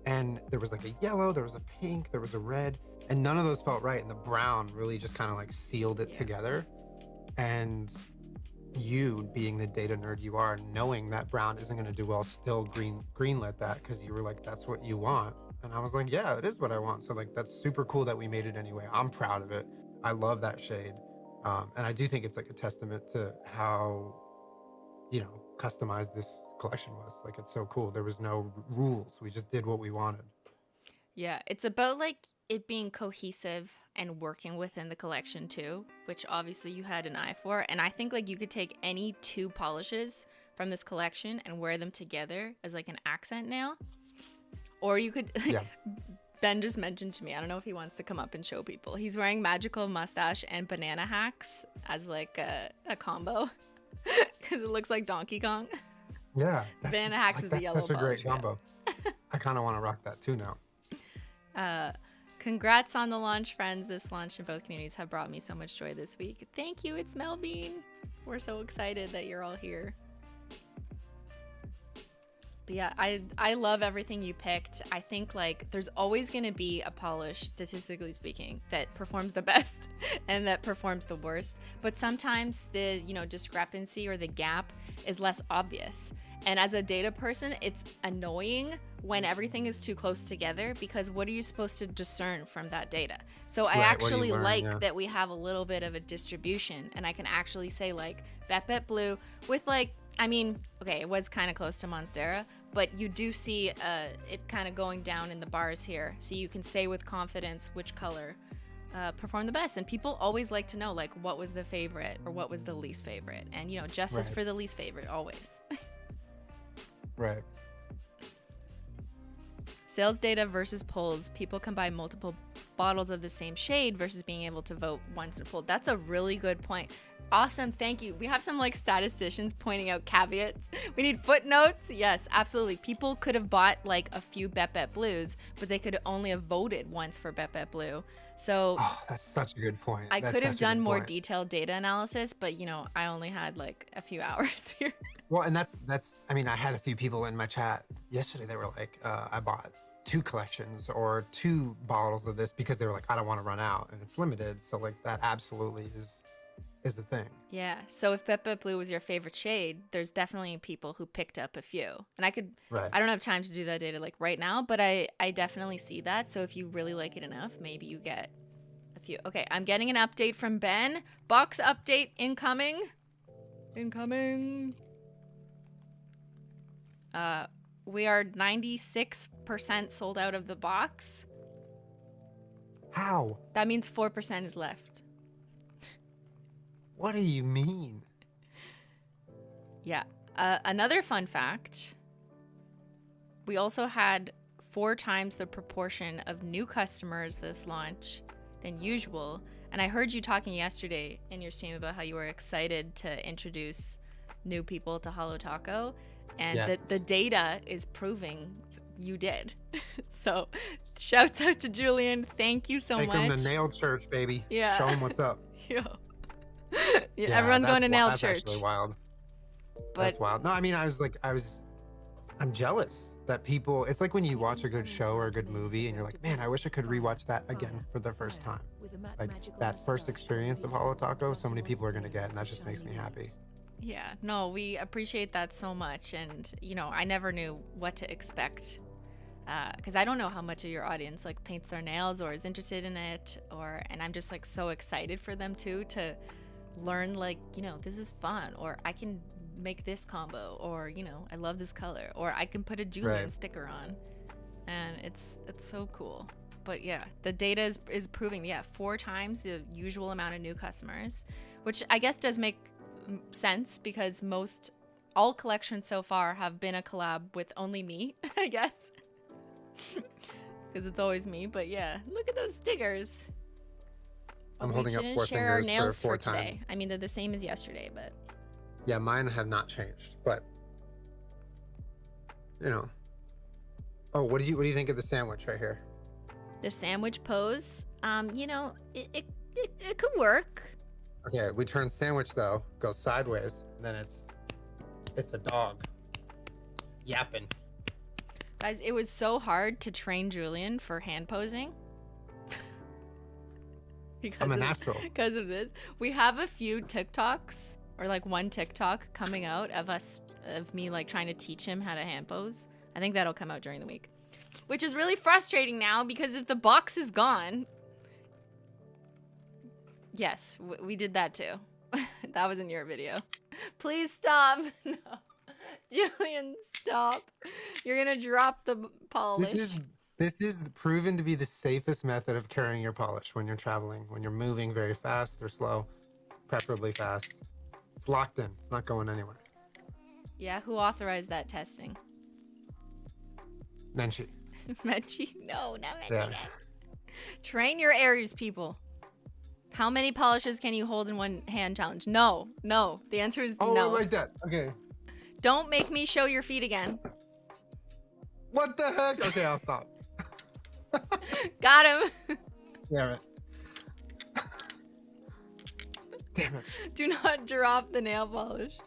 And there was like a yellow, there was a pink, there was a red, and none of those felt right. And the brown really just kind of like sealed it together. And you, being the data nerd you are, knowing that brown isn't going to do well, still greenlit that because you were like, that's what you want. And I was like, yeah, it is what I want. So like, that's super cool that we made it anyway. I'm proud of it. I love that shade. And I do think it's like a testament to how, you know, customized this collection was. Like, it's so cool. There was no rules. We just did what we wanted.
Yeah, it's about like it being cohesive and working within the collection too, which obviously you had an eye for. And I think like you could take any 2 polishes from this collection and wear them together as like an accent nail. Or you could, Ben just mentioned to me, I don't know if he wants to come up and show people. He's wearing Magical Mustache and Banana Hacks as like a combo because it looks like Donkey Kong.
Yeah.
Banana Hacks is the yellow
such a great
polish,
combo. I kind of want to rock that too now.
Congrats on the launch, friends. This launch in both communities have brought me so much joy this week. Thank you. It's Melbean. We're so excited that you're all here. But yeah, I love everything you picked. I think like there's always going to be a polish, statistically speaking, that performs the best and that performs the worst. But sometimes the, you know, discrepancy or the gap is less obvious. And as a data person, it's annoying when everything is too close together because what are you supposed to discern from that data? So I actually like that we have a little bit of a distribution and I can actually say like Bet Blue with like, I mean, okay, it was kind of close to Monstera, but you do see it kind of going down in the bars here. So you can say with confidence which color performed the best. And people always like to know, like, what was the favorite or what was the least favorite. And, you know, justice for the least favorite, always.
Right.
Sales data versus polls. People can buy multiple bottles of the same shade versus being able to vote once in a poll. That's a really good point. Awesome, thank you. We have some like statisticians pointing out caveats. We need footnotes. Yes, absolutely. People could have bought like a few Bet Blues, but they could only have voted once for Bet Blue. So
that's such a good point.
I could have done more detailed data analysis, but you know, I only had like a few hours here.
Well, and that's I mean, I had a few people in my chat yesterday. They were like, I bought 2 collections or 2 bottles of this because they were like, I don't want to run out and it's limited. So like that absolutely is the thing.
Yeah. So if Bet Blue was your favorite shade, there's definitely people who picked up a few. And I don't have time to do that data like right now, but I definitely see that. So if you really like it enough, maybe you get a few. Okay, I'm getting an update from Ben. Box update incoming. Incoming. We are 96% sold out of the box.
How?
That means 4% is left.
What do you mean?
Yeah. Another fun fact. We also had 4 times the proportion of new customers this launch than usual. And I heard you talking yesterday in your stream about how you were excited to introduce new people to Holo Taco. And
Yes.
the data is proving you did. So shouts out to Julien. Thank you so
Take
much.
them to Nail Church, baby.
Yeah.
Show them what's up.
Yo. Yeah, everyone's going to Nail
That's
Church.
actually wild.
But
That's wild. No, I mean, I'm jealous that people, it's like when you watch a good show or a good movie and you're like, man, I wish I could rewatch that again for the first time. Like that first experience of Holo Taco, so many people are going to get, and that just makes me happy.
yeah, no, we appreciate that so much. And, you know, I never knew what to expect because I don't know how much of your audience like paints their nails or is interested in it, and I'm just like so excited for them too to learn, like, you know, this is fun, or I can make this combo, or, you know, I love this color, or I can put a Julien sticker on, and it's so cool. But yeah, the data is proving, 4 times the usual amount of new customers, which I guess does make sense because all collections so far have been a collab with only me, I guess, because it's always me. But yeah, look at those stickers.
I'm
We
holding up
shouldn't
4
share our
fingers
nails
for 4
today.
times.
I mean, they're the same as yesterday, but
Yeah, mine have not changed, but you know. Oh, what do you think of the sandwich right here?
the sandwich pose, you know, it could work.
Okay, we turn sandwich though, go sideways, and then it's a dog yapping.
Guys, it was so hard to train Julien for hand posing.
I'm a natural.
Because of this. We have a few TikToks, or like one TikTok coming out of me like trying to teach him how to hand pose. I think that'll come out during the week. Which is really frustrating now because if the box is gone. Yes, we did that too. That was in your video. Please stop. No. Julien, stop. You're gonna drop the polish.
This is proven to be the safest method of carrying your polish when you're traveling, when you're moving very fast or slow, preferably fast. It's locked in. It's not going anywhere.
Yeah, who authorized that testing?
Menchie.
Menchie? No, not Menchie.
Yeah.
Train your Aries, people. How many polishes can you hold in one hand challenge? No. The answer is
Oh,
no.
like that. Okay.
Don't make me show your feet again.
What the heck? Okay, I'll stop.
Got him.
Damn it. Damn it.
Do not drop the nail polish.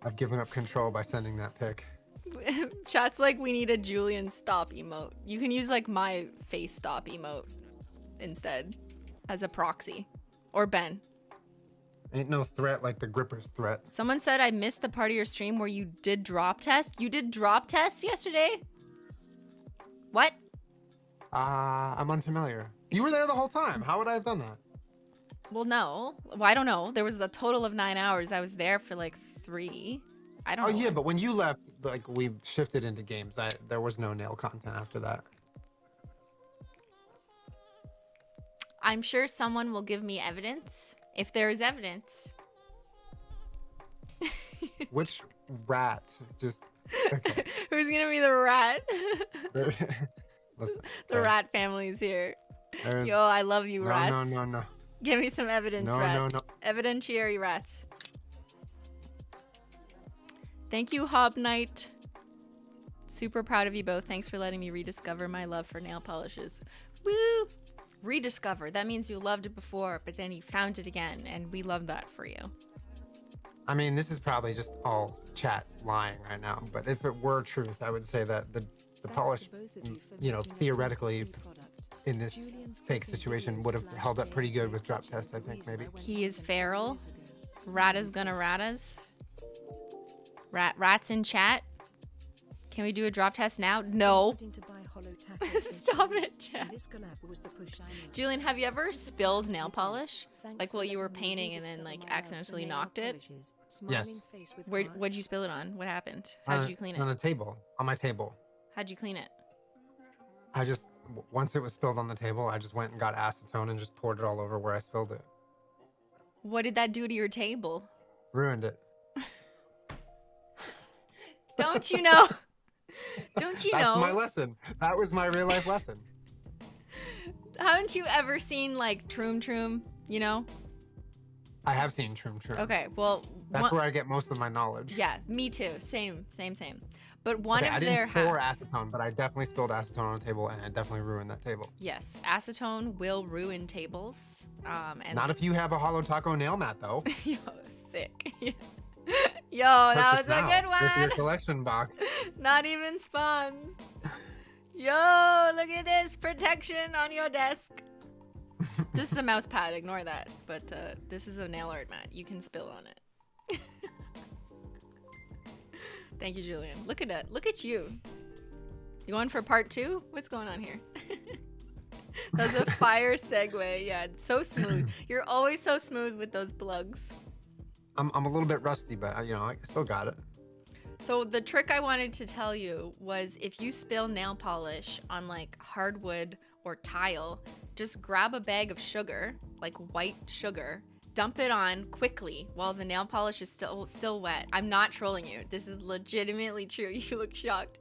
I've given up control by sending that pic.
Chat's like, we need a Julien stop emote. You can use like my face stop emote instead as a proxy. Or Ben.
Ain't no threat like the gripper's threat.
Someone said I missed the part of your stream where you did drop tests. You did drop tests yesterday? What?
I'm unfamiliar. You were there the whole time. How would I have done that?
Well, no. Well, I don't know. There was a total of 9 hours. I was there for like 3. I don't know.
Oh yeah, but when you left, like we shifted into games. There was no nail content after that.
I'm sure someone will give me evidence. If there is evidence.
Which rat? Just okay.
Who's gonna be the rat?
Listen,
The rat family's here.
there's-
Yo, I love you, rats.
No.
Give me some evidence,
No,
rats.
no.
Evidentiary rats. Thank you, Hob Knight. Super proud of you both. Thanks for letting me rediscover my love for nail polishes. Woo! Rediscover. That means you loved it before, but then you found it again, and we love that for you.
I mean, this is probably just all chat lying right now. But if it were truth, I would say that the polish, you know, theoretically, in this fake situation, would have held up pretty good with drop tests. I think maybe.
He is feral. Rat is gonna rat us. Rats in chat. Can we do a drop test now? No.
Wanting to buy Holo Taco
Stop it,
Combos,
Jack.
and this collab was the push I needed.
Julian, have you ever spilled nail polish?
Thanks
Like
for
while you were
letting me
painting and then
rediscover
like
my love for
accidentally
nail
knocked it?
polishes.
Yes.
Smiling face with
Where'd
hearts.
you spill it on? What happened? How'd you clean
On
it?
a table. On my table.
How'd you clean it?
I just, once it was spilled on the table, I just went and got acetone and just poured it all over where I spilled it.
What did that do to your table?
Ruined it.
Don't you know? Don't you
That's
know?
my lesson. That was my real life lesson.
Haven't you ever seen like Troom, you know?
I have seen Troom.
Okay, well,
That's where I get most of my knowledge.
yeah, me too. Same. But one
Okay,
of
I
their
didn't pour
hacks.
acetone, but I definitely spilled acetone on a table, and it definitely ruined that table.
Yes, acetone will ruin tables. And
Not if you have a Holo Taco nail mat, though.
yo, sick. Yo, that was
Purchase
a
now
good
with your
one.
collection box.
Not even spawns. Yo, look at this protection on your desk. This is a mouse pad. Ignore that. But this is a nail art mat. You can spill on it. Thank you, Julian. Look at it. Look at you. You going for part 2? What's going on here? That was a fire segue. Yeah, it's so smooth. You're always so smooth with those plugs.
I'm a little bit rusty, but you know, I still got it.
So the trick I wanted to tell you was if you spill nail polish on like hardwood or tile, just grab a bag of sugar, like white sugar, dump it on quickly while the nail polish is still wet. I'm not trolling you. This is legitimately true. You look shocked.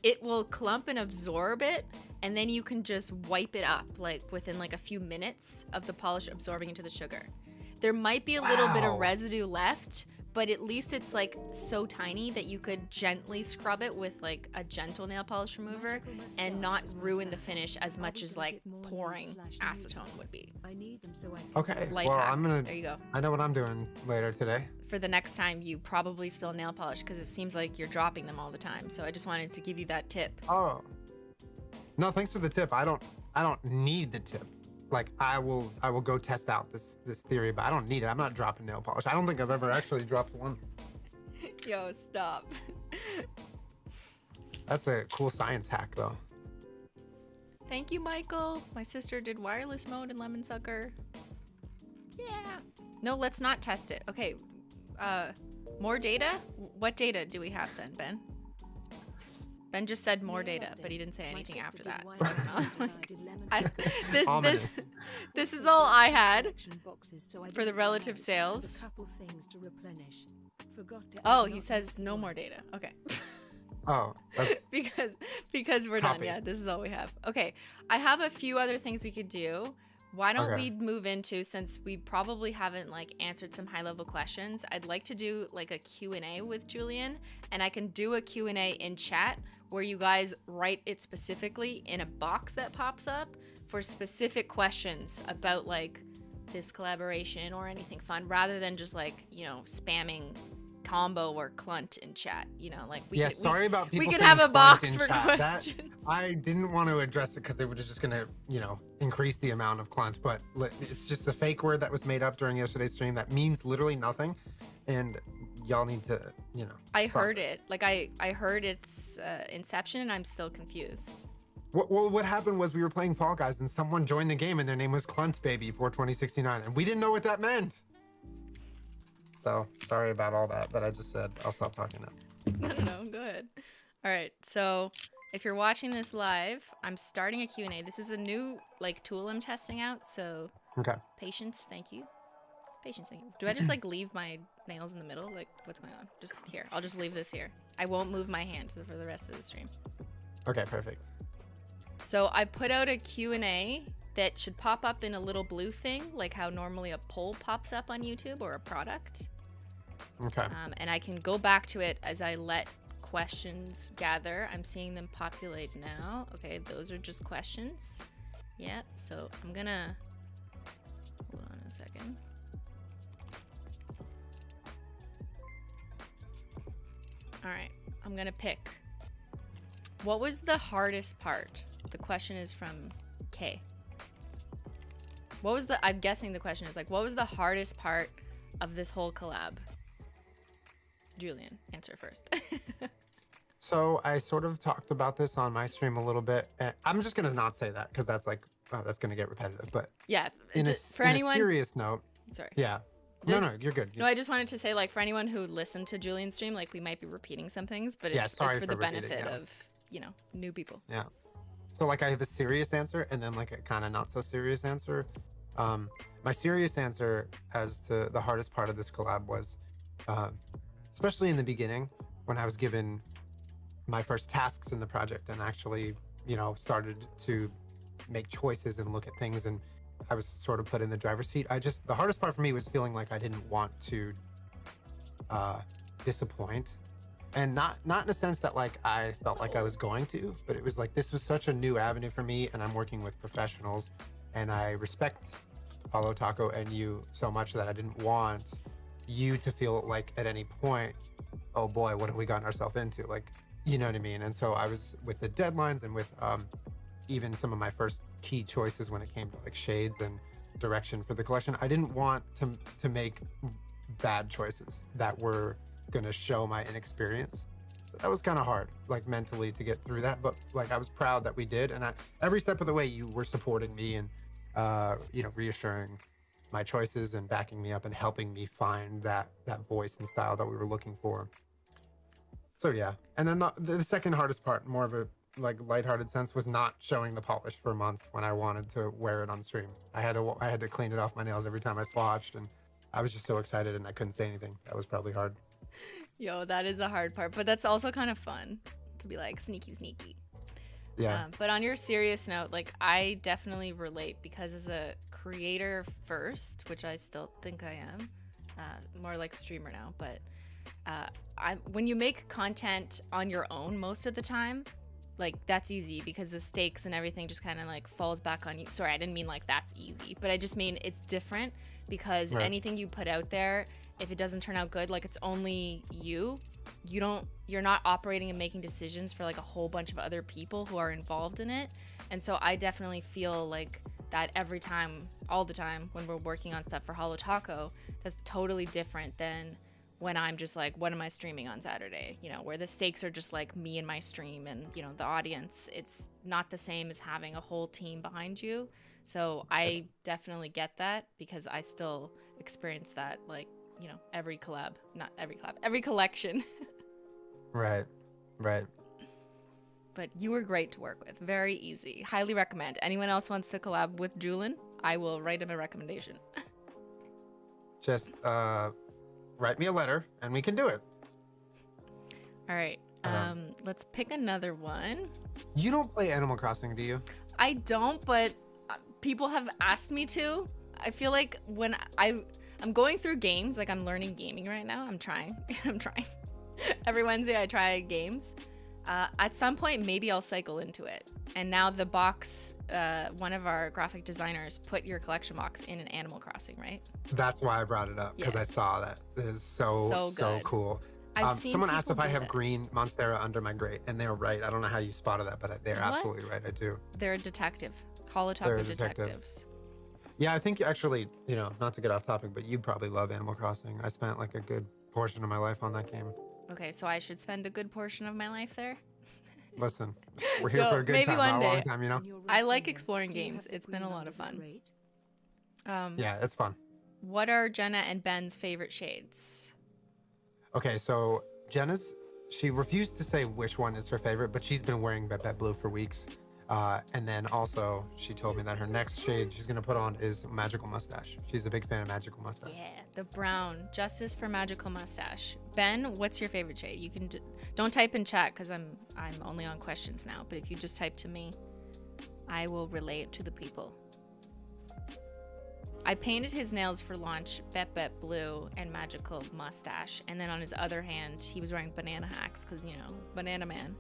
It will clump and absorb it, and then you can just wipe it up like within like a few minutes of the polish absorbing into the sugar. There might be a little bit of
Wow.
residue left, but at least it's like so tiny that you could gently scrub it with like a gentle nail polish remover and not ruin the finish as much as like pouring acetone would be.
I need them so I can
Okay,
Life
well,
hack.
I'm gonna.
There you go.
I know what I'm doing later today.
For the next time you probably spill nail polish because it seems like you're dropping them all the time. So I just wanted to give you that tip.
Oh, no, thanks for the tip. I don't need the tip. Like I will go test out this theory, but I don't need it. I'm not dropping nail polish. I don't think I've ever actually dropped one.
Yo, stop.
That's a cool science hack, though.
Thank you, Michael. My sister did wireless mode in Lemon Sucker. Yeah. No, let's not test it. Okay. More data? What data do we have then, Ben? Ben just said more data, but he didn't say anything after that. So I don't know. This is all I had for the relative sales. Oh, he says no more data. Okay.
Oh, that's
because we're done.
Copy.
Yeah, this is all we have. Okay, I have a few other things we could do. Why don't
Okay.
we move into, since we probably haven't like answered some high level questions, I'd like to do like a Q&A with Julien, and I can do a Q&A in chat where you guys write it specifically in a box that pops up for specific questions about like this collaboration or anything fun, rather than just like, you know, spamming combo or clunt in chat, you know, like
yeah. Sorry about people.
we could
saying
have a
clunt
box
in
for
chat.
questions.
I didn't want to address it because they were just gonna, you know, increase the amount of clunt. But it's just a fake word that was made up during yesterday's stream that means literally nothing, and y'all need to, you know.
I
stop
heard it. Like I heard its inception, and I'm still confused.
Well, what happened was we were playing Fall Guys, and someone joined the game, and their name was Clunt Baby 42069, and we didn't know what that meant. So sorry about all that I just said. I'll stop talking now.
No, go ahead. All right. So if you're watching this live, I'm starting a Q&A. This is a new like tool I'm testing out. So
Okay.
patience. Thank you. Patience. Thank you. Do I just like leave my nails in the middle? Like what's going on? Just here. I'll just leave this here. I won't move my hand for the rest of the stream.
Okay, perfect.
So I put out a Q&A that should pop up in a little blue thing, like how normally a poll pops up on YouTube or a product.
Okay.
And I can go back to it as I let questions gather. I'm seeing them populate now. Okay, those are just questions. Yep, so I'm gonna, hold on a second. All right, I'm gonna pick. What was the hardest part? The question is from K. What was I'm guessing the question is like, what was the hardest part of this whole collab? Julien, answer first.
So I sort of talked about this on my stream a little bit. And I'm just gonna not say that because that's like that's gonna get repetitive. But
Yeah,
in a,
for
in
anyone.
a serious note,
Sorry.
yeah.
Just,
no, you're good.
No, I just wanted to say, like, for anyone who listened to Julien's stream, like, we might be repeating some things, but
Yeah,
it's
sorry
for
for
the
repeating,
benefit
yeah.
of, you know, new people.
Yeah. So like I have a serious answer and then like a kind of not so serious answer. My serious answer as to the hardest part of this collab was, especially in the beginning when I was given my first tasks in the project and actually, you know, started to make choices and look at things, and I was sort of put in the driver's seat. The hardest part for me was feeling like I didn't want to disappoint, and not in a sense that like I felt like I was going to, but it was like this was such a new avenue for me, and I'm working with professionals, and I respect Holo Taco and you so much that I didn't want you to feel like at any point, oh boy, what have we gotten ourselves into? Like, you know what I mean? And so I was with the deadlines and with even some of my first key choices when it came to like shades and direction for the collection. I didn't want to make bad choices that were gonna show my inexperience. So that was kind of hard, like mentally to get through that. But like I was proud that we did, and every step of the way you were supporting me and you know, reassuring my choices and backing me up and helping me find that voice and style that we were looking for. So yeah, and then the second hardest part, more of a like lighthearted sense, was not showing the polish for months when I wanted to wear it on stream. I had to clean it off my nails every time I swatched, and I was just so excited and I couldn't say anything. That was probably hard.
Yo, that is a hard part, but that's also kind of fun to be like sneaky.
Yeah.
But on your serious note, like I definitely relate because as a creator first, which I still think I am, more like streamer now, but when you make content on your own most of the time, like that's easy because the stakes and everything just kind of like falls back on you. Sorry, I didn't mean like that's easy, but I just mean it's different because anything you put out there, if it doesn't turn out good, like it's only you're not operating and making decisions for like a whole bunch of other people who are involved in it. And so I definitely feel like that every time, all the time when we're working on stuff for Holo Taco, that's totally different than when I'm just like, what am I streaming on Saturday? You know, where the stakes are just like me and my stream and, you know, the audience. It's not the same as having a whole team behind you. So I definitely get that because I still experience that, like, you know, every collection.
Right.
But you were great to work with. Very easy. Highly recommend. Anyone else wants to collab with Julien, I will write him a recommendation.
Just write me a letter and we can do it.
All right. Let's pick another one.
You don't play Animal Crossing, do you?
I don't, but people have asked me to. I feel like when I'm going through games, like I'm learning gaming right now. I'm trying. Every Wednesday I try games. At some point, maybe I'll cycle into it. And now the box, one of our graphic designers put your collection box in an Animal Crossing, right?
That's why I brought it up, because I saw that. It is so cool. Someone asked if I have green Monstera under my grate, and they're right. I don't know how you spotted that, but they're absolutely right. I do.
They're a detective. Holo Taco detectives.
Yeah, I think actually, you know, not to get off topic, but you probably love Animal Crossing. I spent like a good portion of my life on that game.
Okay, so I should spend a good portion of my life there?
Listen, we're here for a good time, not a long time, you know?
I like exploring games. It's been a lot of fun.
Yeah, it's fun.
What are Jenna and Ben's favorite shades?
Okay, so Jenna's, she refused to say which one is her favorite, but she's been wearing Bet Blue for weeks. And then also, she told me that her next shade she's going to put on is Magical Mustache. She's a big fan of Magical Mustache.
Yeah, the brown. Justice for Magical Mustache. Ben, what's your favorite shade? You can don't type in chat because I'm only on questions now. But if you just type to me, I will relay it to the people. I painted his nails for launch Bet Blue and Magical Mustache. And then on his other hand, he was wearing banana hacks because, you know, Banana Man.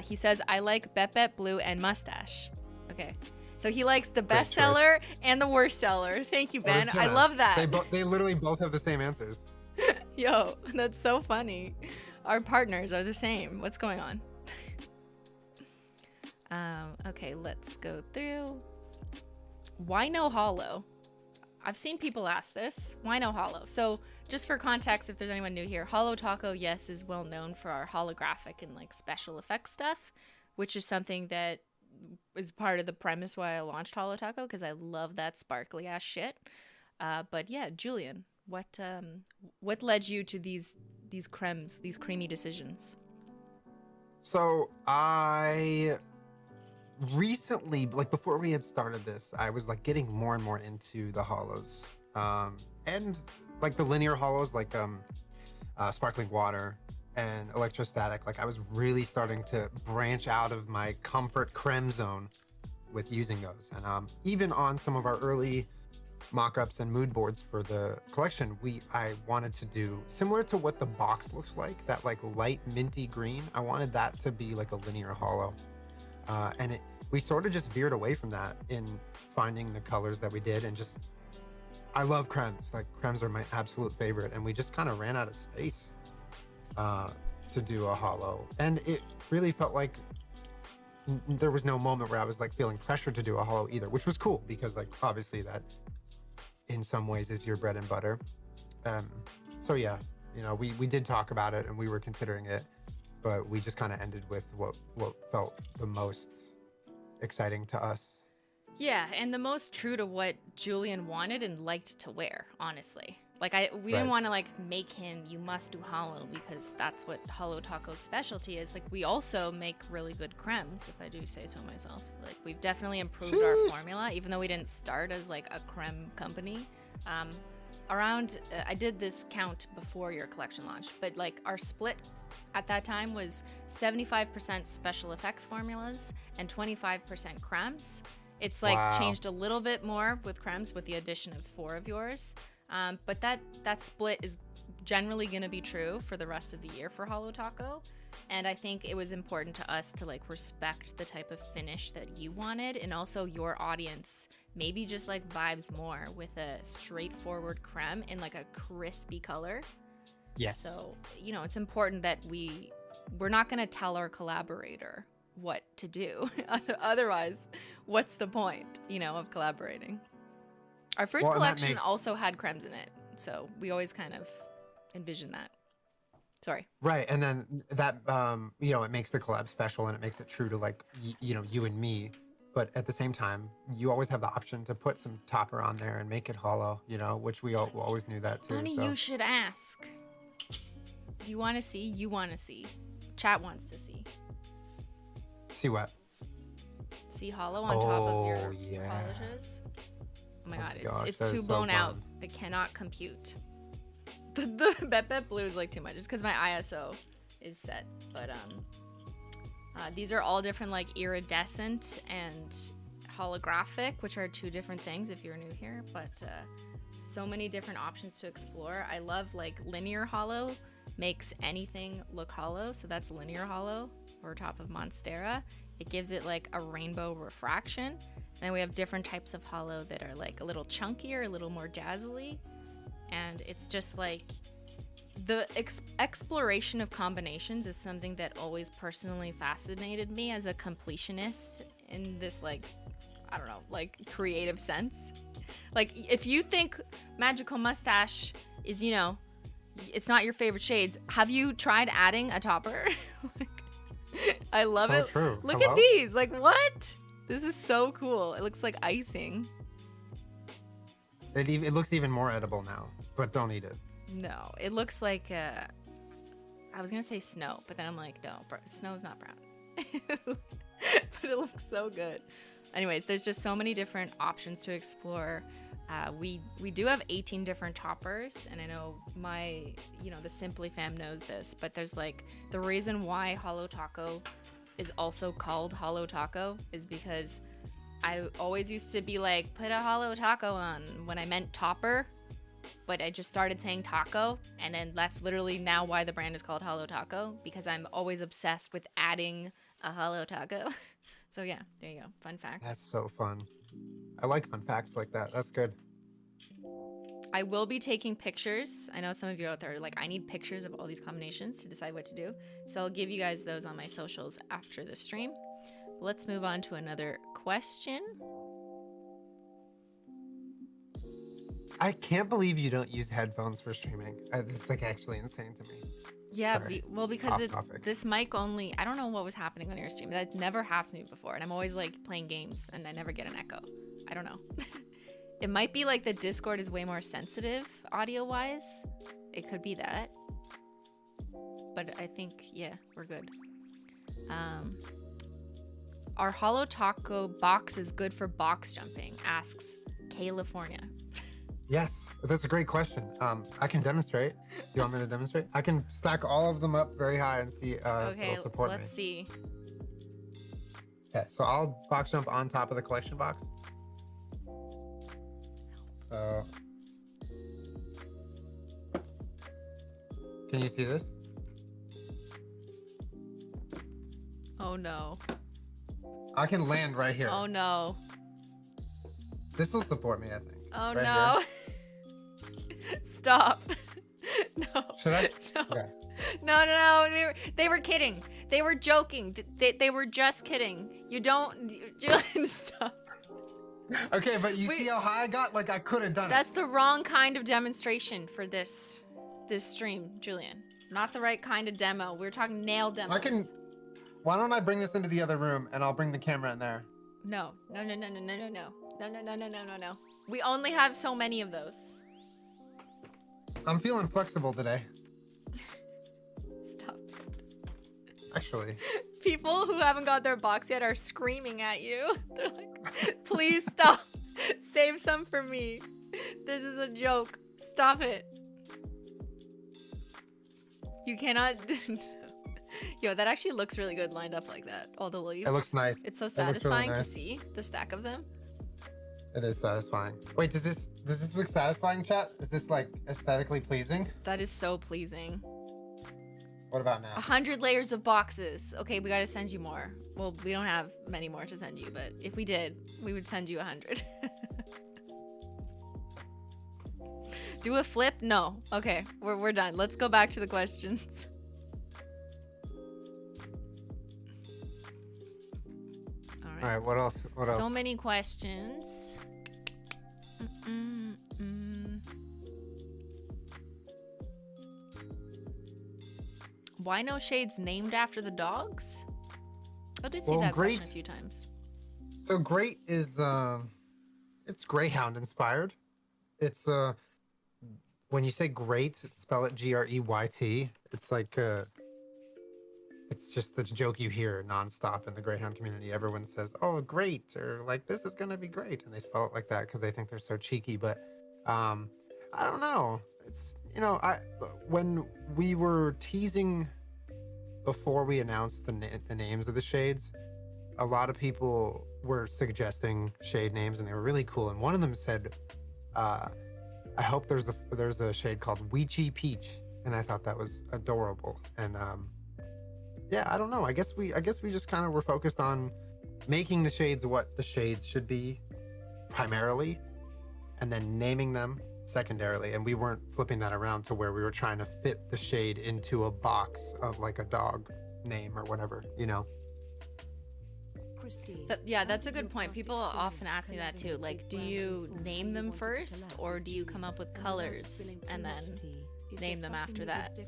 He says, I like Bet Blue and Mustache. Okay. So he likes the best seller and the worst seller. Thank you, Ben. I love that.
They literally both have the same answers.
Yo, that's so funny. Our partners are the same. What's going on? Okay, let's go through. Why no holo? I've seen people ask this. Why no holo? So just for context, if there's anyone new here, Holo Taco, yes, is well known for our holographic and like special effects stuff, which is something that is part of the premise why I launched Holo Taco, because I love that sparkly ass shit. But yeah, Julien, what led you to these cremes, these creamy decisions?
So I recently, like before we had started this, I was like getting more and more into the holos, and like the linear holos, like sparkling water and electrostatic. Like I was really starting to branch out of my comfort creme zone with using those. And even on some of our early mock-ups and mood boards for the collection, I wanted to do similar to what the box looks like, that like light minty green. I wanted that to be like a linear holo, and we sort of just veered away from that in finding the colors that we did. And just, I love cremes. Like cremes are my absolute favorite, and we just kind of ran out of space to do a holo. And it really felt like there was no moment where I was like feeling pressured to do a holo either, which was cool because like obviously that in some ways is your bread and butter. So yeah, you know, we did talk about it and we were considering it, but we just kind of ended with what felt the most exciting to us.
Yeah, and the most true to what Julien wanted and liked to wear, honestly. Like we didn't want to like make him, you must do holo, because that's what Holo Taco's specialty is. Like we also make really good cremes, if I do say so myself. Like we've definitely improved our formula, even though we didn't start as like a creme company. I did this count before your collection launch, but like our split at that time was 75% special effects formulas and 25% cremes. It's like changed a little bit more with cremes with the addition of 4 of yours. But that split is generally going to be true for the rest of the year for Holo Taco. And I think it was important to us to like respect the type of finish that you wanted, and also your audience maybe just like vibes more with a straightforward creme in like a crispy color.
Yes.
So, you know, it's important that we're not going to tell our collaborator what to do. Otherwise, what's the point, you know, of collaborating? Our first collection also had cremes in it, so we always kind of envision that. Sorry.
Right, and then that, you know, it makes the collab special and it makes it true to like, you know, you and me. But at the same time, you always have the option to put some topper on there and make it holo, you know, which we always knew that too.
Funny,
so.
you should ask. You want to see? You want to see. Chat wants to see.
See what?
See holo on top of your polishes? Oh my god, it's too blown out. I cannot compute. The Bet Blue is like too much. It's because my ISO is set. But these are all different, like iridescent and holographic, which are 2 different things if you're new here. But so many different options to explore. I love like linear holo makes anything look holo. So that's linear holo over top of Monstera. It gives it like a rainbow refraction. Then we have different types of holo that are like a little chunkier, a little more dazzly. And it's just like the exploration of combinations is something that always personally fascinated me as a completionist in this like, I don't know, like creative sense. Like if you think Magical Mustache is, you know, it's not your favorite shades, have you tried adding a topper? Like, I love it.
True.
Look at these. Like what? This is so cool. It looks like icing.
It looks even more edible now, but don't eat it.
No, it looks like I was gonna say snow, but then I'm like, no, snow's not brown. But it looks so good. Anyways, there's just so many different options to explore. We do have 18 different toppers, and I know the Simply fam knows this, but there's like the reason why Holo Taco is also called Holo Taco is because I always used to be like, put a Holo Taco on when I meant topper, but I just started saying taco, and then that's literally now why the brand is called Holo Taco, because I'm always obsessed with adding a Holo Taco. So yeah, there you go. Fun fact.
That's so fun. I like fun facts like that. That's good.
I will be taking pictures. I know some of you out there are like, I need pictures of all these combinations to decide what to do. So I'll give you guys those on my socials after the stream. Let's move on to another question.
I can't believe you don't use headphones for streaming. This is like actually insane to me.
Yeah,
Sorry.
well, because
Topic.
this mic only, I don't know what was happening on your stream. That never happened to me before. And I'm always like playing games and I never get an echo. I don't know. It might be like the Discord is way more sensitive audio wise. It could be that. But I think, yeah, we're good. Are Holo Taco boxes good for box jumping? Asks California.
Yes, that's a great question. I can demonstrate. You want me to demonstrate? I can stack all of them up very high and see if it'll support me.
Let's see.
Okay, so I'll box jump on top of the collection box. So, can you see this?
Oh no.
I can land right here.
Oh no.
This will support me, I think.
Oh
right
no. Stop. No.
Should I?
No.
Okay.
No. They were kidding. They were joking. They were just kidding. You don't. Julien, stop.
Okay, but you see how high I got? Like I could have done
That's the wrong kind of demonstration for this stream, Julien. Not the right kind of demo. We're talking nail demos.
I can. Why don't I bring this into the other room and I'll bring the camera in there?
No. We only have so many of those.
I'm feeling flexible today.
Stop.
Actually.
People who haven't got their box yet are screaming at you. They're like, please stop. Save some for me. This is a joke. Stop it. You cannot. Yo, that actually looks really good lined up like that. All the leaves.
It looks nice.
It's so
It looks really
satisfying to
nice.
see the stack of them.
It is satisfying. Wait, does this look satisfying, chat? Is this like aesthetically pleasing?
That is so pleasing.
What about now?
100 layers of boxes. Okay, we gotta send you more. Well, we don't have many more to send you, but if we did, we would send you 100. Do a flip? No. Okay, we're done. Let's go back to the questions.
All right, what else? What else?
So many questions. Why no shades named after the dogs? I did see that question a few times.
So great is it's Greyhound inspired. It's when you say great, spell it Greyt. It's like it's just the joke you hear nonstop in the Greyhound community. Everyone says, "Oh, great," or like, "This is gonna be great," and they spell it like that because they think they're so cheeky. But I don't know. It's when we were teasing before we announced the names of the shades, a lot of people were suggesting shade names, and they were really cool. And one of them said, "I hope there's a shade called Weechy Peach," and I thought that was adorable. And yeah, I don't know. I guess we just kind of were focused on making the shades what the shades should be primarily, and then naming them secondarily. And we weren't flipping that around to where we were trying to fit the shade into a box of like a dog name or whatever, you know?
Yeah, that's a good point. People often ask me that too. Like, do you name them first, or do you come up with colors and then name them after that?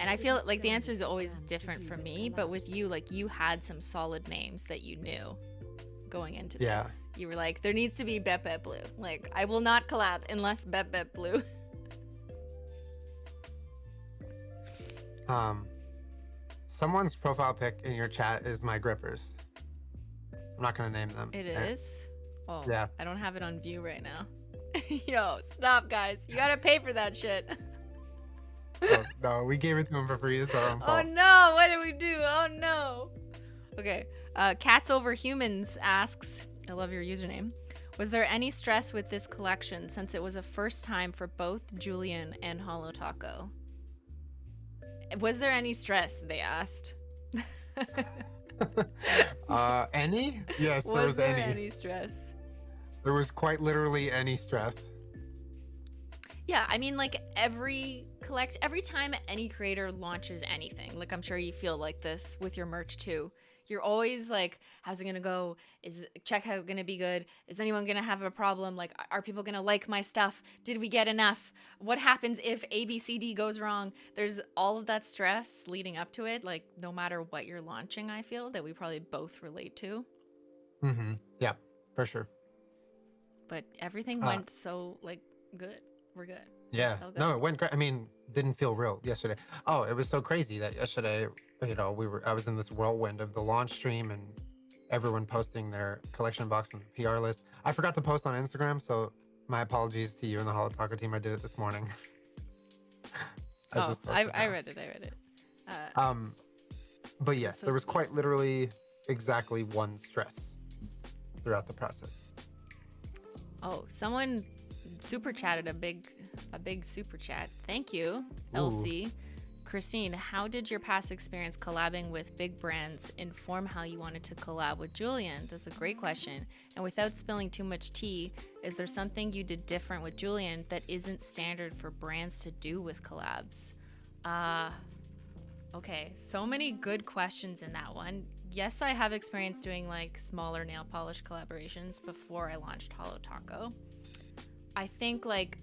And I feel like the answer is always different for me, but with you, like, you had some solid names that you knew going into this. You were like, there needs to be Bep Bep Blue. Like, I will not collab unless Bep Bep Blue.
Someone's profile pic in your chat is my grippers. I'm not gonna name them.
It is? Oh,
yeah.
I don't have it on view right now. Yo, stop, guys. You gotta pay for that shit.
Oh, no, we gave it to him for free. It's our own fault.
Oh no, what did we do? Oh no. Okay, Cats Over Humans asks, I love your username. Was there any stress with this collection since it was a first time for both Julien and Holo Taco? Was there any stress, they asked.
Any? Yes, there was
any stress?
There was quite literally any stress.
Yeah, I mean, like every time any creator launches anything, like I'm sure you feel like this with your merch too, You're always like, how's it gonna go? Is checkout gonna be good? Is anyone gonna have a problem? Like, are people gonna like my stuff? Did we get enough? What happens if ABCD goes wrong? There's all of that stress leading up to it. Like, no matter what you're launching, I feel that we probably both relate to.
Yeah, for sure.
But everything went so like good. We're good.
Yeah.
So good.
No, it went great. I mean, didn't feel real yesterday. Oh, it was so crazy that yesterday, I was in this whirlwind of the launch stream and everyone posting their collection box from the PR list. I forgot to post on Instagram, so my apologies to you and the Holo Taco team. I did it this morning.
I read it.
But yes,
so
there was
sweet.
quite literally exactly one stress throughout the process.
Oh, someone super chatted a big super chat. Thank you, LC. Christine, how did your past experience collabing with big brands inform how you wanted to collab with Julien? That's a great question. And without spilling too much tea, is there something you did different with Julien that isn't standard for brands to do with collabs? Okay, so many good questions in that one. Yes, I have experience doing like smaller nail polish collaborations before I launched Holo Taco. I think like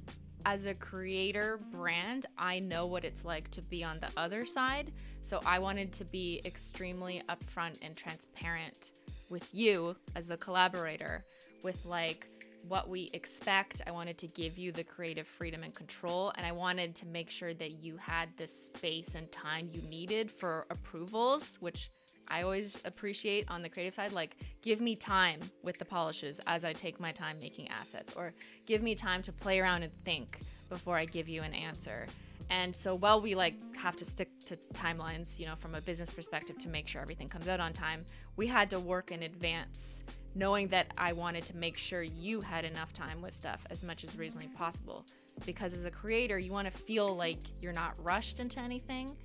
as a creator brand, I know what it's like to be on the other side. So I wanted to be extremely upfront and transparent with you as the collaborator with like what we expect. I wanted to give you the creative freedom and control, and I wanted to make sure that you had the space and time you needed for approvals, which I always appreciate on the creative side. Like, give me time with the polishes as I take my time making assets, or give me time to play around and think before I give you an answer. And so while we like have to stick to timelines, you know, from a business perspective to make sure everything comes out on time, we had to work in advance, knowing that I wanted to make sure you had enough time with stuff as much as reasonably possible. Because as a creator, you want to feel like you're not rushed into anything.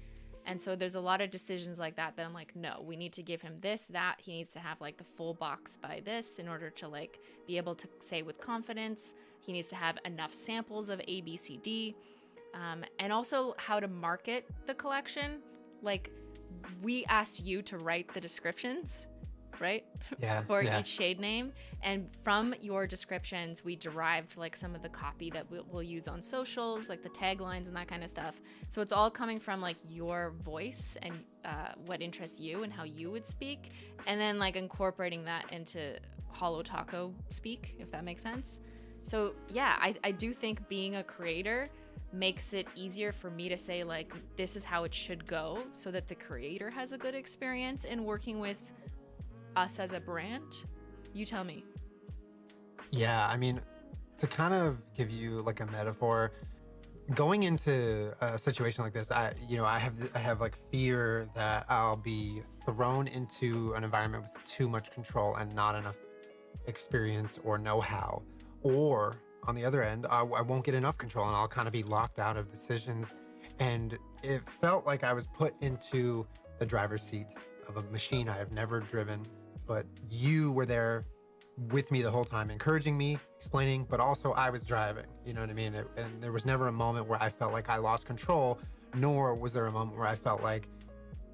And so there's a lot of decisions like that I'm like, no, we need to give him this, that. He needs to have like the full box by this in order to like be able to say with confidence. He needs to have enough samples of A, B, C, D. And also how to market the collection. Like, we asked you to write the descriptions, right? For each shade name. And from your descriptions, we derived like some of the copy that we'll use on socials, like the taglines and that kind of stuff. So it's all coming from like your voice and what interests you and how you would speak. And then like incorporating that into Holo Taco speak, if that makes sense. So yeah, I do think being a creator makes it easier for me to say like, this is how it should go, so that the creator has a good experience in working with us as a brand. You tell me.
Yeah, I mean, to kind of give you like a metaphor, going into a situation like this, I have like fear that I'll be thrown into an environment with too much control and not enough experience or know-how, or on the other end, I won't get enough control and I'll kind of be locked out of decisions. And it felt like I was put into the driver's seat of a machine I have never driven, but you were there with me the whole time, encouraging me, explaining, but also I was driving, you know what I mean? And there was never a moment where I felt like I lost control, nor was there a moment where I felt like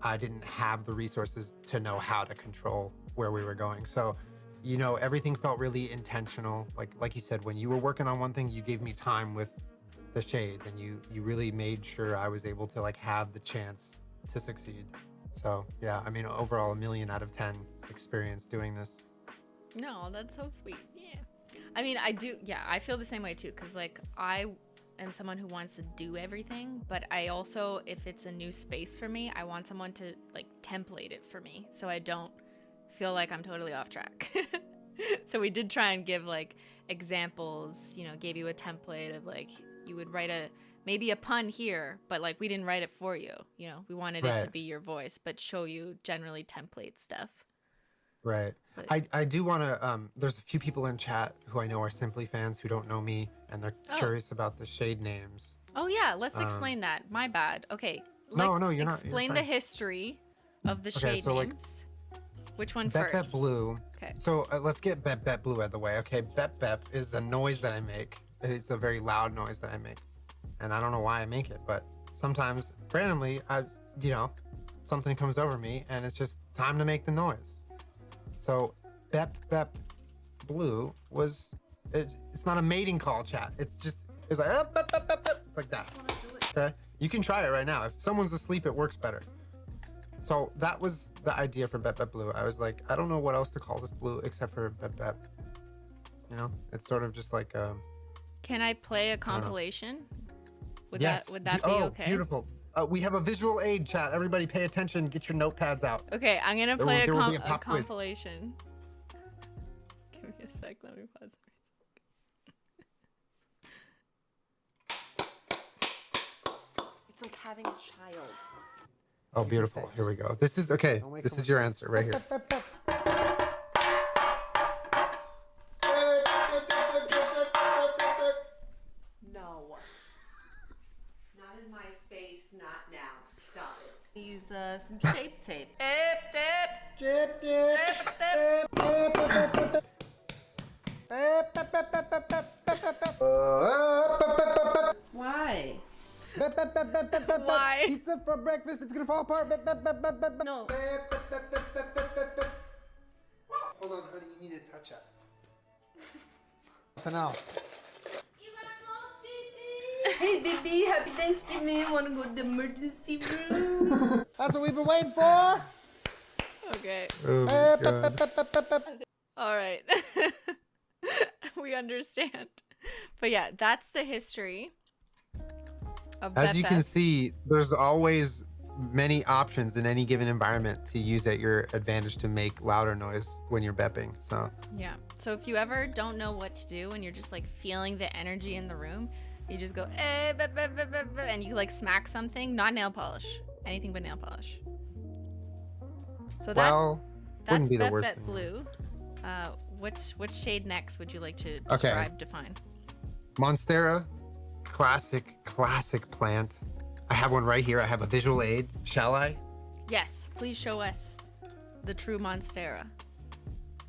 I didn't have the resources to know how to control where we were going. So, you know, everything felt really intentional. Like you said, when you were working on one thing, you gave me time with the shades, and you really made sure I was able to like have the chance to succeed. So yeah, I mean, overall, 1,000,000 out of 10 experience doing this.
No, that's so sweet. Yeah. I mean, I do. Yeah, I feel the same way too. Cause like I am someone who wants to do everything, but I also, if it's a new space for me, I want someone to like template it for me, so I don't feel like I'm totally off track. So we did try and give like examples, you know, gave you a template of like, you would write maybe a pun here, but like we didn't write it for you. You know, we wanted it to be your voice, but show you generally template stuff.
Right. But I do want to, there's a few people in chat who I know are Simply fans who don't know me, and they're curious about the shade names.
Oh yeah, let's explain that. My bad. Okay.
No, you're not.
Explain the history of the shade names. Like, which one first?
Bep Blue.
Okay.
So let's get Bep Blue out of the way. Okay, Bep is a noise that I make. It's a very loud noise that I make, and I don't know why I make it, but sometimes randomly, something comes over me and it's just time to make the noise. So Bep Bep Blue was, it's not a mating call, chat. It's like, bep, bep, bep, bep. It's like that. Okay, you can try it right now. If someone's asleep, it works better. So that was the idea for Bep Bep Blue. I was like, I don't know what else to call this blue except for Bep Bep. You know, it's sort of just like
Can I play a compilation? Would
yes.
that be okay?
Beautiful. We have a visual aid, chat. Everybody pay attention. Get your notepads out.
Okay, I'm gonna play
there will be
a
pop quiz.
compilation. Give me a sec. Let me pause.
It's like having a child.
Oh, beautiful. Here we go. This is okay. This is your answer right here.
No. Not in my space, not now. Stop it. Use some shape tape. Why?
Why?
Pizza for breakfast. It's gonna fall apart.
No.
Hold on, honey. You need to touch it. Something else.
Hey, baby, happy Thanksgiving. Want to go to the emergency room?
That's what we've been waiting for.
Okay.
Oh my God.
All right. We understand. But yeah, that's the history of
As
Bep
you can
Bep.
see, there's always many options in any given environment to use at your advantage to make louder noise when you're bepping. So
Yeah. So if you ever don't know what to do and you're just like feeling the energy in the room, you just go, bep, bep, bep, bep, bep, and you like smack something, not nail polish, anything but nail polish. So
well,
that's
wouldn't be the
Bep
worst
Bep
thing.
Blue. Which shade next would you like to describe, define?
Monstera, classic plant. I have one right here. I have a visual aid. Shall I?
Yes, please show us the true Monstera.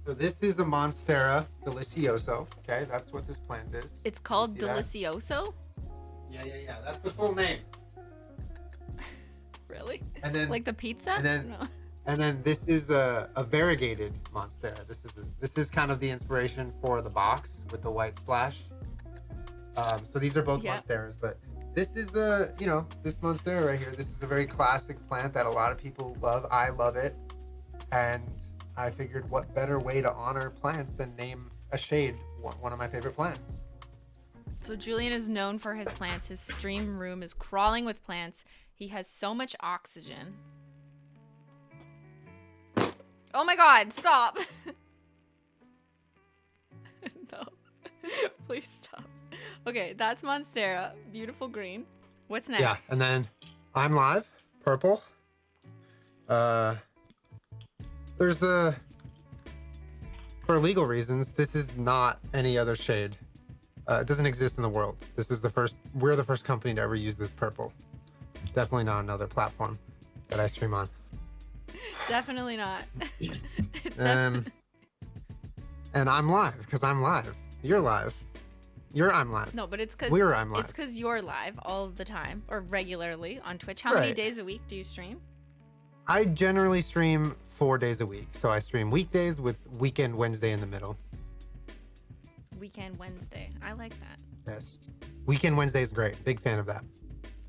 So this is a Monstera delicioso. Okay, that's what this plant is.
It's called
see that?
Delicioso?
Yeah. That's the full name.
Really?
And then
Like the pizza?
and then-
No.
And then this is a variegated Monstera. This is kind of the inspiration for the box with the white splash. So these are both
Yeah.
Monsteras, but this is this Monstera right here. This is a very classic plant that a lot of people love. I love it, and I figured what better way to honor plants than name a shade one of my favorite plants.
So Julien is known for his plants. His stream room is crawling with plants. He has so much oxygen. Oh my God, stop. No, please stop. Okay, that's Monstera. Beautiful green. What's next?
Yeah, and then I'm live, purple. There's for legal reasons, this is not any other shade. It doesn't exist in the world. We're the first company to ever use this purple. Definitely not another platform that I stream on.
Definitely not. It's
And I'm live because I'm live. You're live. I'm live.
No, but it's because
I'm live.
It's because you're live all the time or regularly on Twitch. How many
Right.
days a week do you stream?
I generally stream 4 days a week. So I stream weekdays with weekend Wednesday in the middle.
Weekend Wednesday. I like that.
Yes. Weekend Wednesday is great. Big fan of that.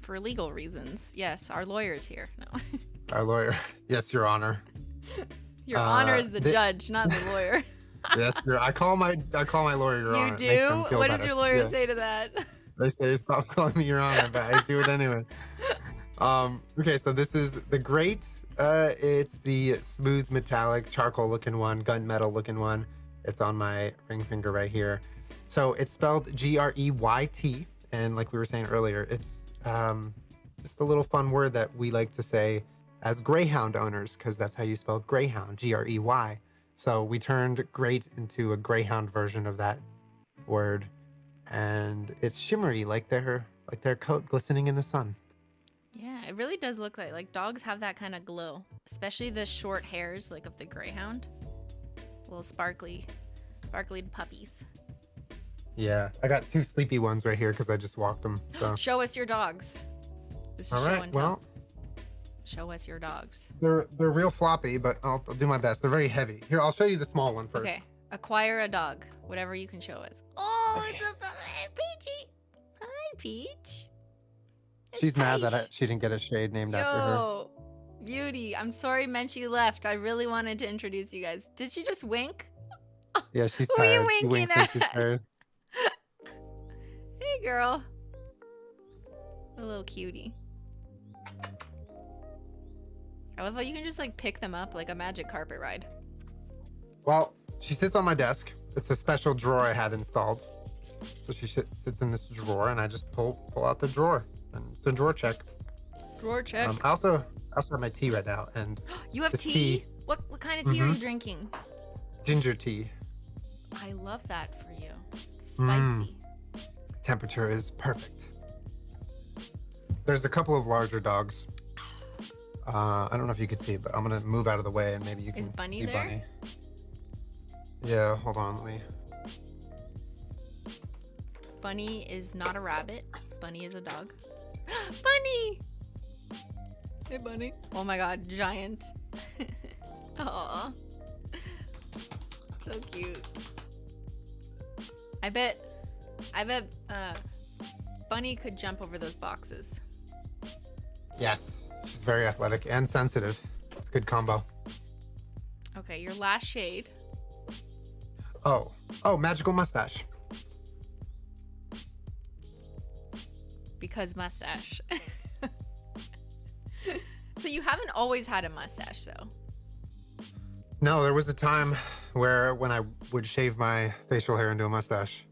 For legal reasons. Yes, our lawyer's here. No.
Our lawyer. Yes, Your Honor.
Your honor is the judge, not the lawyer.
Yes, I call my lawyer Your Honor.
You
It makes them
do?
feel
What does
better.
your lawyer
Yeah.
say to that?
They say stop calling me Your Honor, but I do it anyway. Okay, so this is the Great. It's the smooth metallic charcoal looking one, gunmetal looking one. It's on my ring finger right here. So it's spelled Greyt, and like we were saying earlier, it's just a little fun word that we like to say as Greyhound owners, because that's how you spell Greyhound, Grey. So we turned Great into a Greyhound version of that word, and it's shimmery like their coat glistening in the sun.
Yeah, it really does look like dogs have that kind of glow, especially the short hairs like of the greyhound. Little sparkly puppies.
Yeah, I got 2 sleepy ones right here because I just walked them. So
Show us your dogs. This is
all
show
right,
and tell.
well,
Show us your dogs.
They're real floppy, but I'll do my best. They're very heavy. Here, I'll show you the small one first.
Okay. Acquire a dog. Whatever you can show us. Oh, it's a Peachy. Hi, Peach.
She's mad that she didn't get a shade named after her.
Yo, beauty. I'm sorry, Menchie left. I really wanted to introduce you guys. Did she just wink?
Yeah, she's
Who are you
tired. She
winking
winks when
at?
she's tired.
Hey, girl. A little cutie. I love how you can just like pick them up like a magic carpet ride.
Well, she sits on my desk. It's a special drawer I had installed. So she sits in this drawer, and I just pull out the drawer, and it's a drawer check.
Drawer check.
I also have my tea right now, and
You have
this
tea? What kind of tea are you drinking?
ginger tea.
I love that for you. Spicy.
Temperature is perfect. There's a couple of larger dogs. I don't know if you can see, but I'm gonna move out of the way, and maybe you can
Is Bunny
see
there?
Bunny. Yeah, hold on, let me.
Bunny is not a rabbit. Bunny is a dog. Bunny! Hey, Bunny. Oh my god, giant. Aw. So cute. I bet Bunny could jump over those boxes.
Yes, she's very athletic and sensitive. It's a good combo.
Okay, your last shade.
Oh, magical mustache.
Because mustache. So you haven't always had a mustache, though.
No, there was a time where when I would shave my facial hair into a mustache,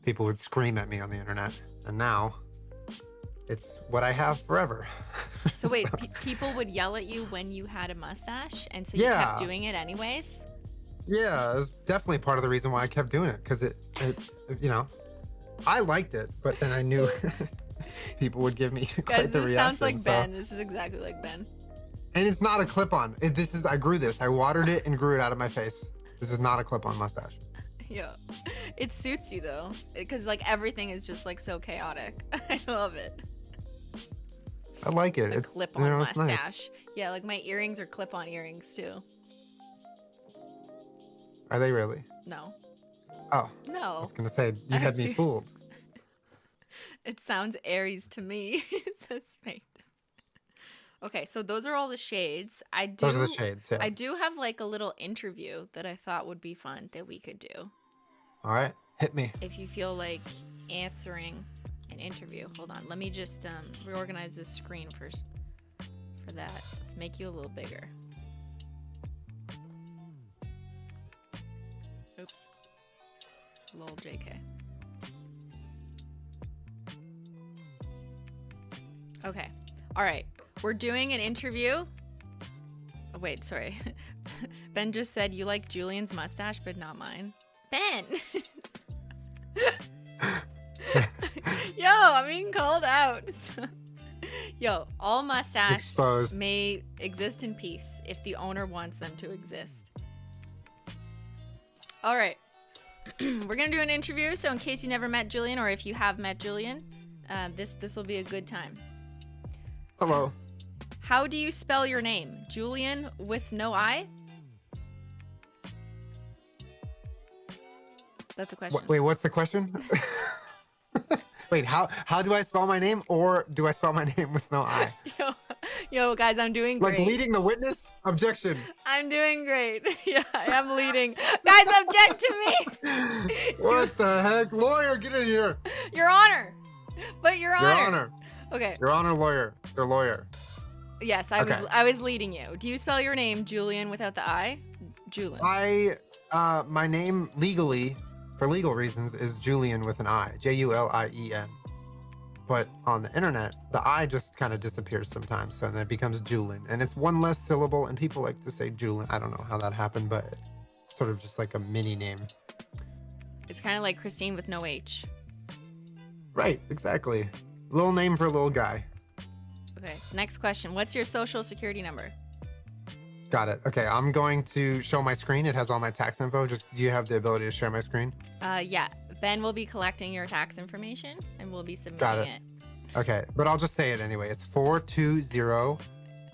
people would scream at me on the internet. And now, it's what I have forever.
So wait, people would yell at you when you had a mustache, and so you
Yeah.
kept doing it anyways?
Yeah, it was definitely part of the reason why I kept doing it, because it, you know, I liked it, but then I knew people would give me quite
Guys,
the
this
reaction.
sounds like
so-
Ben. This is exactly like Ben.
And it's not a clip-on. I grew this. I watered it and grew it out of my face. This is not a clip-on mustache.
Yeah. It suits you though, because like everything is just like so chaotic. I love it.
I like it.
The
It's
clip-on
you know, it's nice.
mustache. Yeah, like my earrings are clip-on earrings too.
Are they really?
No.
Oh, I
No.
was gonna say you had me fooled.
It sounds Aries to me. It says Spade. Okay, so those are all the shades.
Those are the shades. Yeah.
I do have like a little interview that I thought would be fun that we could do.
All right, hit me.
If you feel like answering an interview. Hold on. Let me just reorganize this screen first for that. Let's make you a little bigger. Oops. Lol JK. Okay. All right. We're doing an interview. Oh, wait, sorry. Ben just said you like Julian's mustache, but not mine. Ben! Yo, I'm being called out. Yo, all mustaches
Exposed.
may exist in peace if the owner wants them to exist. All right. We're going to do an interview, so in case you never met Julien, or if you have met Julien, this will be a good time.
Hello.
How do you spell your name? Julien with no I? That's a question.
Wait, what's the question? Wait, how do I spell my name, or do I spell my name with no I?
Yo, guys, I'm doing great.
Like leading the witness? Objection.
I'm doing great. Yeah, I am leading. Guys, object to me.
What the heck? Lawyer, get in here.
Your Honor. But Your Honor.
Your Honor.
Okay.
Your Honor, lawyer. Your lawyer.
Yes, I was leading you. Do you spell your name Julien without the I? Julien.
My name legally, for legal reasons, is Julien with an I. Julien. But on the internet, the I just kind of disappears sometimes, so then it becomes Julien. And it's one less syllable, and people like to say Julien. I don't know how that happened, but it's sort of just like a mini name.
It's kind of like Christine with no H.
Right, exactly. Little name for a little guy.
Okay, next question. What's your social security number?
Got it. Okay, I'm going to show my screen. It has all my tax info. Just, do you have the ability to share my screen?
Yeah. Ben will be collecting your tax information, and we'll be submitting
Got it. Okay, but I'll just say it anyway. It's 420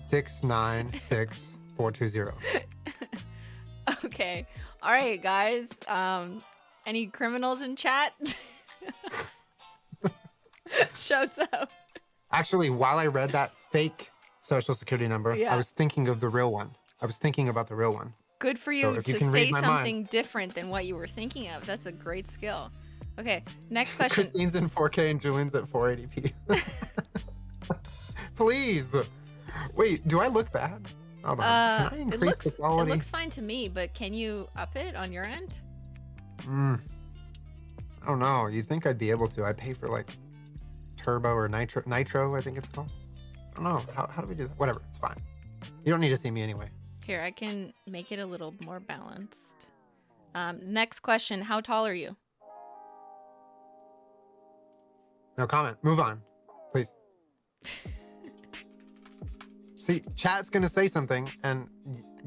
696420.
Okay. All right, guys. Any criminals in chat? Shouts out.
Actually, while I read that fake social security number,
Yeah.
I was thinking of the real one. I was thinking about the real one.
Good for
So
you
if you
to
can
say
read my
something
mind.
different than what you were thinking of. That's a great skill. Okay, next question.
Christine's in 4K and Julian's at 480p. Please. Wait, do I look bad? Hold on. Can I increase the
It
quality?
looks fine to me, but can you up it on your end?
I don't know. You'd think I'd be able to. I pay for like turbo or nitro, I think it's called. I don't know. How do we do that? Whatever. It's fine. You don't need to see me anyway.
Here, I can make it a little more balanced. Next question. How tall are you?
No comment. Move on, please. See, chat's gonna say something, and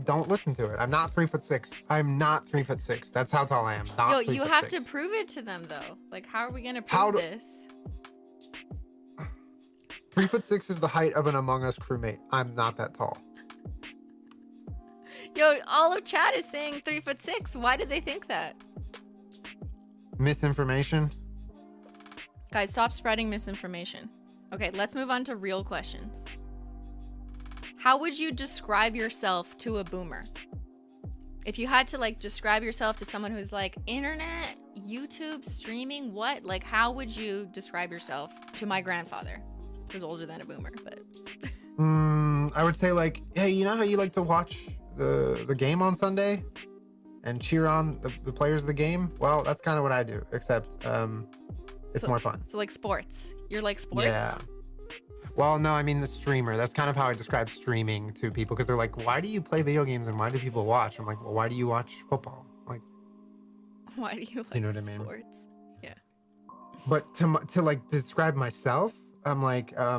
don't listen to it. I'm not 3'6". I'm not 3'6". That's how tall I am. Not
Yo,
3'6".
you have to prove it to them though. Like, how are we gonna
How
prove
do-
this?
3'6" is the height of an Among Us crewmate. I'm not that tall.
Yo, all of chat is saying 3'6". Why did they think that?
Misinformation.
Guys, stop spreading misinformation. Okay, let's move on to real questions. How would you describe yourself to a boomer? If you had to like describe yourself to someone who's like internet, YouTube, streaming, what? Like, how would you describe yourself to my grandfather? Who's older than a boomer, but
I would say like, hey, you know how you like to watch the game on Sunday and cheer on the players of the game? Well, that's kind of what I do, except it's more fun.
so like sports. You're like sports?
Yeah. Well, no, I mean the streamer. That's kind of how I describe streaming to people because they're like, why do you play video games and why do people watch? I'm like, well, why do you watch football? Like,
Why do you like
you know what I mean?
sports? Yeah.
But to like describe myself, I'm like, I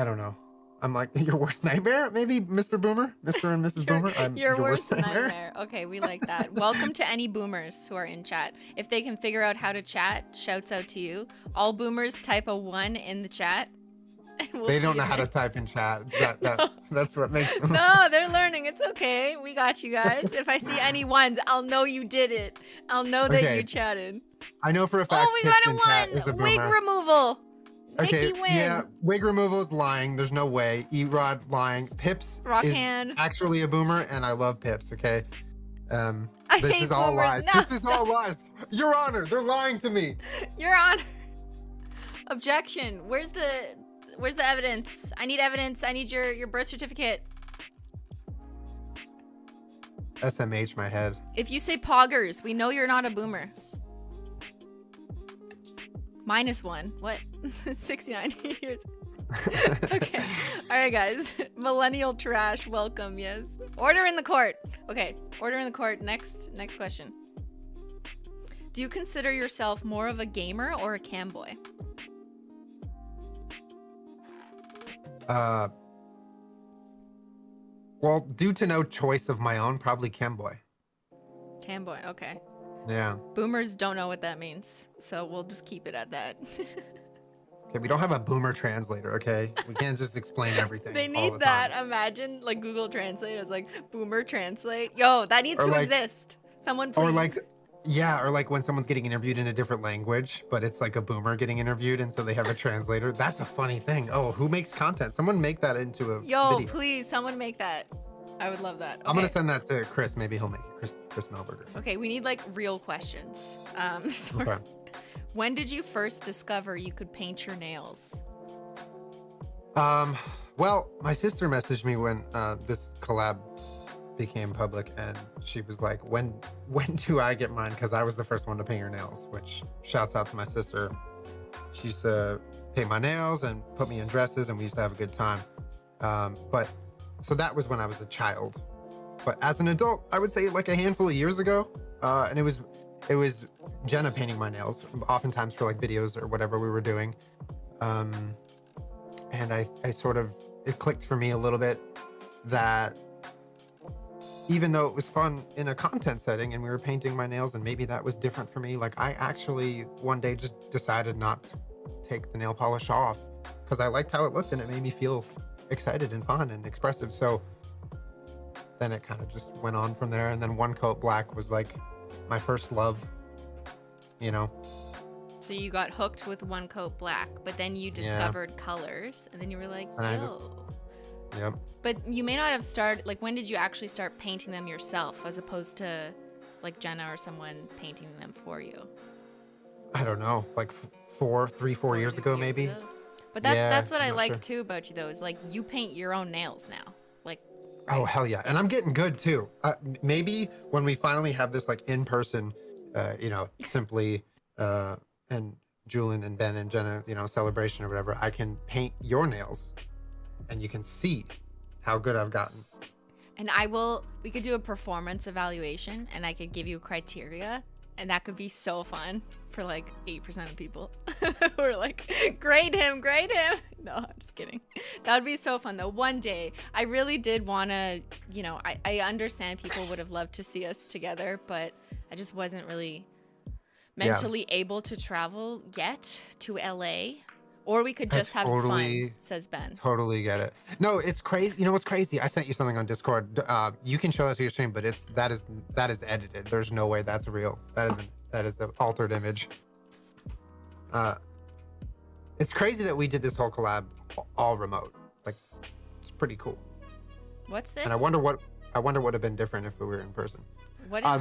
don't know. I'm like your worst nightmare, maybe, Mr. Boomer, Mr. and Mrs. Boomer. I'm
Your worst nightmare. Okay, we like that. Welcome to any boomers who are in chat. If they can figure out how to chat, shouts out to you. All boomers type a 1 in the chat. and we'll
They
see
don't know
you
how to
there.
type in chat. That's what makes them.
No, they're learning. It's okay. We got you guys. If I see any ones, I'll know you did it. I'll know that
Okay.
you chatted.
I know for a fact.
Oh, we
Pips
got
in chat
a
is a
1. Wig
boomer.
removal.
Okay,
Nikki win.
yeah, wig removal is lying. There's no way. E-Rod lying. Pips
Rock
is
hand.
actually a boomer, and I love Pips. Okay,
I
this
hate
is all
boomers.
lies.
No.
This is all lies. Your Honor, they're lying to me.
You're on. Objection. Where's the evidence? I need evidence. I need your birth certificate.
SMH my head.
If you say poggers, we know you're not a boomer. -1. What? 69 years. Okay. All right, guys. Millennial trash. Welcome. Yes. Order in the court. Okay. Order in the court. Next question. Do you consider yourself more of a gamer or a cam boy?
Well, due to no choice of my own, probably Camboy.
Cam boy. Okay.
Yeah.
Boomers don't know what that means, so we'll just keep it at that.
Okay, we don't have a boomer translator, okay? We can't just explain everything.
They
all
need
the
that.
time.
Imagine like Google Translate as like boomer translate. Yo, that needs
Or
to
like-
exist. Someone please.
Or like, yeah, or like when someone's getting interviewed in a different language, but it's like a boomer getting interviewed, and so they have a translator. That's a funny thing. Oh, who makes content? Someone make that into a
Yo,
video.
please, someone make that. I would love that. Okay.
I'm gonna send that to Chris. Maybe he'll make it. Chris Melberger.
Okay, we need like real questions. So
Okay.
when did you first discover you could paint your nails?
Well, my sister messaged me when this collab became public, and she was like, when do I get mine? Because I was the first one to paint her nails, which shouts out to my sister. She used to paint my nails and put me in dresses, and we used to have a good time. But so that was when I was a child. But as an adult, I would say like a handful of years ago, and it was Jenna painting my nails, oftentimes for like videos or whatever we were doing. And I sort of, it clicked for me a little bit that even though it was fun in a content setting and we were painting my nails and maybe that was different for me, like I actually one day just decided not to take the nail polish off because I liked how it looked and it made me feel excited and fun and expressive. So then it kind of just went on from there. And then One Coat Black was like my first love, you know?
So you got hooked with One Coat Black, but then you discovered colors, and then you were like, yo.
Yep.
But you may not have started, like, when did you actually start painting them yourself as opposed to like Jenna or someone painting them for you?
I don't know, like 4 years ago, maybe.
But that's what I like too about you, though, is like you paint your own nails now. Like,
oh, hell yeah. And I'm getting good too. Maybe when we finally have this like in person, you know, Simply and Julien and Ben and Jenna, you know, celebration or whatever, I can paint your nails and you can see how good I've gotten.
And we could do a performance evaluation and I could give you criteria, and that could be so fun for like 8% of people. We're like, grade him. No, I'm just kidding. That would be so fun though. One day, I really did want to, you know, I understand people would have loved to see us together, but I just wasn't really mentally able to travel yet to LA. Or we could just have fun, says Ben. Totally
get it. No, it's crazy. You know what's crazy? I sent you something on Discord. You can show that to your stream, but that is edited. There's no way that's real. That is an altered image. It's crazy that we did this whole collab all remote. Like, it's pretty cool.
What's this?
And I wonder what would have been different if we were in person.
What is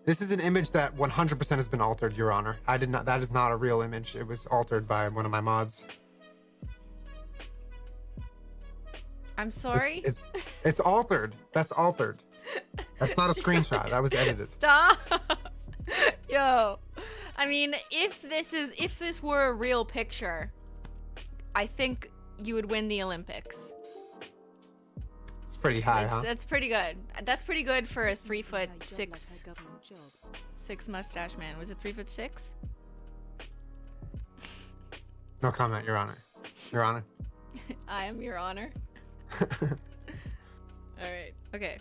This is an image that 100% has been altered, Your Honor. That is not a real image. It was altered by one of my mods.
I'm sorry?
It's altered. That's altered. That's not a screenshot. That was edited.
Stop. Yo. I mean, if this were a real picture, I think you would win the Olympics.
It's pretty high, huh?
That's pretty good. That's pretty good for a 3'6" mustache man. Was it 3'6"?
No comment, Your Honor. Your Honor.
I am Your Honor. All right. Okay.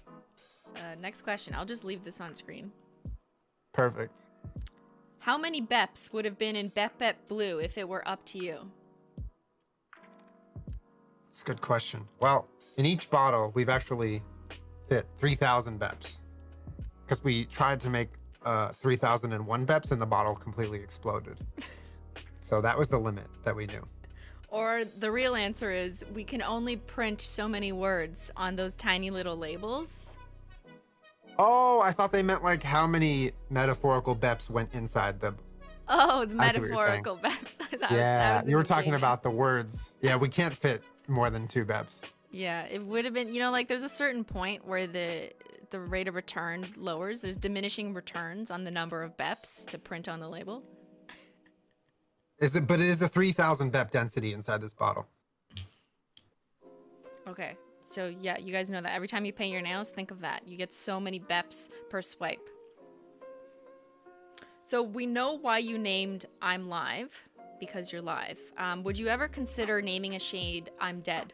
Next question. I'll just leave this on screen.
Perfect.
How many Beps would have been in Bep Bep Blue if it were up to you?
It's a good question. Well, in each bottle, we've actually fit 3,000 Beps. Because we tried to make 3,001 Beps and the bottle completely exploded. So that was the limit that we knew.
Or the real answer is we can only print so many words on those tiny little labels.
Oh, I thought they meant like how many metaphorical Beps went inside the...
Oh, the metaphorical Beps.
Yeah, you were talking about the words. Yeah, we can't fit more than 2 Beps.
Yeah, it would have been, you know, like there's a certain point where the rate of return lowers. There's diminishing returns on the number of Beps to print on the label.
But it is a 3,000 Bep density inside this bottle.
Okay, so yeah, you guys know that every time you paint your nails, think of that. You get so many Beps per swipe. So we know why you named I'm Live, because you're live. Would you ever consider naming a shade I'm Dead?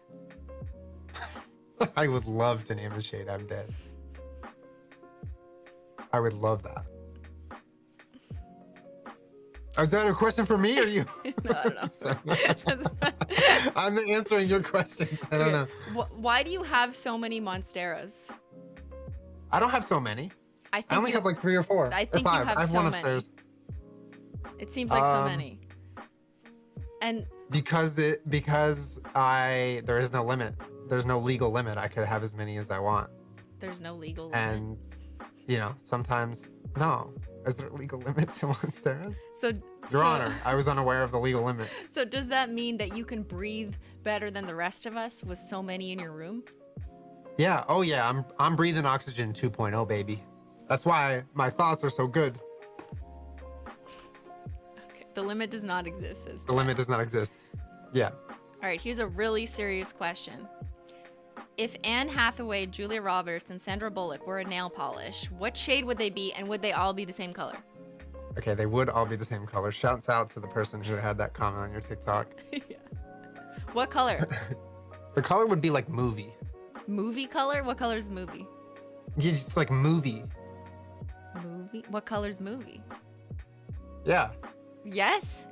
I would love to name a shade I'm Dead. I would love that. Is that a question for me or you?
No, I don't know.
I'm answering your questions. I don't know.
Why do you have so many Monsteras?
I don't have so many. I only have like 3 or 4.
I think
or 5.
You have
I have
so
one
many.
upstairs.
It seems like so many. And
because there is no limit. There's no legal limit. I could have as many as I want.
There's no legal limit.
And you know, sometimes no. Is there a legal limit to Monsteras? Your Honor, I was unaware of the legal limit.
So does that mean that you can breathe better than the rest of us with so many in your room?
Yeah. Oh yeah. I'm breathing oxygen 2.0, baby. That's why my thoughts are so good.
Okay. The limit does not exist.
The limit does not exist. Yeah.
All right. Here's a really serious question. If Anne Hathaway, Julia Roberts, and Sandra Bullock were a nail polish, what shade would they be, and would they all be the same color?
Okay, they would all be the same color. Shouts out to the person who had that comment on your TikTok.
Yeah. What color?
The color would be like movie.
Movie color? What color is movie?
Yeah, just like movie.
Movie? What color's movie?
Yeah.
Yes?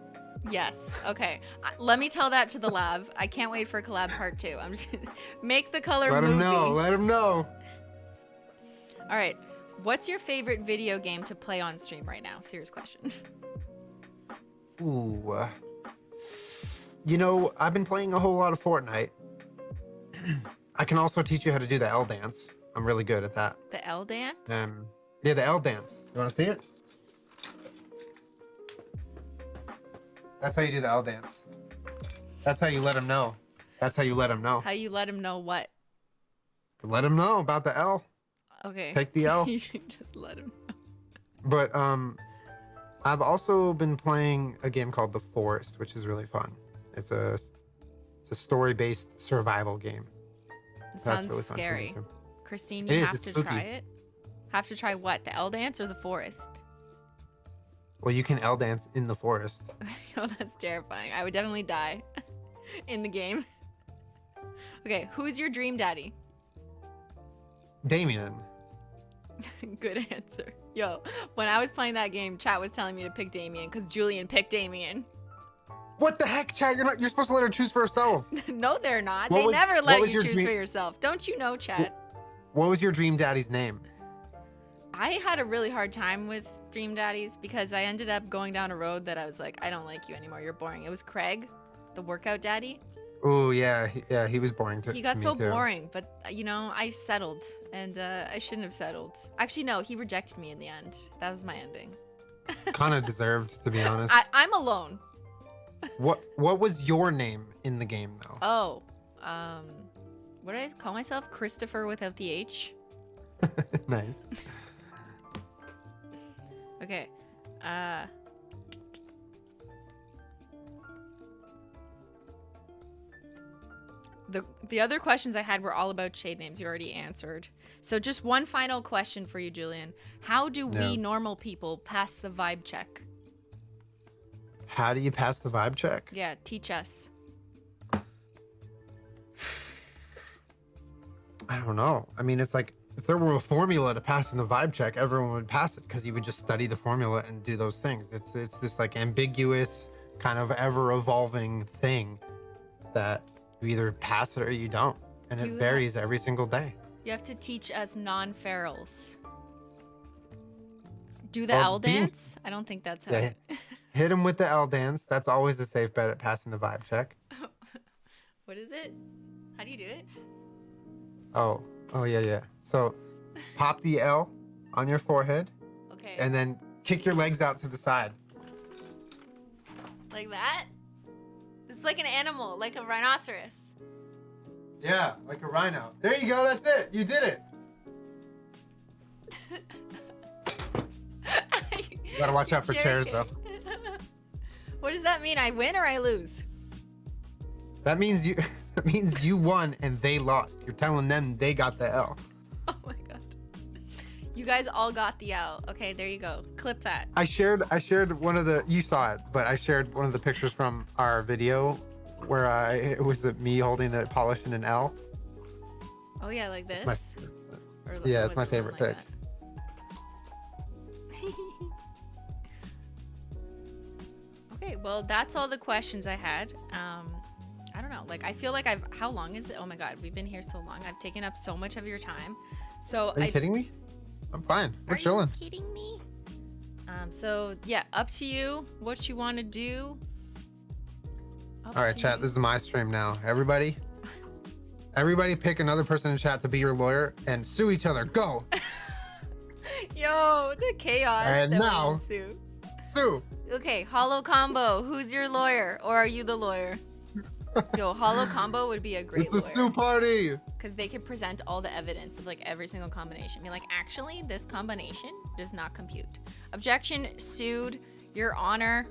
Yes. Okay. Let me tell that to the lab. I can't wait for collab part 2. I'm just gonna make the color
Let
movie.
him know. Let him know.
All right. What's your favorite video game to play on stream right now? Serious question.
Ooh. You know, I've been playing a whole lot of Fortnite. I can also teach you how to do the L dance. I'm really good at that.
The L dance?
Yeah, the L dance. You want to see it? That's how you do the L dance. That's how you let him know. That's how you let him know.
How you let him know what?
Let him know about the L.
Okay.
Take the L.
You should just let him know.
But I've also been playing a game called The Forest, which is really fun. It's a story-based survival game.
It sounds
really fun for me
scary.
too.
Christine,
It
you
is,
have
it's
to
spooky.
try it. Have to try what? The L dance or the forest?
Well, you can L dance in the forest.
Oh, that's terrifying. I would definitely die in the game. Okay, who's your dream daddy?
Damien.
Good answer. Yo, when I was playing that game, chat was telling me to pick Damien because Julien picked Damien.
What the heck, chat? You're supposed to let her choose for herself.
No, they're not.
What
They
was-
never
what
let
was
you
your
choose
dream-
for yourself. Don't you know, chat?
What was your dream daddy's name?
I had a really hard time with dream daddies because I ended up going down a road that I was like, I don't like you anymore. You're boring. It was Craig, the workout daddy.
Oh yeah, he was boring to
He got
to
so
me too.
boring, but you know, I settled, and I shouldn't have settled. Actually, no, he rejected me in the end. That was my ending.
Kind of deserved, to be honest.
I'm alone.
What was your name in the game though?
Oh, what did I call myself? Christopher without the H.
Nice.
Okay. The other questions I had were all about shade names. You already answered. So just one final question for you, Julien. How do we
Yeah.
normal people pass the vibe check?
How do you pass the vibe check?
Yeah, teach us.
I don't know. I mean, it's like if there were a formula to passing the vibe check, everyone would pass it because you would just study the formula and do those things. It's this like ambiguous kind of ever evolving thing that you either pass it or you don't, and
Do
it
that.
varies every single day.
You have to teach us non-ferals. Do the
Well,
L
being-
dance? I don't think that's how.
Yeah, hit him with the L dance. That's always a safe bet at passing the vibe check.
What is it? How do you do it?
Oh yeah. So pop the L on your forehead
Okay.
and then kick your legs out to the side.
Like that? It's like an animal, like a rhinoceros.
Yeah, like a rhino. There you go. That's it. You did it. You gotta watch out for chairs, though.
What does that mean? I win or I lose?
That means you. That means you won and they lost. You're telling them they got the L.
Oh my god. You guys all got the L. Okay, there you go. Clip that.
I shared one of the. You saw it, but I shared one of the pictures from our video where it was me holding the polishing an L.
Oh yeah, like this?
My-
Or
yeah, it's
like
my
something
favorite
like
pic.
that? Okay, well that's all the questions I had. I don't know. Like I feel like how long is it? Oh my god, we've been here so long. I've taken up so much of your time. So
Are you kidding me? I'm fine. We're chilling.
Are you kidding me? So yeah, up to you. What you want to do? Up
All right,
to
chat.
you.
This is my stream now. Everybody pick another person in chat to be your lawyer and sue each other. Go.
Yo, the chaos.
And
that will
now-
ensue.
Sue.
Okay, Holo Combo. Who's your lawyer, or are you the lawyer? Yo, Holo Combo would be a great
It's a sue
lawyer
party.
because they could present all the evidence of like every single combination. Be like, actually, this combination does not compute. Objection, sued. Your Honor.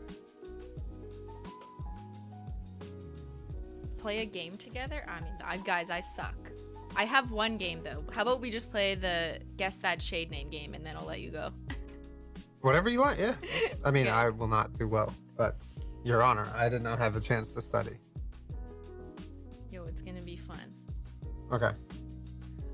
Play a game together? I mean, guys, I suck. I have one game though. How about we just play the guess that shade name game and then I'll let you go.
Whatever you want, yeah. I mean,
Okay.
I will not do well, but Your Honor, I did not have a chance to study.
Yo, it's gonna be fun.
Okay.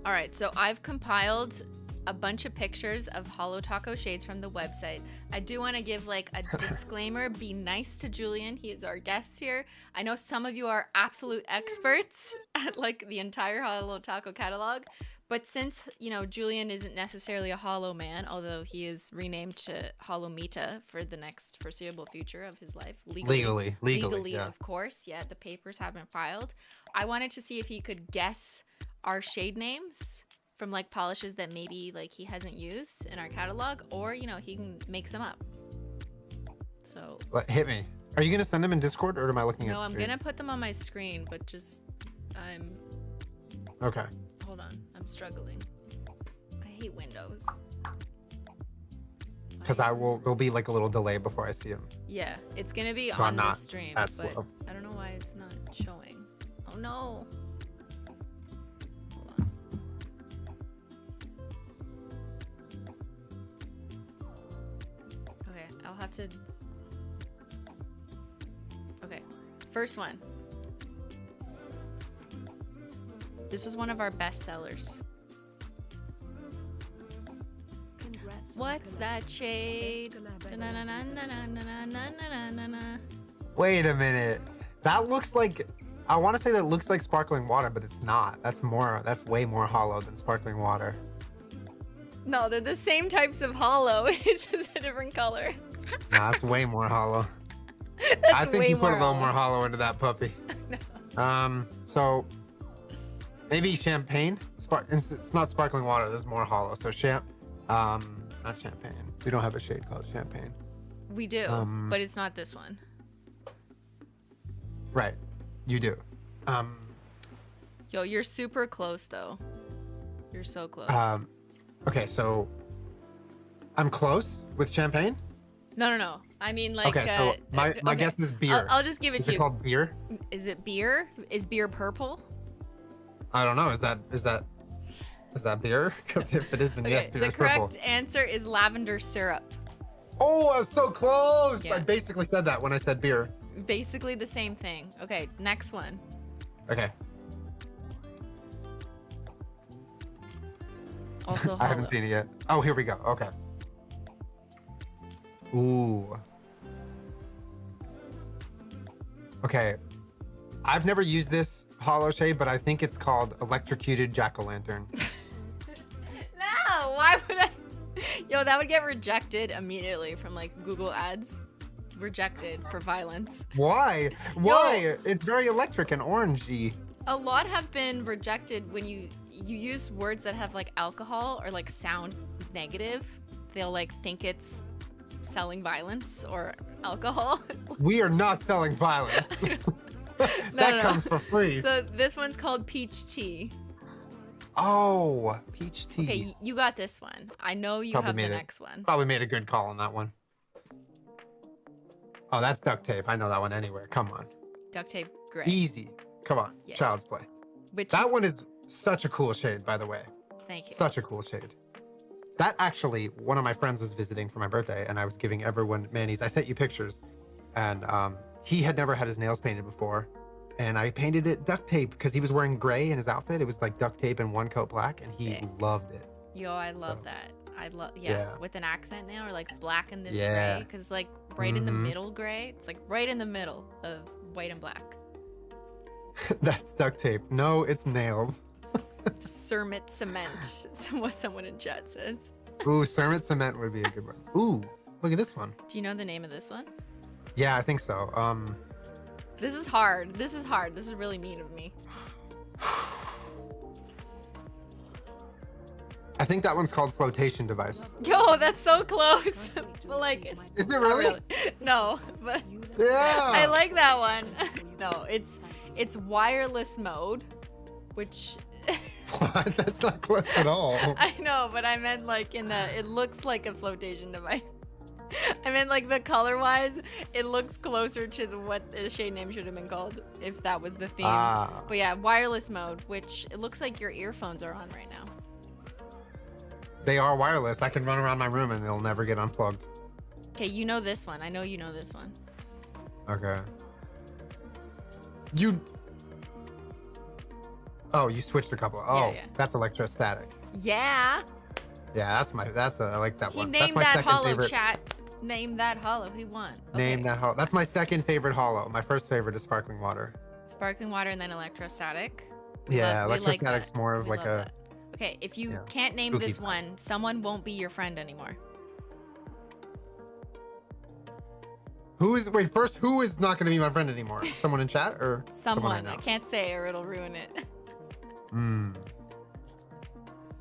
All right, so I've compiled a bunch of pictures of Holo Taco shades from the website. I do want to give like a disclaimer. Be nice to Julien. He is our guest here. I know some of you are absolute experts at like the entire Holo Taco catalog. But since, you know, Julien isn't necessarily a Holo man, although he is renamed to Holomita for the next foreseeable future of his life.
Legally, yeah.
Of course. Yeah, the papers haven't filed. I wanted to see if he could guess our shade names from like polishes that maybe like he hasn't used in our catalog, or, you know, he can make some up. So
hit me. Are you going to send them in Discord, or am I looking at
No, I'm
stream?
going to put them on my screen, but just
Okay.
Hold on. I'm struggling. I hate Windows.
Because there'll be like a little delay before I see them.
Yeah, it's gonna be
So
on
I'm
the
not
stream,
that
but
slow.
I don't know why it's not showing. Oh no. Hold on. Okay, I'll have to. Okay, first one. This is one of our best sellers.
Congrats on
What's
collab.
that shade?
Best collab ever.
Na-na-na-na-na-na-na-na-na-na-na.
Wait a minute. That looks like, I want to say that looks like sparkling water, but it's not. That's way more hollow than sparkling water.
No, they're the same types of hollow. It's just a different color.
No, that's way more hollow.
That's
I think
way
you put a little
hollow.
more hollow into that puppy. So maybe champagne. It's not sparkling water. There's more hollow. So not champagne. We don't have a shade called champagne.
We do, but it's not this one.
Right, you do.
Yo, you're super close though. You're so close.
Okay, so I'm close with champagne.
No. I mean like.
Okay, so my
okay.
guess is beer.
I'll just give it
Is
to
it
you.
called beer?
Is it beer? Is beer purple?
I don't know. Is that beer? Because if it is, then yes, beer
the
is purple.
correct answer is lavender syrup.
Oh, I was so close.
Yeah.
I basically said that when I said beer.
Basically the same thing. Okay, next one.
Okay.
Also
I haven't
hollow.
seen it yet. Oh, here we go. Okay. Ooh. Okay. I've never used this hollow shade, but I think it's called electrocuted jack-o'-lantern.
No, why would I? Yo, that would get rejected immediately from like Google ads. Rejected for violence.
Why? Why? It's very electric and orangey.
A lot have been rejected when you use words that have like alcohol or like sound negative. They'll like think it's selling violence or alcohol.
We are not selling violence. That comes for free.
So this one's called peach tea.
Oh, peach tea.
Okay, you got this one. I know you
Probably
have the
made it.
next one.
Probably made a good call on that one. Oh, that's duct tape. I know that one anywhere. Come on.
Duct tape gray.
Easy. Come on.
Yeah.
Child's play.
Which
That one is such a cool shade, by the way.
thank you.
Such a cool shade. That actually, one of my friends was visiting for my birthday, and I was giving everyone manis. I sent you pictures, and he had never had his nails painted before, and I painted it duct tape because he was wearing gray in his outfit. It was like duct tape and one coat black, and he
Sick.
loved it.
Yo, I love
So-
that. I love
Yeah.
with an accent now or like black and this
Yeah.
gray because like right in the
Mhm.
middle gray. It's like right in the middle of white and black.
That's duct tape. No, it's nails.
Cermet cement. Is what someone in chat says.
Ooh, Cermet Cement would be a good one. Ooh, look at this one.
Do you know the name of this one?
Yeah, I think so.
This is hard. This is hard. This is really mean of me.
I think that one's called flotation device.
Yo, that's so close. But like,
Is it
not
really?
No, but
Yeah.
I like that one. No, it's wireless mode, which
What? That's not close at all.
I know, but I meant like it looks like a flotation device. I meant like the color wise, it looks closer to what the shade name should have been called if that was the theme.
Ah.
But yeah, wireless mode, which it looks like your earphones are on right now.
They are wireless. I can run around my room and they'll never get unplugged.
Okay, you know this one. I know you know this one.
Okay. You. Oh, you switched a couple. Oh,
yeah.
that's electrostatic.
Yeah.
Yeah, I like that
He
one. That's
named
my
that
second
Holo,
favorite.
chat. Name that Holo. He won.
Name
Okay.
that Holo. That's my second favorite Holo. My first favorite is sparkling water.
Sparkling water and then electrostatic.
Yeah,
We like
electrostatic's
that.
more of
We
like
love
a
that. Okay, if you
yeah,
can't name
spooky
this
vibe.
one, someone won't be your friend anymore.
Who is not gonna be my friend anymore? Someone in chat or someone I
Someone. I
know?
can't say or it'll ruin it.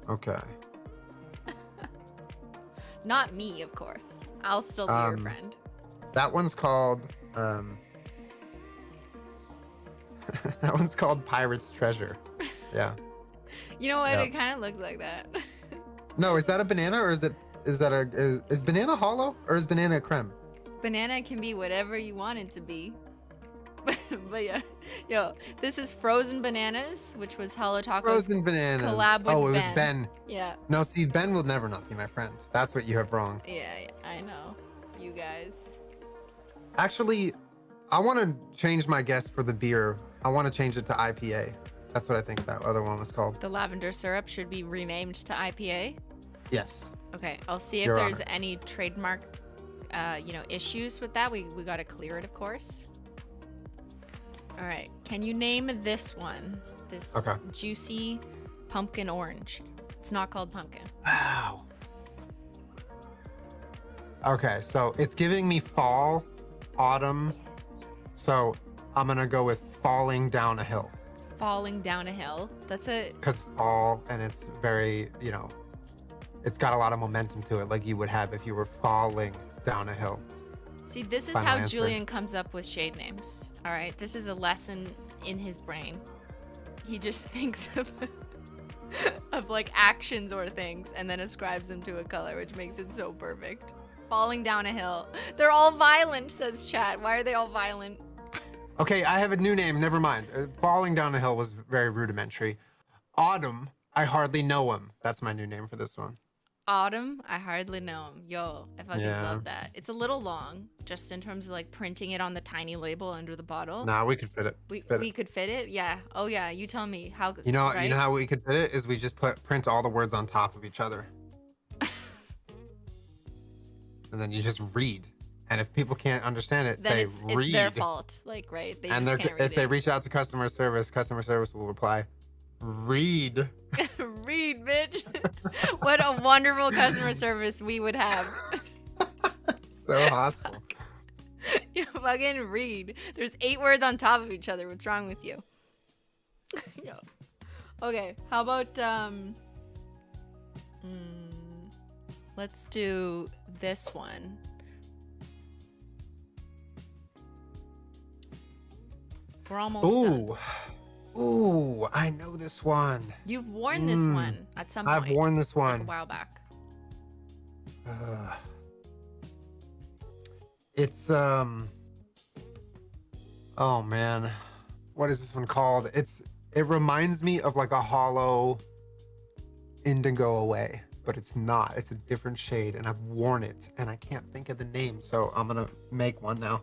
Okay.
Not me, of course. I'll still be your friend.
That one's called that one's called Pirate's Treasure. Yeah.
You know what?
Yep.
It kind of looks like that.
No, is that a banana or is banana hollow or is banana creme?
Banana can be whatever you want it to be. But yeah, yo, this is frozen bananas, which was Holo Taco's
Frozen bananas.
collab with
Oh, it was
Ben.
Ben.
Yeah,
No, see, Ben will never not be my friend. That's what you have wrong.
yeah, I know. You guys.
Actually, I want to change my guess for the beer. I want to change it to IPA. That's what I think that other one was called.
The lavender syrup should be renamed to IPA.
Yes.
Okay, I'll see if
Your
there's
Honor.
any trademark, issues with that. We gotta clear it, of course. All right, can you name this one? This
Okay.
juicy pumpkin orange. It's not called pumpkin.
Wow. Okay, so it's giving me fall, autumn. So I'm going to go with falling down a hill.
Falling down a hill. That's a
Because fall, and it's very, it's got a lot of momentum to it, like you would have if you were falling down a hill.
see. This is
Final
how
answer.
Julien comes up with shade names. All right, this is a lesson in his brain. He just thinks of like actions or things and then ascribes them to a color, which makes it so perfect. Falling down a hill. They're all violent, says chat. Why are they all violent?
Okay, I have a new name. Never mind. Falling down a hill was very rudimentary. Autumn, I hardly know him. That's my new name for this one.
Autumn, I hardly know him. Yo, I fucking
Yeah.
love that. It's a little long, just in terms of like printing it on the tiny label under the bottle.
Nah, we could fit it.
we
fit
we
it.
could fit it. Yeah. Oh yeah. You tell me how.
You know
right?
how we could fit it is we just print all the words on top of each other. And then you just read. And if people can't understand it,
Then
say
it's
read.
their fault. Like right. They
And
just can't read
if they
it.
reach out to customer service will reply, read.
Read, bitch. What a wonderful customer service we would have.
So hostile.
You fucking read. There's 8 words on top of each other. What's wrong with you? Yo. Okay, how about let's do this one. We're almost done.
Ooh, I know this one.
You've worn this one at some point.
I've worn this
like a
one.
while back.
It's oh man, what is this one called? It reminds me of like a hollow indigo away, but it's not. It's a different shade, and I've worn it, and I can't think of the name, so I'm gonna make one now.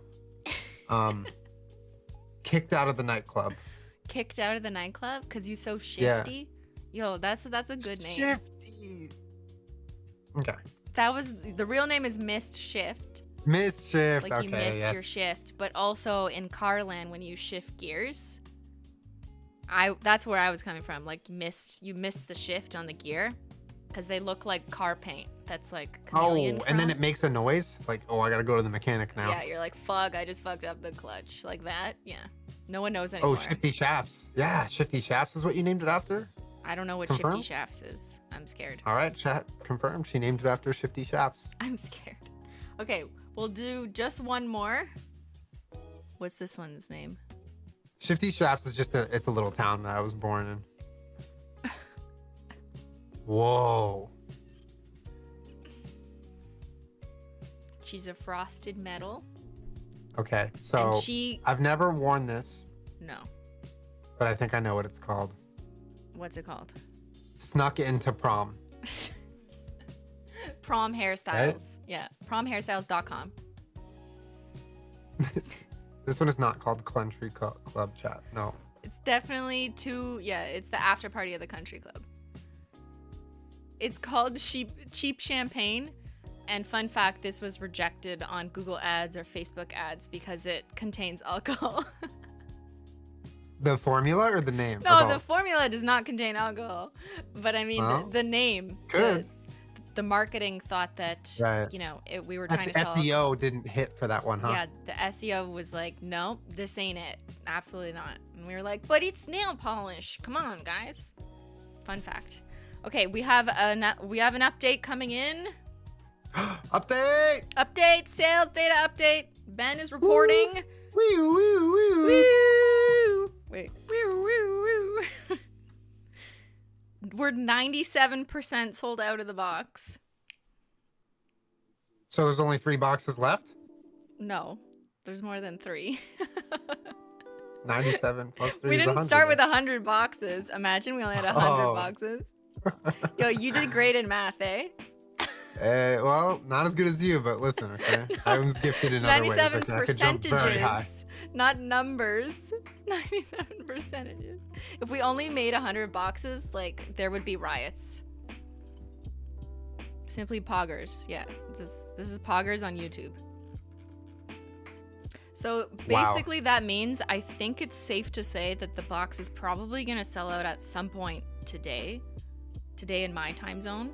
Kicked out of the nightclub.
Kicked out of the nightclub because you so shifty. Yo, that's a good name.
Shifty. Okay.
That was the real name is Missed Shift.
Mischief.
Like
Okay.
you missed
Yes.
your shift, but also in Carland when you shift gears. That's where I was coming from. Like you missed the shift on the gear because they look like car paint. That's like chameleon
And then
chrome.
it makes a noise like, oh, I gotta go to the mechanic now.
Yeah, you're like, fuck, I just fucked up the clutch. Like that. Yeah. No one knows anymore.
Oh, Shifty Shafts. Yeah, Shifty Shafts is what you named it after?
I don't know what
Confirm?
Shifty Shafts is. I'm scared.
All right, chat confirmed. She named it after Shifty Shafts.
I'm scared. Okay, we'll do just one more. What's this one's name?
Shifty Shafts is it's a little town that I was born in. Whoa.
She's a frosted metal.
Okay, so
And she
I've never worn this,
no.
but I think I know what it's called.
What's it called?
Snuck into prom.
Prom hairstyles.
Right?
Yeah. Promhairstyles.com.
This one is not called Country Club Chat. No.
It's definitely it's the after party of the country club. It's called cheap champagne. And fun fact, this was rejected on Google Ads or Facebook ads because it contains alcohol.
The formula or the name?
No, the formula does not contain alcohol. But I mean,
Well,
the name.
could.
The marketing thought that,
Right.
you know, we were trying to sell
SEO didn't hit for that one, huh?
Yeah, the SEO was like, no, this ain't it. Absolutely not. And we were like, but it's nail polish. Come on, guys. Fun fact. Okay, we have an update coming in.
Update!
Update, sales data update. Ben is reporting.
Woo, woo, woo.
Woo! Wait. Woo, woo, woo. We're 97% sold out of the box.
So there's only 3 boxes left?
No, there's more than 3.
97 plus 3
We
is
didn't
100.
start with 100 boxes. Imagine we only had 100 boxes. Yo, you did great in math, eh?
Well, not as good as you, but listen, okay? I was gifted in other ways.
97
Okay? I could jump very high.
percentages, not numbers. 97 percentages. If we only made 100 boxes, like, there would be riots. Simply poggers. Yeah, this is poggers on YouTube. So basically that means I think it's safe to say that the box is probably going to sell out at some point today in my time zone.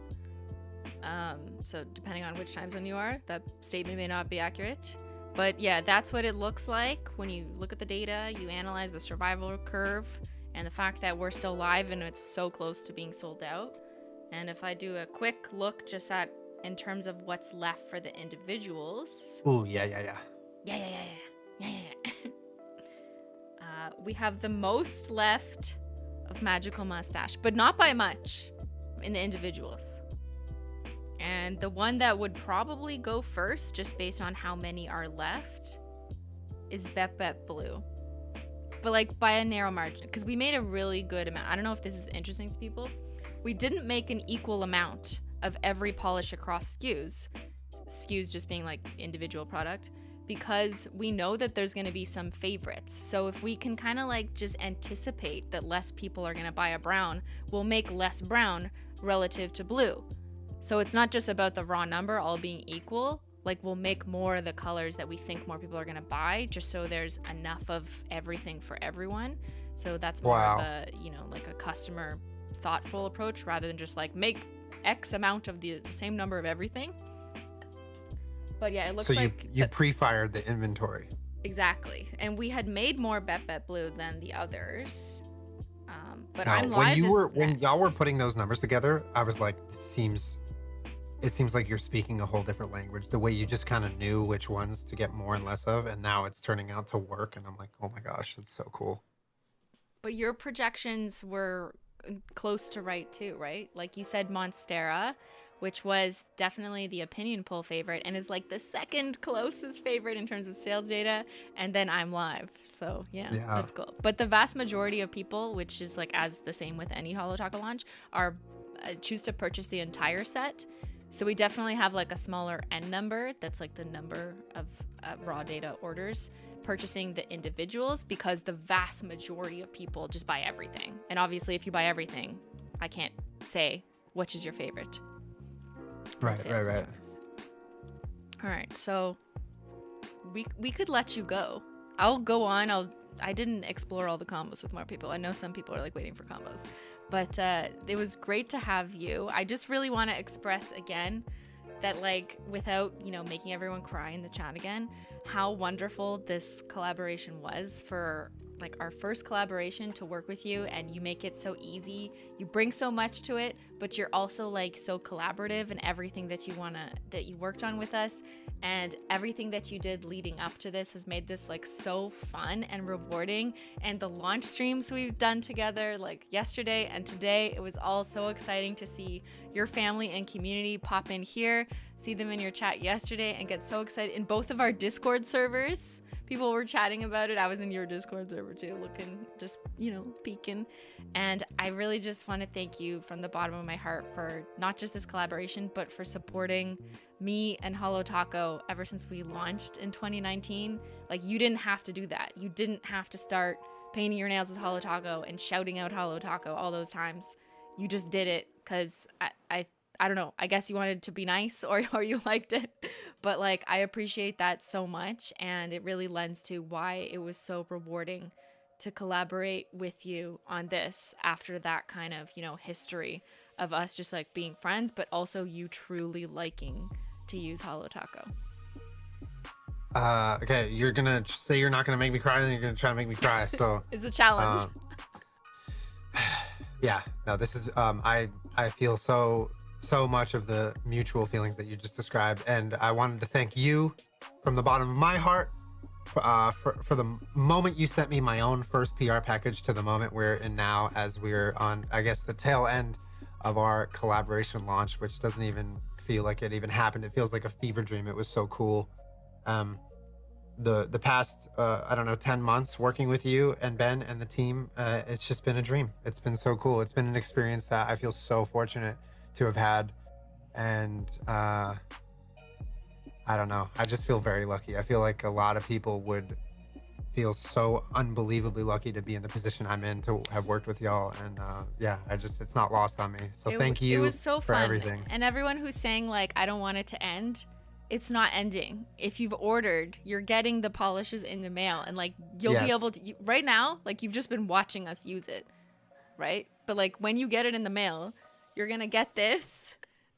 So depending on which time zone you are, that statement may not be accurate. But yeah, that's what it looks like when you look at the data, you analyze the survival curve and the fact that we're still live and it's so close to being sold out. And if I do a quick look just at in terms of what's left for the individuals.
Ooh, yeah.
We have the most left of Magical Mustache, but not by much in the individuals. And the one that would probably go first, just based on how many are left, is Bep Bep Blue. But like by a narrow margin, because we made a really good amount. I don't know if this is interesting to people. We didn't make an equal amount of every polish across SKUs just being like individual product, because we know that there's going to be some favorites. So if we can kind of like just anticipate that less people are going to buy a brown, we'll make less brown relative to blue. So it's not just about the raw number all being equal. Like we'll make more of the colors that we think more people are going to buy, just so there's enough of everything for everyone. So that's more of a, you know, like a customer thoughtful approach rather than just like make X amount of the same number of everything. But yeah, it looks like
you pre-fired the inventory.
Exactly. And we had made more Bep Bep Blue than the others. But
Now,
I'm live
when y'all were putting those numbers together, I was like, it seems like you're speaking a whole different language. The way you just kind of knew which ones to get more and less of, and now it's turning out to work. And I'm like, oh my gosh, that's so cool.
But your projections were close to right too, right? Like you said Monstera, which was definitely the opinion poll favorite and is like the second closest favorite in terms of sales data. And then I'm live. So yeah, that's cool. But the vast majority of people, which is like as the same with any Holo Taco launch, are choose to purchase the entire set. So we definitely have like a smaller N number. That's like the number of raw data orders purchasing the individuals, because the vast majority of people just buy everything. And obviously if you buy everything, I can't say which is your favorite.
Right.
All right, so we could let you go. I'll go on. I didn't explore all the combos with more people. I know some people are like waiting for combos, but it was great to have you. I just really want to express again that, like, without, you know, making everyone cry in the chat again, how wonderful this collaboration was for like our first collaboration to work with you, and you make it so easy. You bring so much to it, but you're also like so collaborative in everything that you worked on with us, and everything that you did leading up to this has made this like so fun and rewarding. And the launch streams we've done together, like yesterday and today, it was all so exciting to see your family and community pop in here, see them in your chat yesterday, and get so excited in both of our Discord servers. People were chatting about it. I was in your Discord server too, looking, just, you know, peeking. And I really just want to thank you from the bottom of my heart for not just this collaboration, but for supporting me and Holo Taco ever since we launched in 2019. Like, you didn't have to do that. You didn't have to start painting your nails with Holo Taco and shouting out Holo Taco all those times. You just did it because I don't know. I guess you wanted to be nice or you liked it. But like I appreciate that so much, and it really lends to why it was so rewarding to collaborate with you on this after that kind of, you know, history of us just like being friends, but also you truly liking to use Holo Taco.
Okay, you're gonna say you're not gonna make me cry, then you're gonna try to make me cry. So
It's a challenge.
yeah, no, this is I feel so much of the mutual feelings that you just described, and I wanted to thank you from the bottom of my heart for the moment you sent me my own first PR package to the moment we're in now, as we're on, I guess, the tail end of our collaboration launch, which doesn't even feel like it even happened. It feels like a fever dream. It was so cool. The past I don't know, 10 months working with you and Ben and the team, it's just been a dream. It's been so cool. It's been an experience that I feel so fortunate to have had, and I don't know, I just feel very lucky. I feel like a lot of people would feel so unbelievably lucky to be in the position I'm in, to have worked with y'all, and yeah, it's not lost on me. So thank you.
It was so
for
fun.
everything.
And everyone who's saying like I don't want it to end, it's not ending. If you've ordered, you're getting the polishes in the mail, and like you'll be able to right now, like you've just been watching us use it, right? But like when you get it in the mail, you're gonna get this,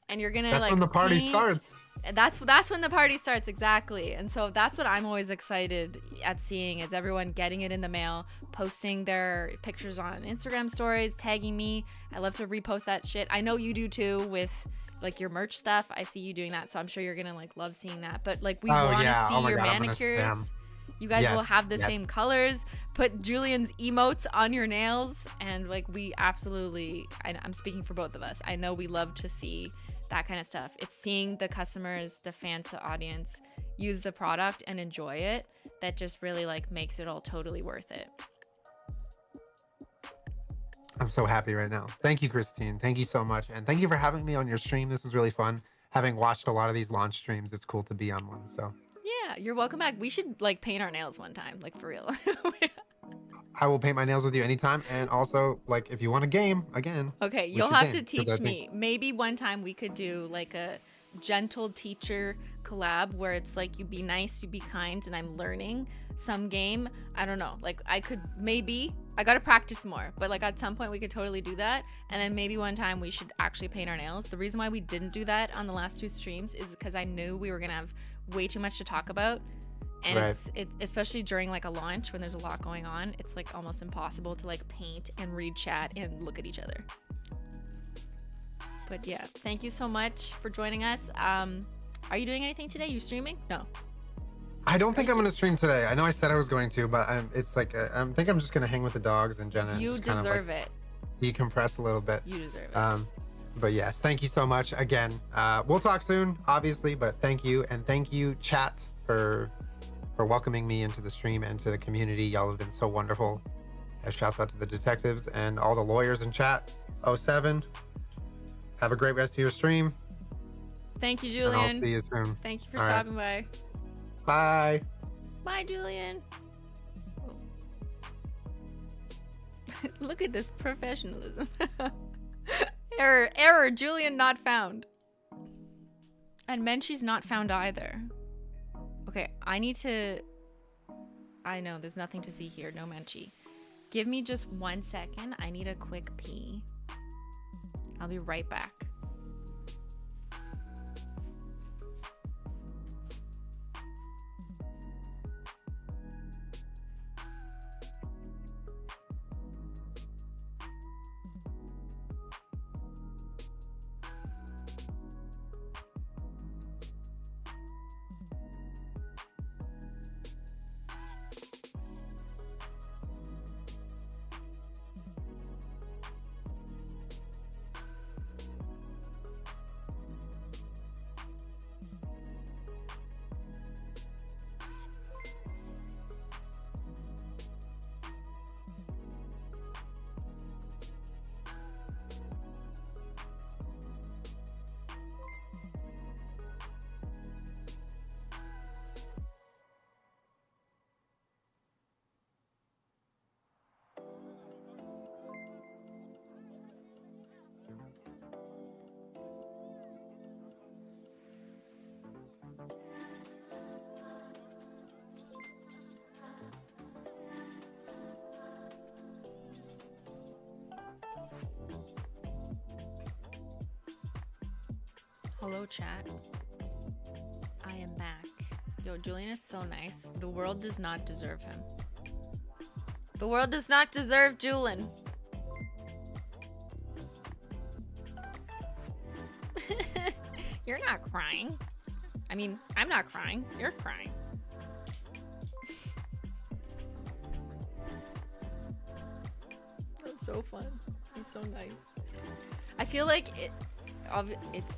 and you're gonna
That's
like
when the party
paint.
starts.
And that's when the party starts, exactly. And so that's what I'm always excited at seeing, is everyone getting it in the mail, posting their pictures on Instagram stories, tagging me. I love to repost that shit. I know you do too with like your merch stuff. I see you doing that, so I'm sure you're gonna like love seeing that. But like we want to see your manicures. You guys will have the same colors. Put Julien's emotes on your nails, and like we absolutely, I'm speaking for both of us, I know we love to see that kind of stuff. It's seeing the customers, the fans, the audience use the product and enjoy it that just really like makes it all totally worth it.
I'm so happy right now. Thank you, Christine. Thank you so much, and thank you for having me on your stream. This was really fun. Having watched a lot of these launch streams, it's cool to be on one. So
yeah, you're welcome back. We should like paint our nails one time, like for real.
I will paint my nails with you anytime, and also like if you want a game again.
Okay, you'll have to teach me. Maybe one time we could do like a gentle teacher collab where it's like you be nice, you be kind, and I'm learning some game. I don't know, like I gotta practice more, but like at some point we could totally do that. And then maybe one time we should actually paint our nails. The reason why we didn't do that on the last 2 streams is because I knew we were gonna have way too much to talk about. And it's especially during like a launch when there's a lot going on, it's like almost impossible to like paint and read chat and look at each other. But yeah, thank you so much for joining us. Are you doing anything today? You streaming? No.
I don't think I'm going to stream today. I know I said I was going to, but it's like I think I'm just going to hang with the dogs and Jenna.
You
just
deserve
kind of, like,
it.
Decompress a little bit.
You deserve it.
But yes, thank you so much again. We'll talk soon, obviously, but thank you, and thank you, chat, for welcoming me into the stream and to the community. Y'all have been so wonderful. Shouts out to the detectives and all the lawyers in chat. 07. Have a great rest of your stream.
Thank you, Julien.
And I'll see you soon.
Thank you for stopping by.
Bye.
Bye, Julien. Look at this professionalism. Error, Julien not found. And Menchie's not found either. Okay, I know, there's nothing to see here. No Menchie. Give me just 1 second. I need a quick pee. I'll be right back. Hello, chat. I am back. Yo, Julien is so nice. The world does not deserve him. The world does not deserve Julien. You're not crying. I mean, I'm not crying. You're crying. That's so fun. He's so nice. I feel like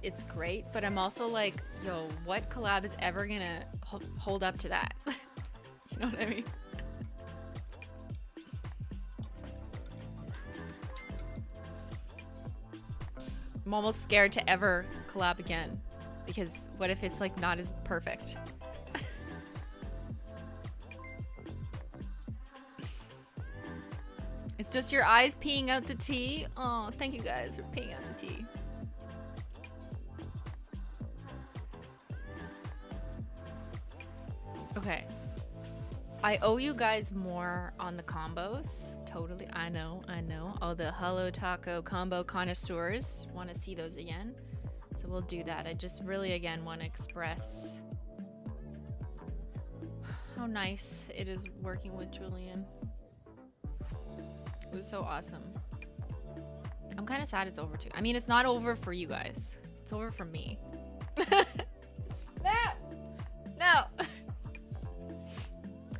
it's great, but I'm also like, yo, what collab is ever gonna hold up to that? You know what I mean? I'm almost scared to ever collab again, because what if it's like not as perfect? It's just your eyes peeing out the tea. Oh, thank you guys for peeing out the tea. Okay. I owe you guys more on the combos. Totally. I know. All the Holo Taco Combo connoisseurs want to see those again. So we'll do that. I just really, again, want to express how nice it is working with Julien. It was so awesome. I'm kind of sad it's over too. I mean, it's not over for you guys. It's over for me. No.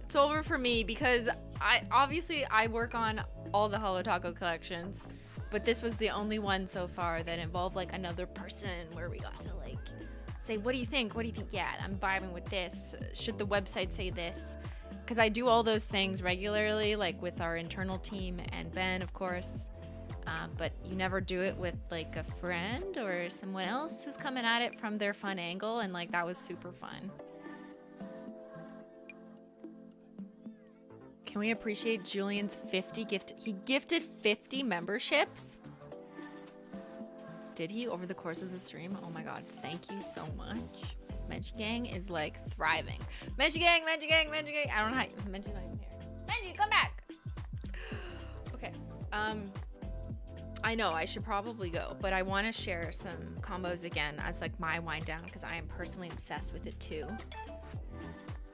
It's over for me because I work on all the Holo Taco collections, but this was the only one so far that involved like another person where we got to like say, what do you think? What do you think? Yeah, I'm vibing with this. Should the website say this? Because I do all those things regularly, like with our internal team and Ben, of course. But you never do it with like a friend or someone else who's coming at it from their fun angle, and like that was super fun. Can we appreciate Julien's 50 gifted? He gifted 50 memberships. Did he over the course of the stream? Oh my god, thank you so much. Menchi Gang is like thriving. Menchi Gang. I don't know how Menchi's not even here. Menchi, come back. Okay. I know I should probably go, but I want to share some combos again as like my wind down because I am personally obsessed with it too.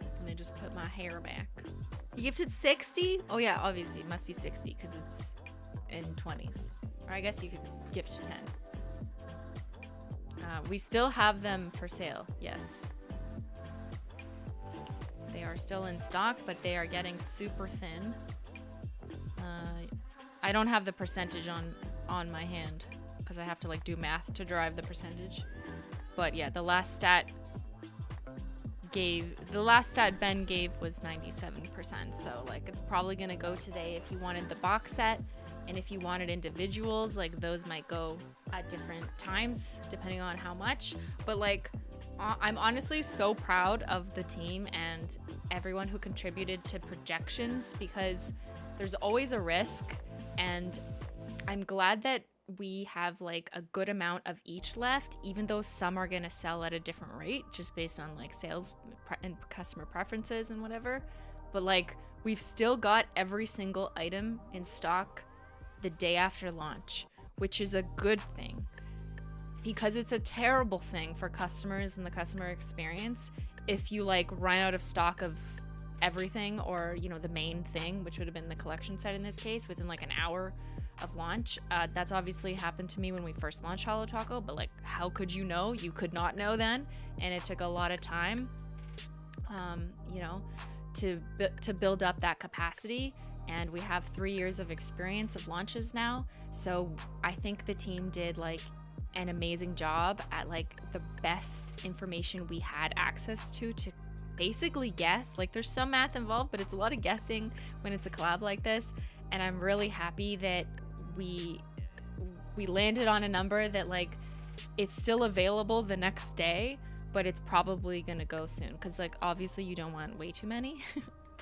Let me just put my hair back. He gifted 60? Oh yeah, obviously it must be 60 because it's in 20s. Or I guess you could gift 10. We still have them for sale, yes. They are still in stock, but they are getting super thin. I don't have the percentage on my hand because I have to like do math to derive the percentage. But yeah, the last stat Ben gave was 97%. So like it's probably gonna go today if you wanted the box set, and if you wanted individuals, like those might go at different times depending on how much. But like I'm honestly so proud of the team and everyone who contributed to projections because there's always a risk, and I'm glad that we have like a good amount of each left, even though some are going to sell at a different rate just based on like sales and customer preferences and whatever. But like we've still got every single item in stock the day after launch, which is a good thing because it's a terrible thing for customers and the customer experience if you like run out of stock of everything, or you know, the main thing, which would have been the collection set in this case, within like an hour of launch. That's obviously happened to me when we first launched Holo Taco, but like how could you know? You could not know then, and it took a lot of time you know, to build up that capacity. And we have 3 years of experience of launches now, so I think the team did like an amazing job at like the best information we had access to basically guess. Like there's some math involved, but it's a lot of guessing when it's a collab like this. And I'm really happy that we landed on a number that like it's still available the next day, but it's probably gonna go soon because like obviously you don't want way too many.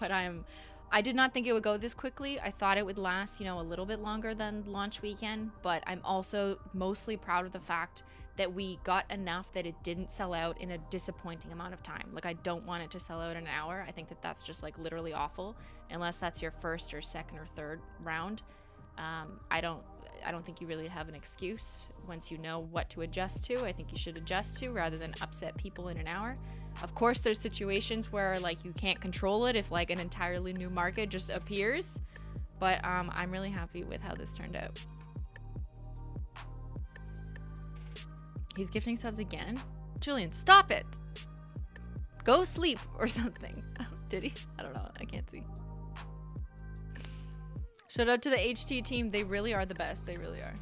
But I did not think it would go this quickly. I thought it would last, you know, a little bit longer than launch weekend, but I'm also mostly proud of the fact that we got enough that it didn't sell out in a disappointing amount of time. Like I don't want it to sell out in an hour. I think that that's just like literally awful unless that's your first or second or third round. I don't think you really have an excuse once you know what to adjust to. I think you should adjust to rather than upset people in an hour. Of course, there's situations where like you can't control it if like an entirely new market just appears, but I'm really happy with how this turned out. He's gifting subs again. Julien, stop it. Go sleep or something. Did he? I don't know. I can't see. Shout out to the HT team. They really are the best. They really are.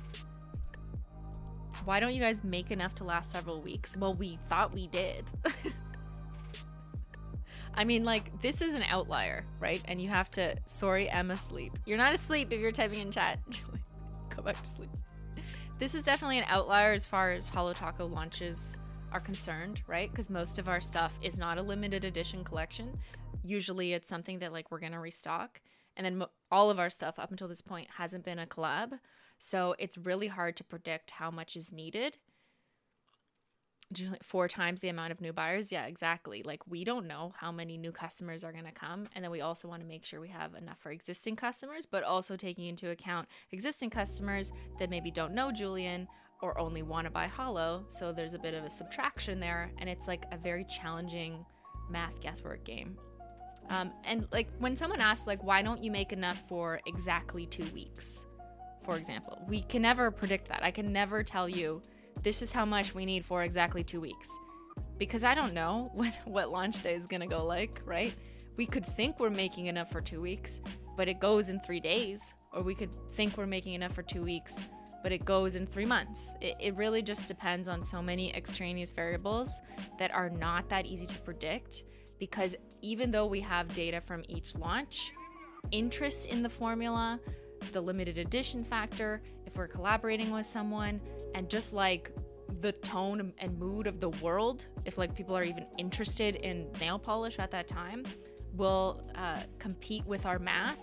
Why don't you guys make enough to last several weeks? Well, we thought we did. I mean, like, this is an outlier, right? And you have to, sorry, I'm asleep. You're not asleep if you're typing in chat. Go back to sleep. This is definitely an outlier as far as Holo Taco launches are concerned, right? Because most of our stuff is not a limited edition collection. Usually it's something that like we're going to restock. And then all of our stuff up until this point hasn't been a collab. So it's really hard to predict how much is needed. 4 times the amount of new buyers. Yeah, exactly. Like we don't know how many new customers are going to come. And then we also want to make sure we have enough for existing customers, but also taking into account existing customers that maybe don't know Julien or only want to buy Holo. So there's a bit of a subtraction there. And it's like a very challenging math guesswork game. And like when someone asks like, why don't you make enough for exactly 2 weeks? For example, we can never predict that. I can never tell you this is how much we need for exactly 2 weeks because I don't know what launch day is going to go like, right? We could think we're making enough for 2 weeks, but it goes in 3 days, or we could think we're making enough for 2 weeks, but it goes in 3 months. It really just depends on so many extraneous variables that are not that easy to predict because even though we have data from each launch, interest in the formula, the limited edition factor, if we're collaborating with someone, and just like the tone and mood of the world, if like people are even interested in nail polish at that time, will compete with our math.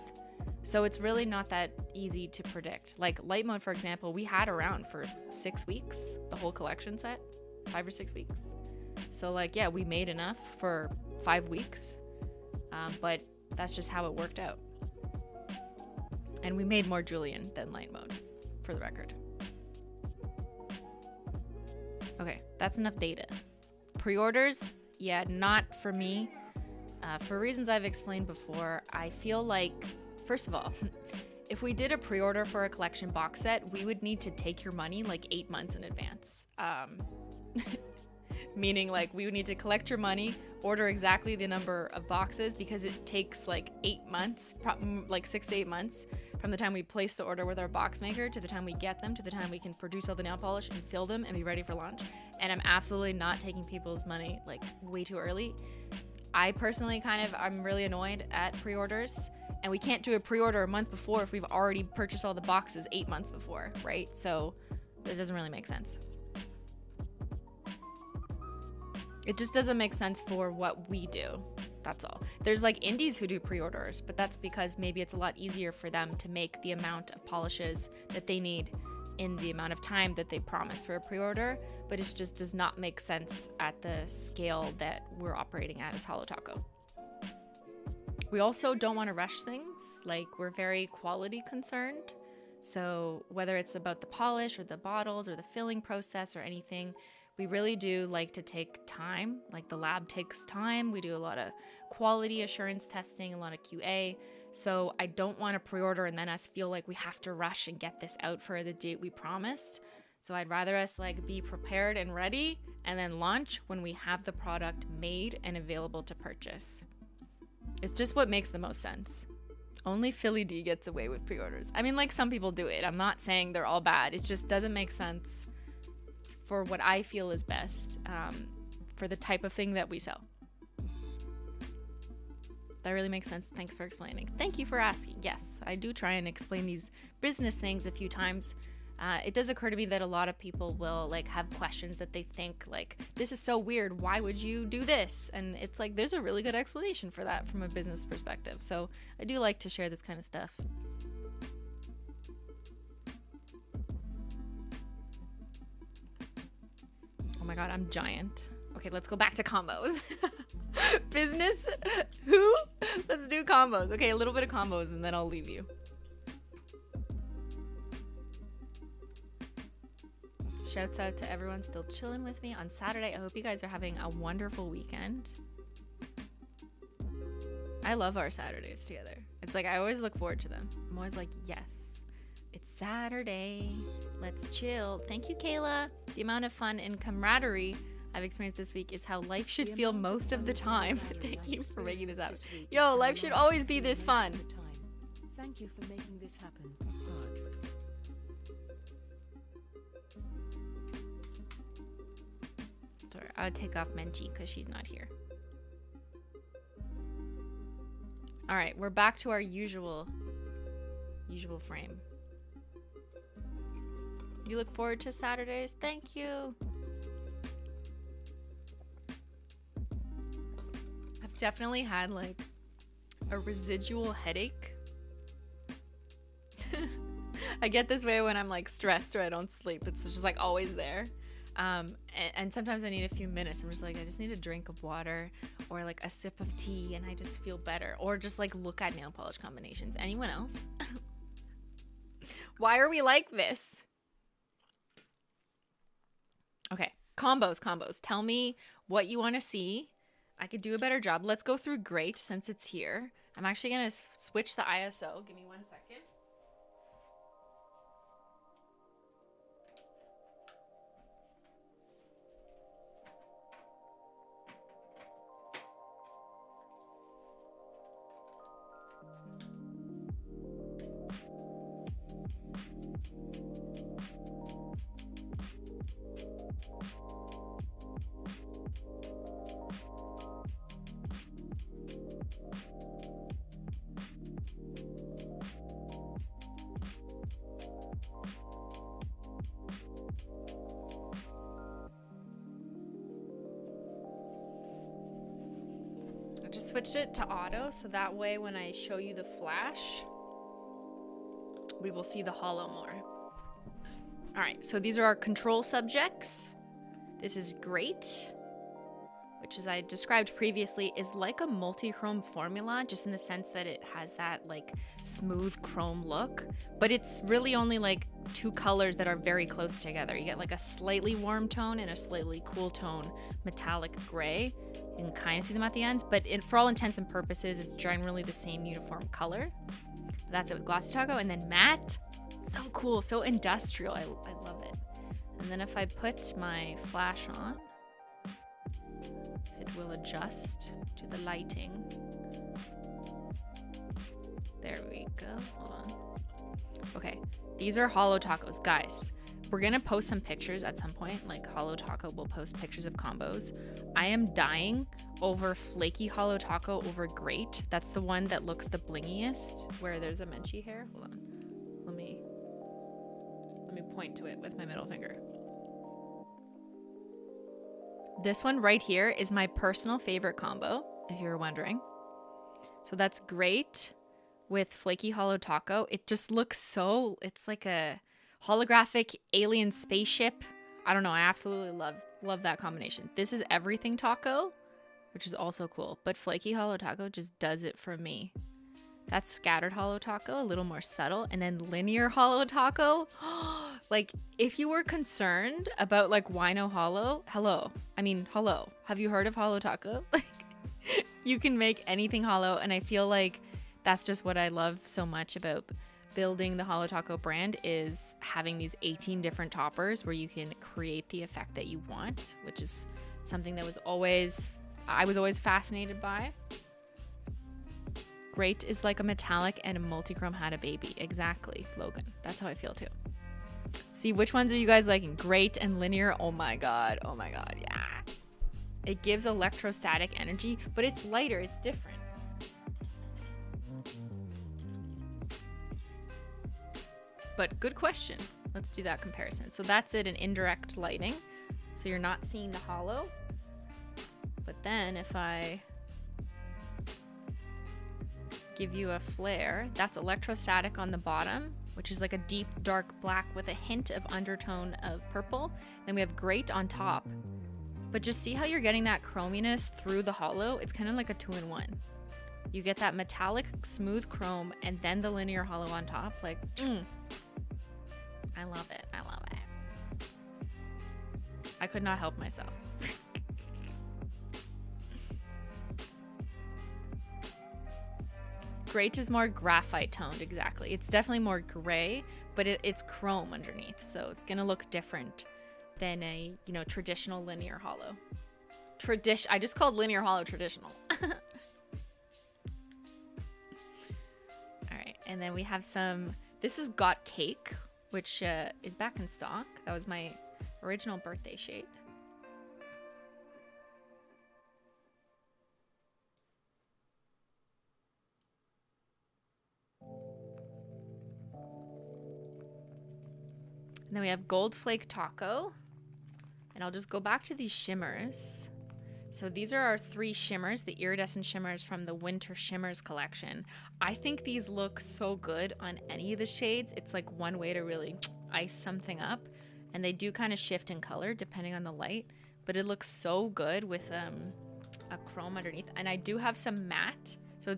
So it's really not that easy to predict. Like light mode, for example, we had around for 6 weeks, the whole collection set, 5 or 6 weeks. So like, yeah, we made enough for 5 weeks, but that's just how it worked out. And we made more Julien than light mode, for the record. Okay, that's enough data. Pre-orders, yeah, not for me. For reasons I've explained before, I feel like, first of all, if we did a pre-order for a collection box set, we would need to take your money like 8 months in advance. Meaning like we would need to collect your money, order exactly the number of boxes because it takes like 8 months, like 6 to 8 months from the time we place the order with our box maker to the time we get them, to the time we can produce all the nail polish and fill them and be ready for launch. And I'm absolutely not taking people's money like way too early. I personally I'm really annoyed at pre-orders, and we can't do a pre-order a month before if we've already purchased all the boxes 8 months before, right? So it doesn't really make sense. It just doesn't make sense for what we do. That's all. There's like indies who do pre-orders, but that's because maybe it's a lot easier for them to make the amount of polishes that they need in the amount of time that they promise for a pre-order, but it just does not make sense at the scale that we're operating at as Holo Taco. We also don't want to rush things. Like we're very quality concerned. So whether it's about the polish or the bottles or the filling process or anything, we really do like to take time. Like the lab takes time. We do a lot of quality assurance testing, a lot of QA. So I don't want to pre-order and then us feel like we have to rush and get this out for the date we promised. So I'd rather us like be prepared and ready and then launch when we have the product made and available to purchase. It's just what makes the most sense. Only Philly D gets away with pre-orders. I mean, like some people do it. I'm not saying they're all bad. It just doesn't make sense for what I feel is best for the type of thing that we sell. That really makes sense. Thanks for explaining. Thank you for asking. Yes, I do try and explain these business things a few times. It does occur to me that a lot of people will like have questions that they think like, this is so weird. Why would you do this? And it's like, there's a really good explanation for that from a business perspective. So I do like to share this kind of stuff. Oh my God, I'm giant. Okay, let's go back to combos. Business? Who? Let's do combos. Okay, a little bit of combos and then I'll leave you. Shouts out to everyone still chilling with me on Saturday. I hope you guys are having a wonderful weekend. I love our Saturdays together. It's like I always look forward to them. I'm always like, yes, it's Saturday. Let's chill. Thank you, Kayla. The amount of fun and camaraderie I've experienced this week is how life should feel most of the time. Thank you for making this happen. Yo, life should always be this fun.
Thank you for making this happen.
Sorry, I would take off Menchi because she's not here. All right, we're back to our usual frame. You look forward to Saturdays? Thank you. I've definitely had like a residual headache. I get this way when I'm like stressed or I don't sleep. It's just like always there. And sometimes I need a few minutes. I'm just like, I just need a drink of water or like a sip of tea and I just feel better. Or just like look at nail polish combinations. Anyone else? Why are we like this? Okay, combos. Tell me what you want to see. I could do a better job. Let's go through great since it's here. I'm actually going to switch the ISO. Give me 1 second. Just switched it to auto so that way when I show you the flash, we will see the holo more. All right, so these are our control subjects. This is great, which as I described previously is like a multi-chrome formula, just in the sense that it has that like smooth chrome look, but it's really only like two colors that are very close together. You get like a slightly warm tone and a slightly cool tone, metallic gray. You can kind of see them at the ends, but for all intents and purposes, it's generally the same uniform color. That's it with Glossy Taco. And then matte, so cool, so industrial. I love it. And then if I put my flash on, if it will adjust to the lighting. There we go. Hold on. Okay, these are Holo Tacos, guys. We're gonna post some pictures at some point, like Holo Taco will post pictures of combos. I am dying over flaky Holo Taco over great. That's the one that looks the blingiest, where there's a Menchi hair. Hold on, let me point to it with my middle finger. This one right here is my personal favorite combo, if you were wondering. So that's great with flaky Holo Taco. It just looks so, it's like a holographic alien spaceship. I don't know. I absolutely love that combination. This is everything taco, which is also cool, but flaky Holo Taco just does it for me. That's scattered Holo Taco, a little more subtle, and then linear Holo Taco. Like if you were concerned about like why no holo, hello. Have you heard of Holo Taco? Like you can make anything holo, and I feel like that's just what I love so much about building the Holo Taco brand, is having these 18 different toppers where you can create the effect that you want, which is something that I was always fascinated by. Great is like a metallic and a multi-chrome had a baby. Exactly, Logan. That's how I feel too. See, which ones are you guys liking? Great and linear. Oh my god, yeah. It gives electrostatic energy, but it's lighter, it's different. But good question. Let's do that comparison. So that's it in indirect lighting. So you're not seeing the holo. But then if I give you a flare, that's electrostatic on the bottom, which is like a deep dark black with a hint of undertone of purple. Then we have great on top. But just see how you're getting that chrominess through the holo. It's kind of like a 2-in-1. You get that metallic smooth chrome and then the linear holo on top. Like, I love it. I could not help myself. Great is more graphite toned, exactly. It's definitely more gray, but it's chrome underneath, so it's gonna look different than a, you know, traditional linear hollow. I just called linear hollow traditional. All right, and then we have some, this is Got Cake, which is back in stock. That was my original birthday shade. And then we have Gold Flake Taco. And I'll just go back to these shimmers. So these are our 3 shimmers, the iridescent shimmers from the Winter Shimmers collection. I think these look so good on any of the shades. It's like one way to really ice something up. And they do kind of shift in color depending on the light. But it looks so good with a chrome underneath. And I do have some matte. So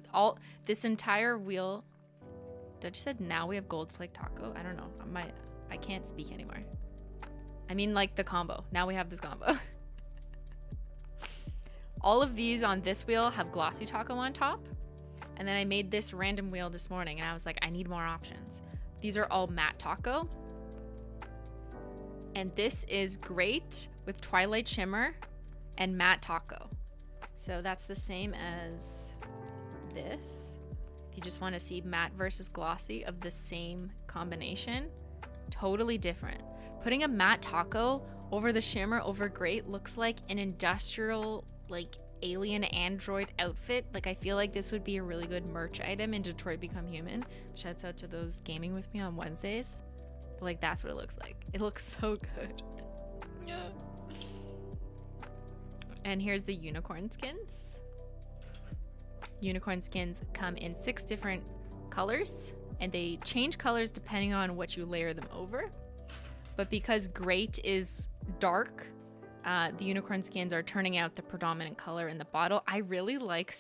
this entire wheel... Did I just said now we have Gold Flake Taco? I don't know. I can't speak anymore. I mean like the combo. Now we have this combo. All of these on this wheel have glossy taco on top. And then I made this random wheel this morning and I was like, I need more options. These are all matte taco. And this is great with Twilight Shimmer and matte taco. So that's the same as this. If you just want to see matte versus glossy of the same combination, totally different. Putting a matte taco over the shimmer over great looks like an industrial, like alien android outfit. Like I feel like this would be a really good merch item in Detroit Become Human. Shouts out to those gaming with me on Wednesdays. But like that's what it looks like. It looks so good. Yeah. And here's the unicorn skins. Unicorn skins come in 6 different colors and they change colors depending on what you layer them over. But because great is dark, the unicorn skins are turning out the predominant color in the bottle. I really like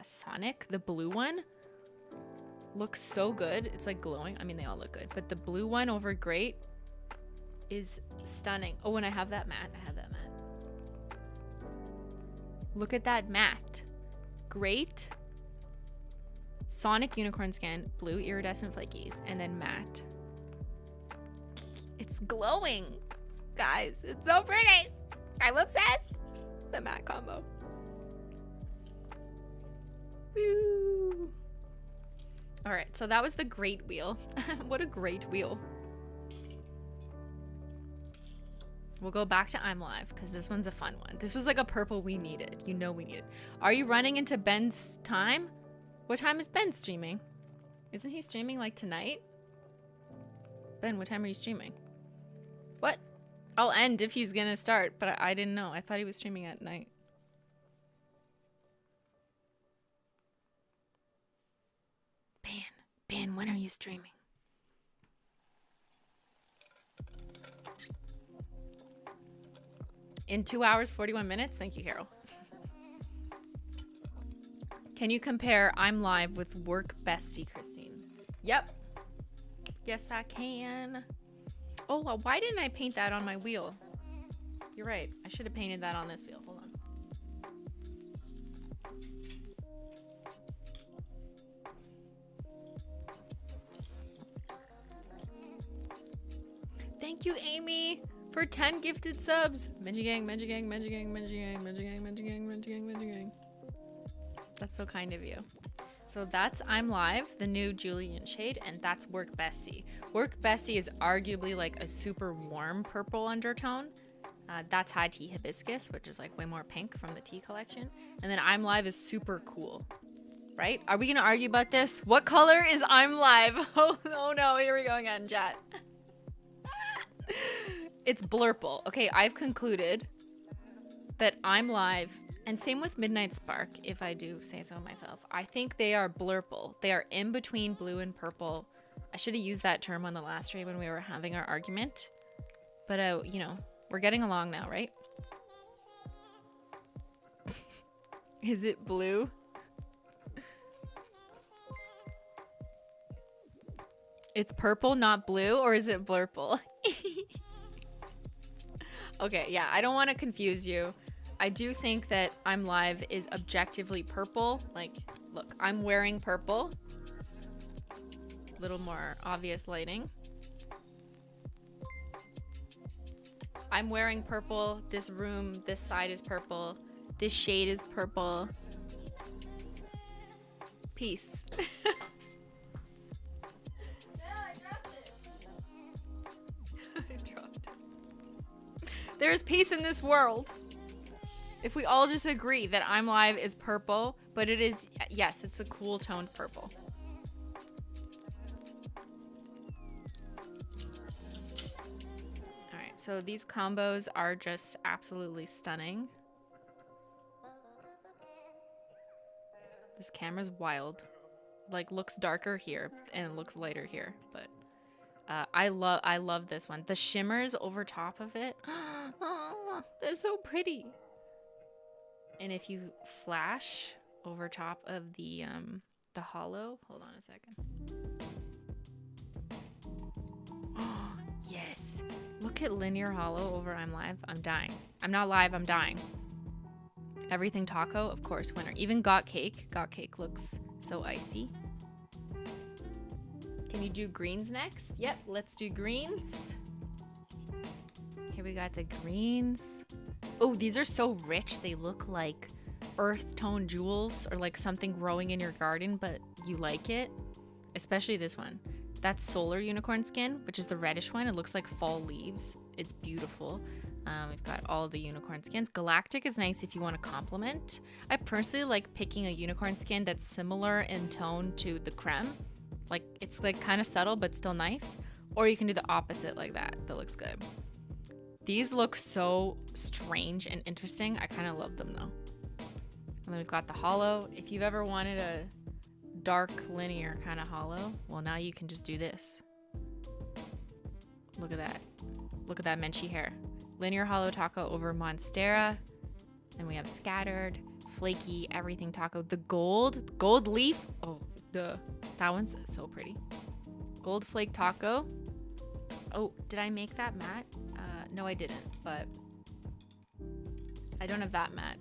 Sonic, the blue one. Looks so good. It's like glowing. I mean, they all look good. But the blue one over great is stunning. Oh, and I have that matte. I have that matte. Look at that matte. Great. Sonic unicorn skin, blue iridescent flakies, and then matte. It's glowing. Guys, it's so pretty. I'm obsessed. The matte combo. Woo. All right, so that was the great wheel. What a great wheel. We'll go back to I'm Live because this one's a fun one. This was like a purple we needed. You know we needed. Are you running into Ben's time? What time is Ben streaming? Isn't he streaming like tonight? Ben, what time are you streaming? What? I'll end if he's gonna start, but I didn't know. I thought he was streaming at night. Ben, when are you streaming? In 2 hours, 41 minutes? Thank you, Carol. Can you compare I'm Live with Work Bestie, Christine? Yep. Yes, I can. Oh, well, why didn't I paint that on my wheel? You're right. I should have painted that on this wheel. Hold on. Thank you, Amy, for 10 gifted subs. Menji gang, Menji gang, Menji gang, Menji gang, Menji gang, Menji gang, Menji gang, Menji gang. That's so kind of you. So that's I'm Live, the new Julien shade, and that's Work Bestie. Work Bestie is arguably like a super warm purple undertone. That's High Tea Hibiscus, which is like way more pink from the tea collection. And then I'm Live is super cool, right? Are we gonna argue about this? What color is I'm Live? Oh no, here we go again, chat. It's blurple. Okay, I've concluded that I'm Live, and same with Midnight Spark, if I do say so myself. I think they are blurple. They are in between blue and purple. I should have used that term on the last stream when we were having our argument. But, you know, we're getting along now, right? Is it blue? It's purple, not blue, or is it blurple? Okay, yeah, I don't want to confuse you. I do think that I'm Live is objectively purple. Like, look, I'm wearing purple. A little more obvious lighting. I'm wearing purple. This room, this side is purple. This shade is purple. Peace. I dropped it. There's peace in this world. If we all just agree that I'm Live is purple, but it is, yes, it's a cool toned purple. All right, so these combos are just absolutely stunning. This camera's wild. Like, looks darker here and it looks lighter here, but I love this one. The shimmers over top of it. Oh, that's so pretty. And if you flash over top of the holo, hold on a second. Oh, yes. Look at linear holo over I'm Live. I'm dying. I'm not live, I'm dying. Everything taco, of course, winner. Even got cake. Got cake looks so icy. Can you do greens next? Yep, let's do greens. Here we got the greens. Oh, these are so rich. They look like earth tone jewels or like something growing in your garden, but you like it. Especially this one. That's solar unicorn skin, which is the reddish one. It looks like fall leaves. It's beautiful. We've got all the unicorn skins. Galactic is nice if you want to complement. I personally like picking a unicorn skin that's similar in tone to the creme. Like, it's like kind of subtle, but still nice. Or you can do the opposite like that. That looks good. These look so strange and interesting. I kind of love them though. And then we've got the holo. If you've ever wanted a dark linear kind of holo, well, now you can just do this. Look at that. Look at that Menchie hair. Linear holo taco over Monstera. Then we have scattered, flaky, everything taco. The gold leaf. Oh, duh. That one's so pretty. Gold flake taco. Oh, did I make that matte? No, I didn't, but I don't have that matte.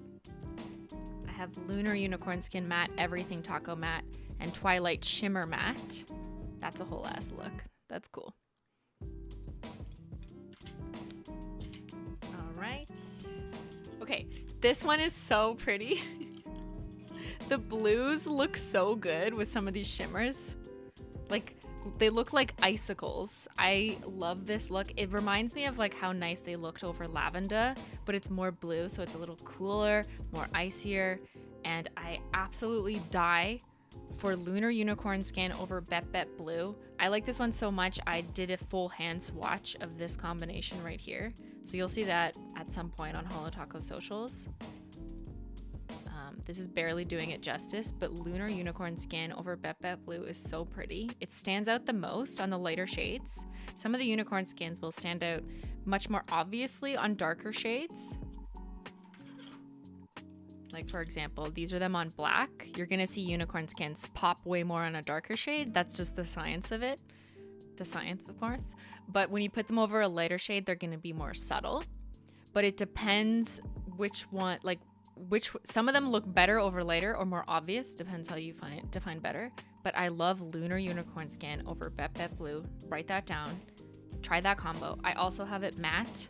I have lunar unicorn skin matte, everything taco matte, and twilight shimmer matte. That's a whole ass look. That's cool. All right. Okay, this one is so pretty. The blues look so good with some of these shimmers. Like, they look like icicles. I love this look. It reminds me of like how nice they looked over lavender, but it's more blue, so it's a little cooler, more icier, and I absolutely die for lunar unicorn skin over Bet Bet blue. I like this one so much, I did a full hand swatch of this combination right here. So you'll see that at some point on Holo Taco socials. This is barely doing it justice, but lunar unicorn skin over Bet Bet blue is so pretty. It stands out the most on the lighter shades. Some of the unicorn skins will stand out much more obviously on darker shades. Like, for example, these are them on black. You're gonna see unicorn skins pop way more on a darker shade. That's just the science of it. The science, of course. But when you put them over a lighter shade, they're gonna be more subtle. But it depends which one, like, some of them look better over lighter or more obvious, depends how you define better. But I love lunar unicorn skin over Bet Bet blue. Write that down. Try that combo. I also have it matte.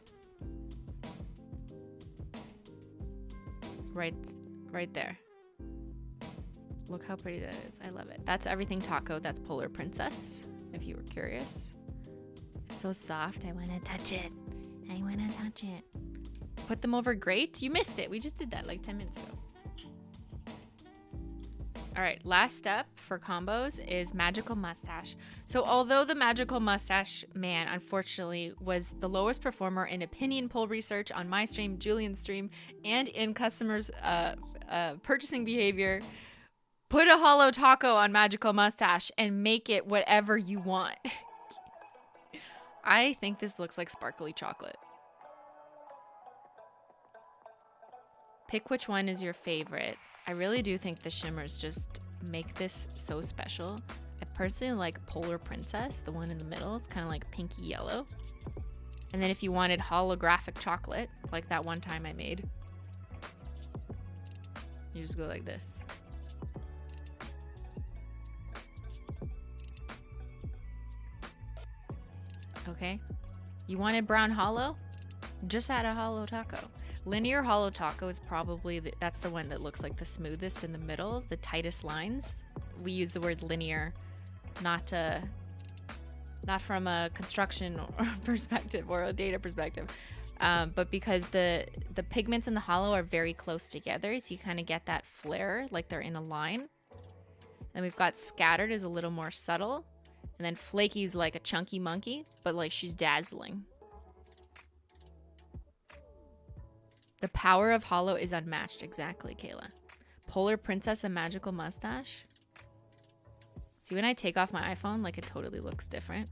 Right there. Look how pretty that is. I love it. That's everything taco. That's Polar Princess, if you were curious. It's so soft. I want to touch it. I want to touch it. Put them over grate. You missed it. We just did that like 10 minutes ago. All right, last step for combos is magical mustache. So although the magical mustache man, unfortunately, was the lowest performer in opinion poll research on my stream, Julien's stream, and in customers' purchasing behavior, put a holo taco on magical mustache and make it whatever you want. I think this looks like sparkly chocolate. Pick which one is your favorite. I really do think the shimmers just make this so special. I personally like Polar Princess, the one in the middle. It's kind of like pinky yellow. And then if you wanted holographic chocolate, like that one time I made, you just go like this. Okay. You wanted brown hollow? Just add a Holo Taco. Linear Holo Taco is probably, that's the one that looks like the smoothest in the middle, the tightest lines. We use the word linear, not from a construction perspective or a data perspective, but because the pigments in the hollow are very close together, so you kind of get that flare like they're in a line. Then we've got scattered is a little more subtle, and then flaky's like a chunky monkey, but like she's dazzling. The power of hollow is unmatched. Exactly, Kayla. Polar Princess, a magical mustache. See, when I take off my iPhone, like it totally looks different.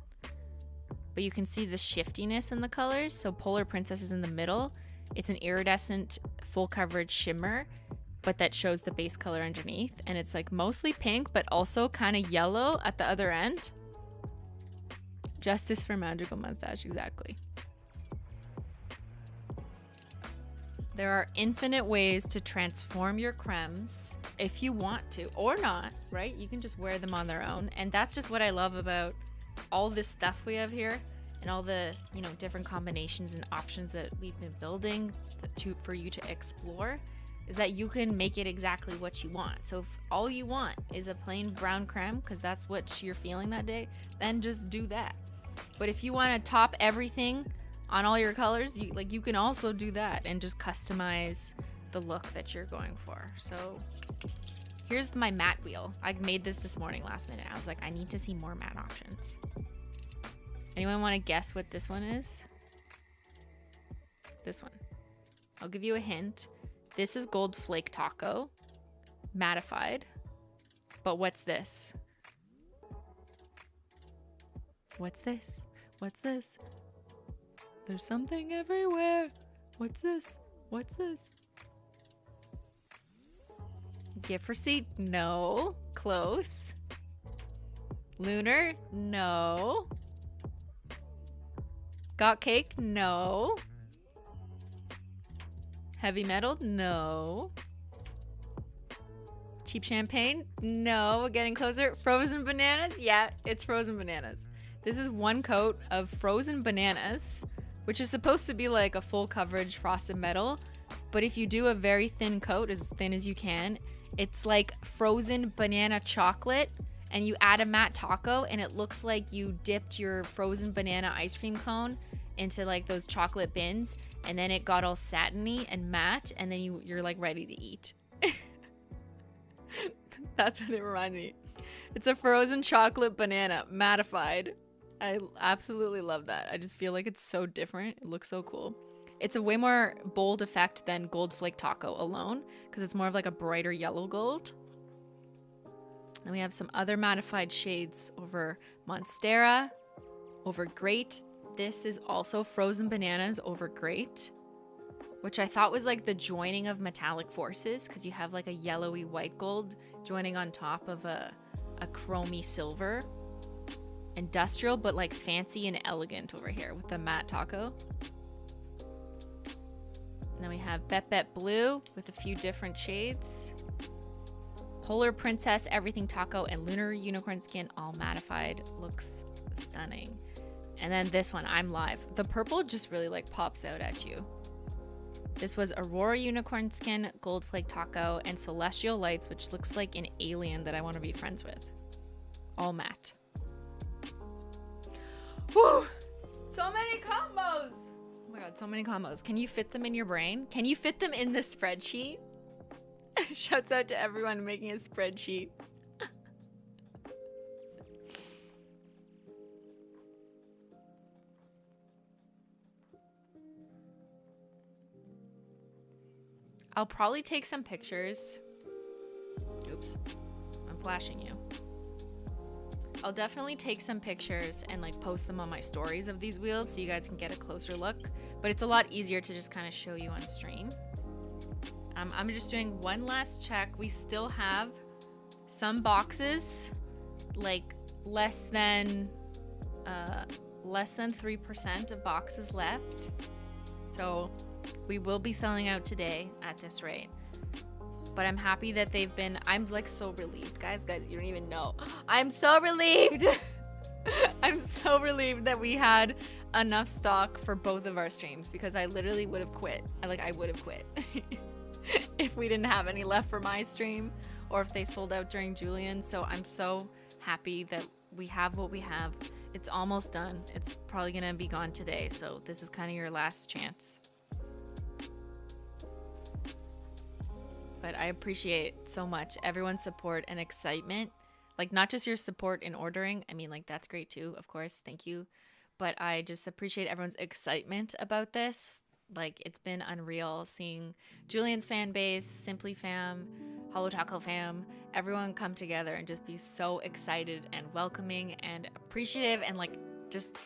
But you can see the shiftiness in the colors. So Polar Princess is in the middle. It's an iridescent full coverage shimmer, but that shows the base color underneath. And it's like mostly pink, but also kind of yellow at the other end. Justice for magical mustache, exactly. There are infinite ways to transform your cremes if you want to, or not, right? You can just wear them on their own. And that's just what I love about all this stuff we have here and all the, you know, different combinations and options that we've been building for you to explore, is that you can make it exactly what you want. So if all you want is a plain brown creme, because that's what you're feeling that day, then just do that. But if you want to top everything on all your colors, you can also do that and just customize the look that you're going for. So here's my matte wheel. I made this morning last minute. I was like, I need to see more matte options. Anyone want to guess what this one is? This one. I'll give you a hint. This is Gold Flake Taco, mattified. But what's this? What's this? What's this? There's something everywhere. What's this? What's this? Gift receipt? No. Close. Lunar? No. Got cake? No. Heavy metal? No. Cheap champagne? No. We're getting closer. Frozen bananas? Yeah, it's frozen bananas. This is one coat of frozen bananas, which is supposed to be like a full coverage frosted metal. But if you do a very thin coat, as thin as you can, it's like frozen banana chocolate, and you add a matte taco and it looks like you dipped your frozen banana ice cream cone into like those chocolate bins, and then it got all satiny and matte, and then you're like ready to eat. That's what it reminded me. It's a frozen chocolate banana, mattified. I absolutely love that. I just feel like it's so different. It looks so cool. It's a way more bold effect than Gold Flake Taco alone, because it's more of like a brighter yellow gold. Then we have some other mattified shades over Monstera, over Great. This is also frozen bananas over Great, which I thought was like the joining of metallic forces, because you have like a yellowy white gold joining on top of a chromy silver. Industrial, but like fancy and elegant over here with the matte taco. And then we have Bet Bet Blue with a few different shades. Polar Princess, Everything Taco, and Lunar Unicorn Skin, all mattified. Looks stunning. And then this one, I'm Live. The purple just really like pops out at you. This was Aurora Unicorn Skin, Gold Flake Taco, and Celestial Lights, which looks like an alien that I want to be friends with. All matte. Whew! So many combos! Oh my god, so many combos. Can you fit them in your brain? Can you fit them in the spreadsheet? Shouts out to everyone making a spreadsheet. I'll probably take some pictures. Oops, I'm flashing you. I'll definitely take some pictures and like post them on my stories of these wheels so you guys can get a closer look, but it's a lot easier to just kind of show you on stream. I'm just doing one last check. We still have some boxes, like less than less than 3% of boxes left. So we will be selling out today at this rate. But I'm happy that they've been, I'm like so relieved. Guys, you don't even know. I'm so relieved. I'm so relieved that we had enough stock for both of our streams, because I literally would have quit. I would have quit if we didn't have any left for my stream, or if they sold out during Julien. So I'm so happy that we have what we have. It's almost done. It's probably gonna be gone today. So this is kind of your last chance. But I appreciate so much everyone's support and excitement. Like, not just your support in ordering. I mean, like, that's great too, of course. Thank you. But I just appreciate everyone's excitement about this. Like, it's been unreal seeing Julien's fan base, Simply Fam, Holo Taco Fam, everyone come together and just be so excited and welcoming and appreciative, and like just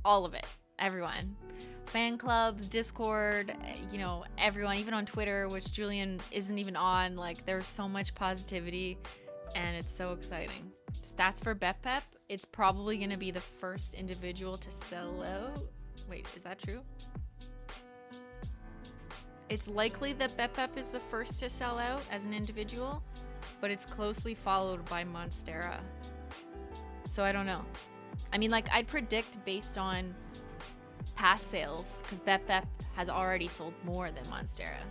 all of it. Everyone. Fan clubs, Discord, you know, everyone, even on Twitter, which Julien isn't even on. Like, there's so much positivity and it's so exciting. Stats for BepPep, it's probably going to be the first individual to sell out. Wait, is that true? It's likely that BepPep is the first to sell out as an individual, but it's closely followed by Monstera. So I don't know. I mean, like, I'd predict based on past sales, because BepPep has already sold more than Monstera,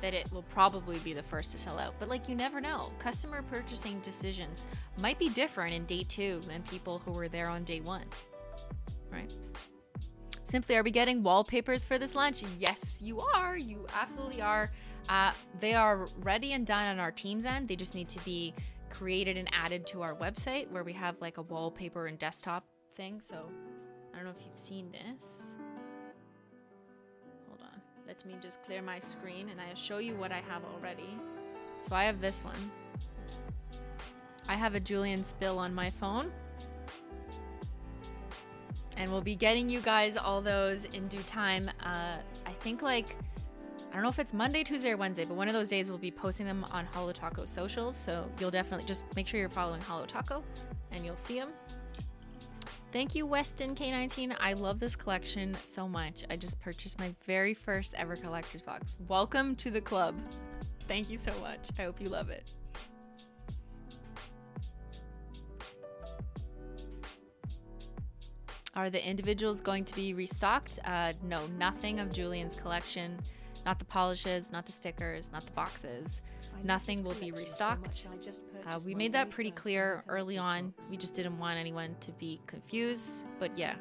that it will probably be the first to sell out. But like, you never know. Customer purchasing decisions might be different in day 2 than people who were there on day 1, right? Simply, are we getting wallpapers for this lunch? Yes, you are. You absolutely are. They are ready and done on our team's end. They just need to be created and added to our website, where we have like a wallpaper and desktop thing. So I don't know if you've seen this. Hold on. Let me just clear my screen and I'll show you what I have already. So I have this one. I have a Julien spill on my phone. And we'll be getting you guys all those in due time. I think, like, I don't know if it's Monday, Tuesday, or Wednesday, but one of those days we'll be posting them on Holo Taco socials. So you'll definitely just make sure you're following Holo Taco and you'll see them. Thank you, Weston K19. I love this collection so much. I just purchased my very first ever collector's box. Welcome to the club. Thank you so much. I hope you love it. Are the individuals going to be restocked? No, nothing of Julien's collection. Not the polishes, not the stickers, not the boxes. Nothing will be restocked. We made that pretty clear early on. We just didn't want anyone to be confused. But yeah,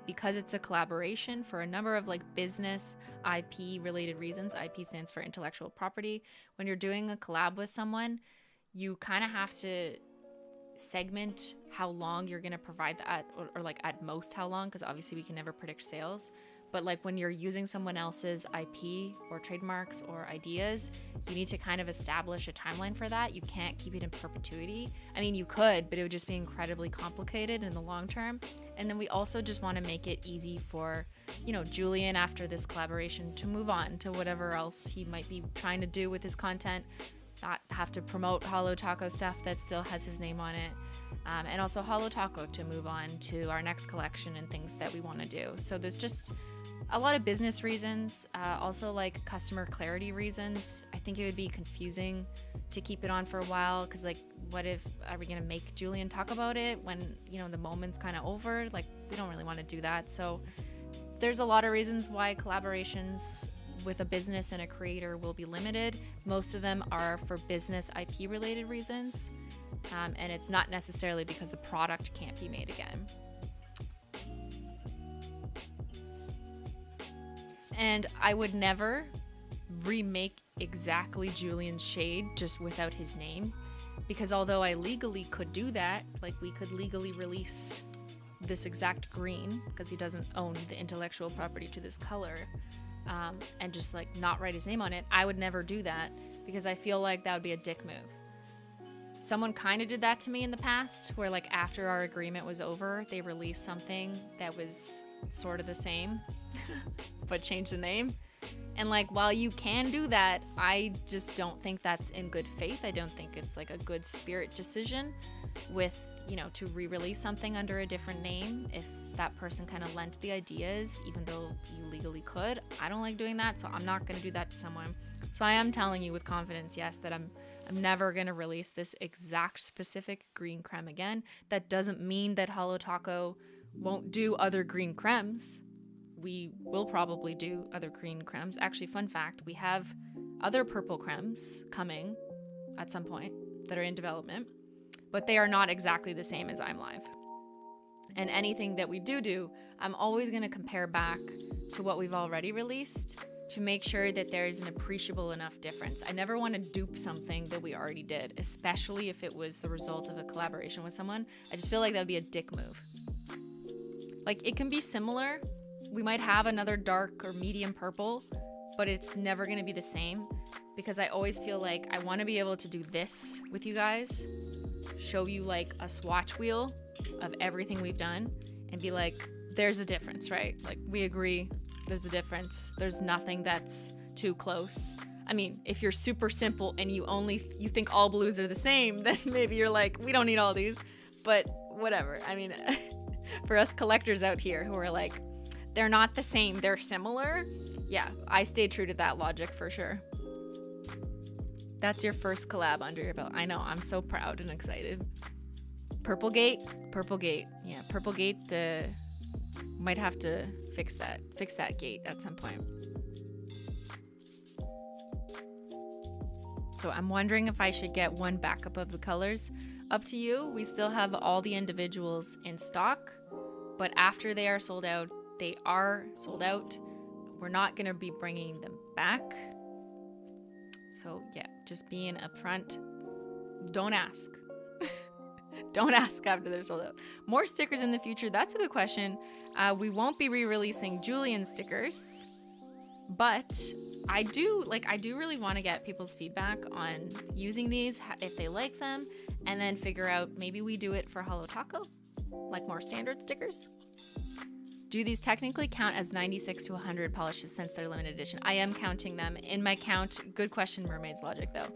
because it's a collaboration for a number of like business IP related reasons. IP stands for intellectual property. When you're doing a collab with someone, you kind of have to segment how long you're going to provide that, or like at most how long, because obviously we can never predict sales. But like when you're using someone else's IP or trademarks or ideas, you need to kind of establish a timeline for that. You can't keep it in perpetuity. I mean, you could, but it would just be incredibly complicated in the long term. And then we also just want to make it easy for, you know, Julien after this collaboration to move on to whatever else he might be trying to do with his content, not have to promote Holo Taco stuff that still has his name on it. And also Holo Taco to move on to our next collection and things that we want to do. So there's just a lot of business reasons, also like customer clarity reasons. I think it would be confusing to keep it on for a while, because like, what if, are we gonna make Julien talk about it when, you know, the moment's kind of over? Like, we don't really want to do that. So there's a lot of reasons why collaborations with a business and a creator will be limited. Most of them are for business IP related reasons, and it's not necessarily because the product can't be made again. And I would never remake exactly Julien's shade just without his name, because although I legally could do that, like we could legally release this exact green because he doesn't own the intellectual property to this color, and just like not write his name on it, I would never do that because I feel like that would be a dick move. Someone kind of did that to me in the past, where like after our agreement was over, they released something that was sort of the same but changed the name. And like, while you can do that, I just don't think that's in good faith. I don't think it's like a good spirit decision with, you know, to re-release something under a different name if that person kind of lent the ideas, even though you legally could. I don't like doing that, so I'm not going to do that to someone. So I am telling you with confidence, yes, that I'm never going to release this exact specific green creme again. That doesn't mean that Holo Taco won't do other green cremes. We will probably do other green cremes. Actually, fun fact, we have other purple cremes coming at some point that are in development, but they are not exactly the same as I'm Live. And anything that we do, I'm always going to compare back to what we've already released to make sure that there is an appreciable enough difference. I never want to dupe something that we already did, especially if it was the result of a collaboration with someone. I just feel like that would be a dick move. Like, it can be similar. We might have another dark or medium purple, but it's never going to be the same, because I always feel like I want to be able to do this with you guys, show you like a swatch wheel of everything we've done and be like, there's a difference, right? Like, we agree there's a difference. There's nothing that's too close. I mean, if you're super simple and you think all blues are the same, then maybe you're like, we don't need all these, but whatever. I mean, for us collectors out here who are like, they're not the same, they're similar. Yeah, I stay true to that logic for sure. That's your first collab under your belt. I know, I'm so proud and excited. Purple Gate. Yeah, Purple Gate, might have to fix that gate at some point. So I'm wondering if I should get one backup of the colors. Up to you. We still have all the individuals in stock, but after they are sold out, they are sold out. We're not going to be bringing them back. So yeah, just being upfront. Don't ask. Don't ask after they're sold out. More stickers in the future. That's a good question. We won't be re-releasing Julien stickers, but I do really want to get people's feedback on using these, if they like them, and then figure out maybe we do it for Holo Taco, like more standard stickers. Do these technically count as 96 to 100 polishes since they're limited edition? I am counting them. In my count, good question, Mermaid's Logic, though.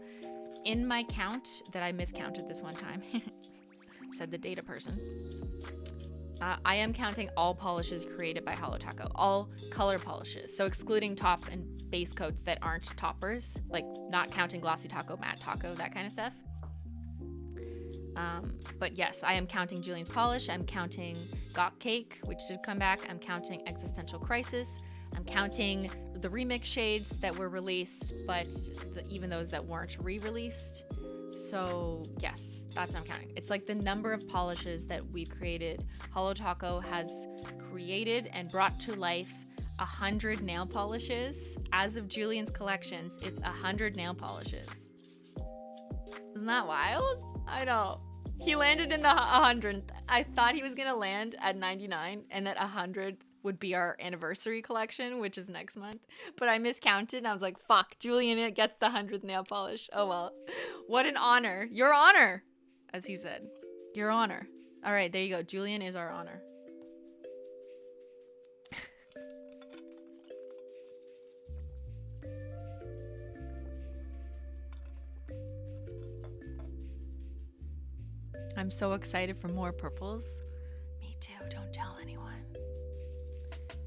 In my count that I miscounted this one time, said the data person, I am counting all polishes created by Holo Taco, all color polishes. So excluding top and base coats that aren't toppers, like not counting glossy taco, matte taco, that kind of stuff. But yes, I am counting Julien's polish. I'm counting Got Cake, which did come back. I'm counting Existential Crisis. I'm counting the remix shades that were released, but even those that weren't re-released. So yes, that's what I'm counting. It's like the number of polishes that we've created. Holo Taco has created and brought to life 100 nail polishes. As of Julien's collections, it's 100 nail polishes. Isn't that wild? I know. He landed in the 100th. I thought he was going to land at 99 and that 100 would be our anniversary collection, which is next month. But I miscounted and I was like, fuck, Julien gets the 100th nail polish. Oh well. What an honor. Your honor, as he said. Your honor. All right, there you go. Julien is our honor. I'm so excited for more purples. Me too, don't tell anyone.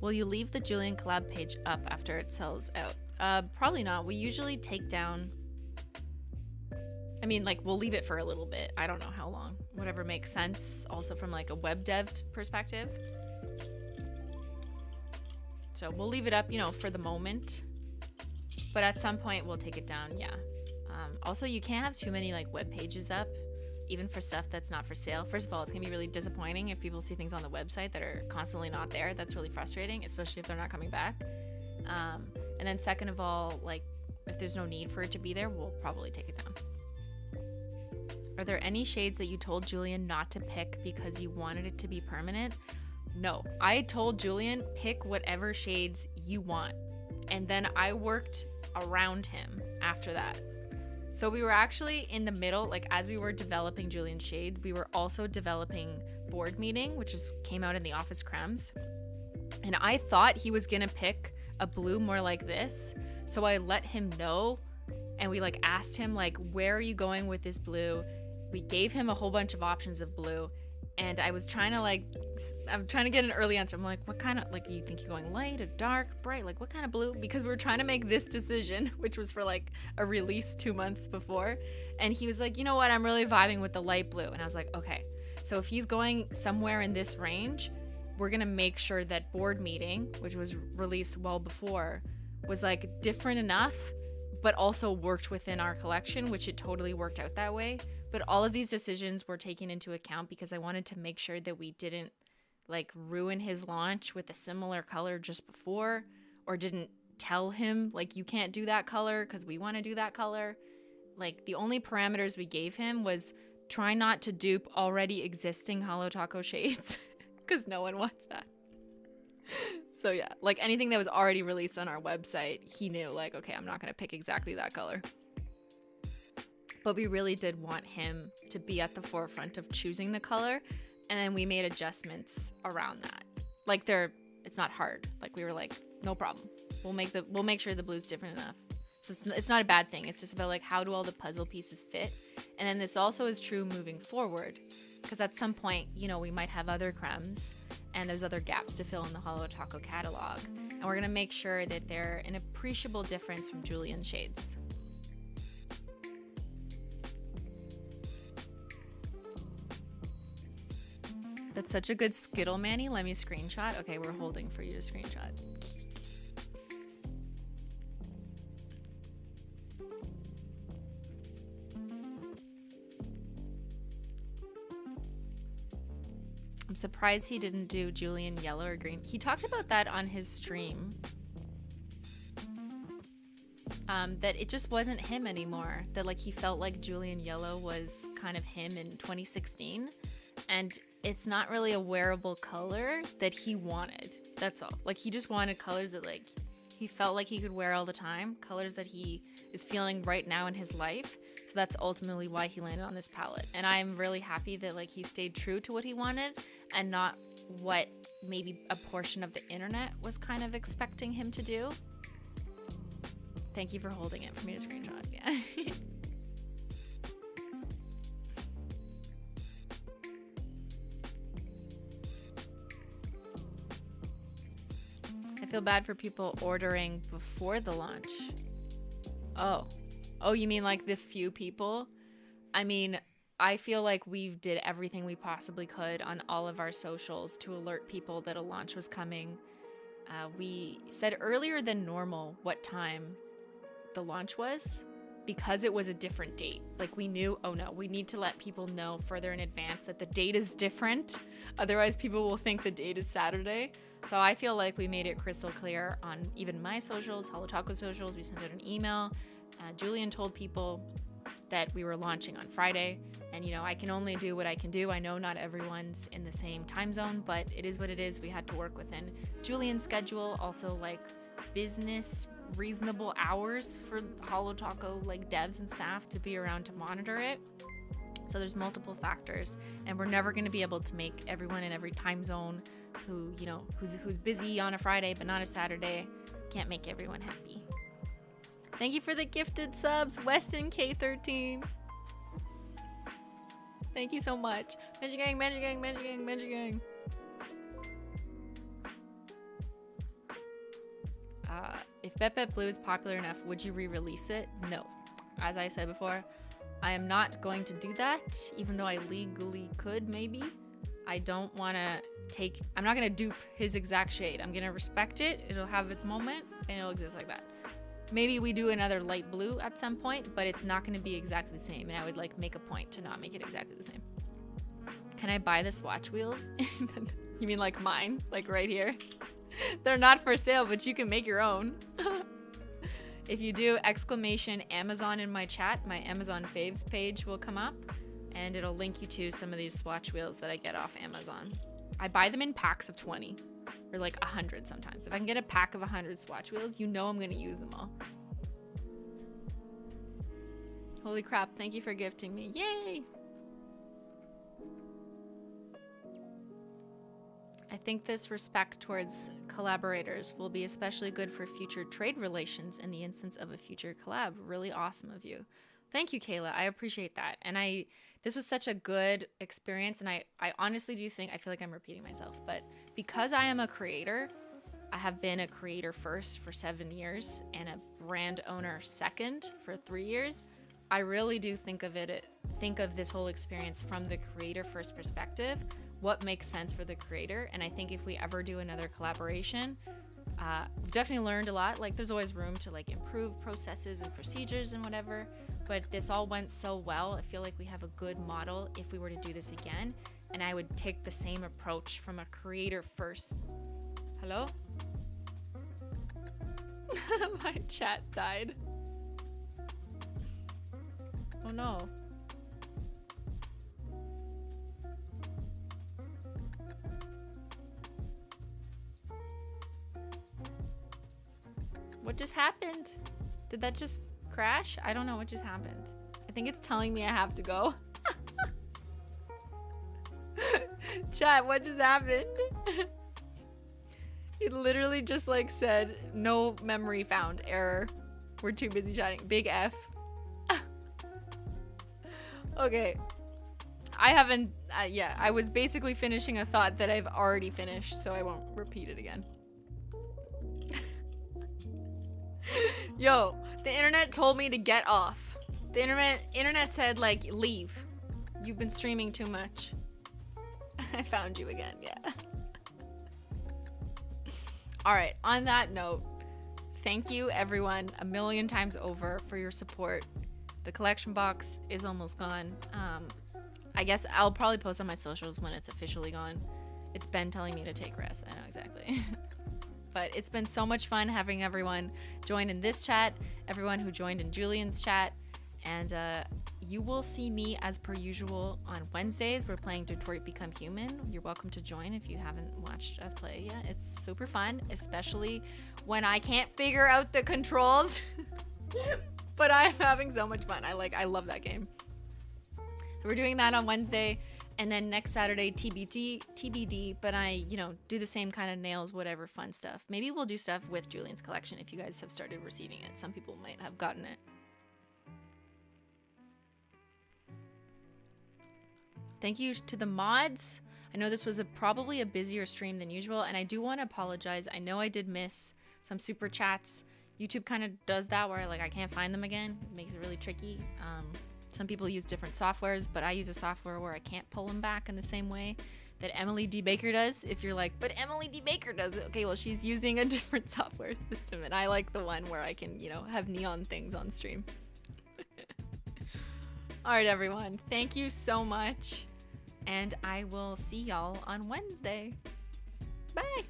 Will you leave the Julien collab page up after it sells out? Probably not. We usually take down, I mean, like, we'll leave it for a little bit. I don't know how long. Whatever makes sense. Also from like a web dev perspective. So we'll leave it up, you know, for the moment. But at some point we'll take it down, yeah. Also, you can't have too many like web pages up, even for stuff that's not for sale. First of all, it's gonna be really disappointing if people see things on the website that are constantly not there. That's really frustrating, especially if they're not coming back. And then second of all, like, if there's no need for it to be there, we'll probably take it down. Are there any shades that you told Julien not to pick because you wanted it to be permanent? No, I told Julien, pick whatever shades you want. And then I worked around him after that. So we were actually in the middle, like as we were developing Julien's shade, we were also developing Board Meeting, which came out in the Office Cremes. And I thought he was gonna pick a blue more like this. So I let him know, and we like asked him like, where are you going with this blue? We gave him a whole bunch of options of blue, And I was trying to like, I'm trying to get an early answer. I'm like, what kind of, like, you think you're going light or dark, bright? Like, what kind of blue? Because we were trying to make this decision, which was for like a release 2 months before. And he was like, you know what? I'm really vibing with the light blue. And I was like, okay. So if he's going somewhere in this range, we're going to make sure that board meeting, which was released well before, was like different enough, but also worked within our collection, which it totally worked out that way. But all of these decisions were taken into account because I wanted to make sure that we didn't like ruin his launch with a similar color just before, or didn't tell him like, you can't do that color because we want to do that color. Like, the only parameters we gave him was try not to dupe already existing Holo Taco shades because no one wants that. So yeah, like anything that was already released on our website, he knew like, okay, I'm not going to pick exactly that color. But we really did want him to be at the forefront of choosing the color, and then we made adjustments around that. Like, it's not hard. Like, we were like, no problem. We'll make sure the blue's different enough. So it's not a bad thing. It's just about like, how do all the puzzle pieces fit? And then this also is true moving forward, because at some point, you know, we might have other cremes and there's other gaps to fill in the Holo Taco catalog, and we're gonna make sure that they're an appreciable difference from Julien shades. That's such a good Skittle, Manny. Let me screenshot. Okay, we're holding for you to screenshot. I'm surprised he didn't do Julien yellow or green. He talked about that on his stream. That it just wasn't him anymore. That like he felt like Julien yellow was kind of him in 2016. And it's not really a wearable color that he wanted. That's all. Like, he just wanted colors that like he felt like he could wear all the time. Colors that he is feeling right now in his life. So that's ultimately why he landed on this palette. And I'm really happy that like he stayed true to what he wanted and not what maybe a portion of the internet was kind of expecting him to do. Thank you for holding it for me to screenshot. Yeah. I feel bad for people ordering before the launch. Oh, you mean like the few people? I mean, I feel like we did everything we possibly could on all of our socials to alert people that a launch was coming. We said earlier than normal what time the launch was because it was a different date. Like, we knew, oh no, we need to let people know further in advance that the date is different. Otherwise, people will think the date is Saturday. So I feel like we made it crystal clear on even my socials, Holo Taco socials. We sent out an email. Julien told people that we were launching on Friday. And, you know, I can only do what I can do. I know not everyone's in the same time zone, but it is what it is. We had to work within Julien's schedule. Also, like, business reasonable hours for Holo Taco, like, devs and staff to be around to monitor it. So there's multiple factors. And we're never going to be able to make everyone in every time zone who, you know, who's busy on a Friday but not a Saturday, can't make everyone happy. Thank you for the gifted subs, Weston K13. Thank you so much. Menji gang, Menji gang, Menji gang, Menji gang. If Bet Bet Blue is popular enough, would you re-release it? No. As I said before, I am not going to do that, even though I legally could, maybe. I don't want to I'm not going to dupe his exact shade. I'm going to respect it. It'll have its moment, and it'll exist like that. Maybe we do another light blue at some point, but it's not going to be exactly the same, and I would like make a point to not make it exactly the same. Can I buy the swatch wheels? You mean like mine? Like right here? They're not for sale, but you can make your own. If you do exclamation Amazon in my chat, my Amazon faves page will come up, and it'll link you to some of these swatch wheels that I get off Amazon. I buy them in packs of 20. Or like 100 sometimes. If I can get a pack of 100 swatch wheels, you know I'm going to use them all. Holy crap, thank you for gifting me. Yay! I think this respect towards collaborators will be especially good for future trade relations in the instance of a future collab. Really awesome of you. Thank you, Kayla. I appreciate that. And this was such a good experience. And I honestly do think, I feel like I'm repeating myself, but because I am a creator, I have been a creator first for 7 years and a brand owner second for 3 years. I really do think of this whole experience from the creator first perspective, what makes sense for the creator. And I think if we ever do another collaboration, we've definitely learned a lot. Like there's always room to like improve processes and procedures and whatever, but this all went so well. I feel like we have a good model if we were to do this again, and I would take the same approach from a creator first. Hello? My chat died. Oh no. What just happened? Did that just crash? I don't know what just happened. I think it's telling me I have to go. Chat, what just happened? It literally just like said, no memory found, error. We're too busy chatting. Big F. Okay. I haven't, yeah, I was basically finishing a thought that I've already finished, so I won't repeat it again. Yo, the internet told me to get off. The internet said like, leave. You've been streaming too much. I found you again, yeah. All right, on that note, thank you everyone a million times over for your support. The collection box is almost gone. I guess I'll probably post on my socials when it's officially gone. It's Ben telling me to take rest, I know exactly. But it's been so much fun having everyone join in this chat, everyone who joined in Julien's chat, and you will see me as per usual on Wednesdays. We're playing Detroit Become Human. You're welcome to join if you haven't watched us play yet. It's super fun, especially when I can't figure out the controls. But I'm having so much fun. I love that game. So we're doing that on Wednesday. And then next Saturday, TBD, but I, do the same kind of nails, whatever fun stuff. Maybe we'll do stuff with Julien's collection if you guys have started receiving it. Some people might have gotten it. Thank you to the mods. I know this was probably a busier stream than usual, and I do want to apologize. I know I did miss some super chats. YouTube kind of does that where I can't find them again. It makes it really tricky. Some people use different softwares, but I use a software where I can't pull them back in the same way that Emily D. Baker does. If you're like, but Emily D. Baker does it. Okay, well, she's using a different software system, and I like the one where I can, have neon things on stream. All right, everyone. Thank you so much, and I will see y'all on Wednesday. Bye.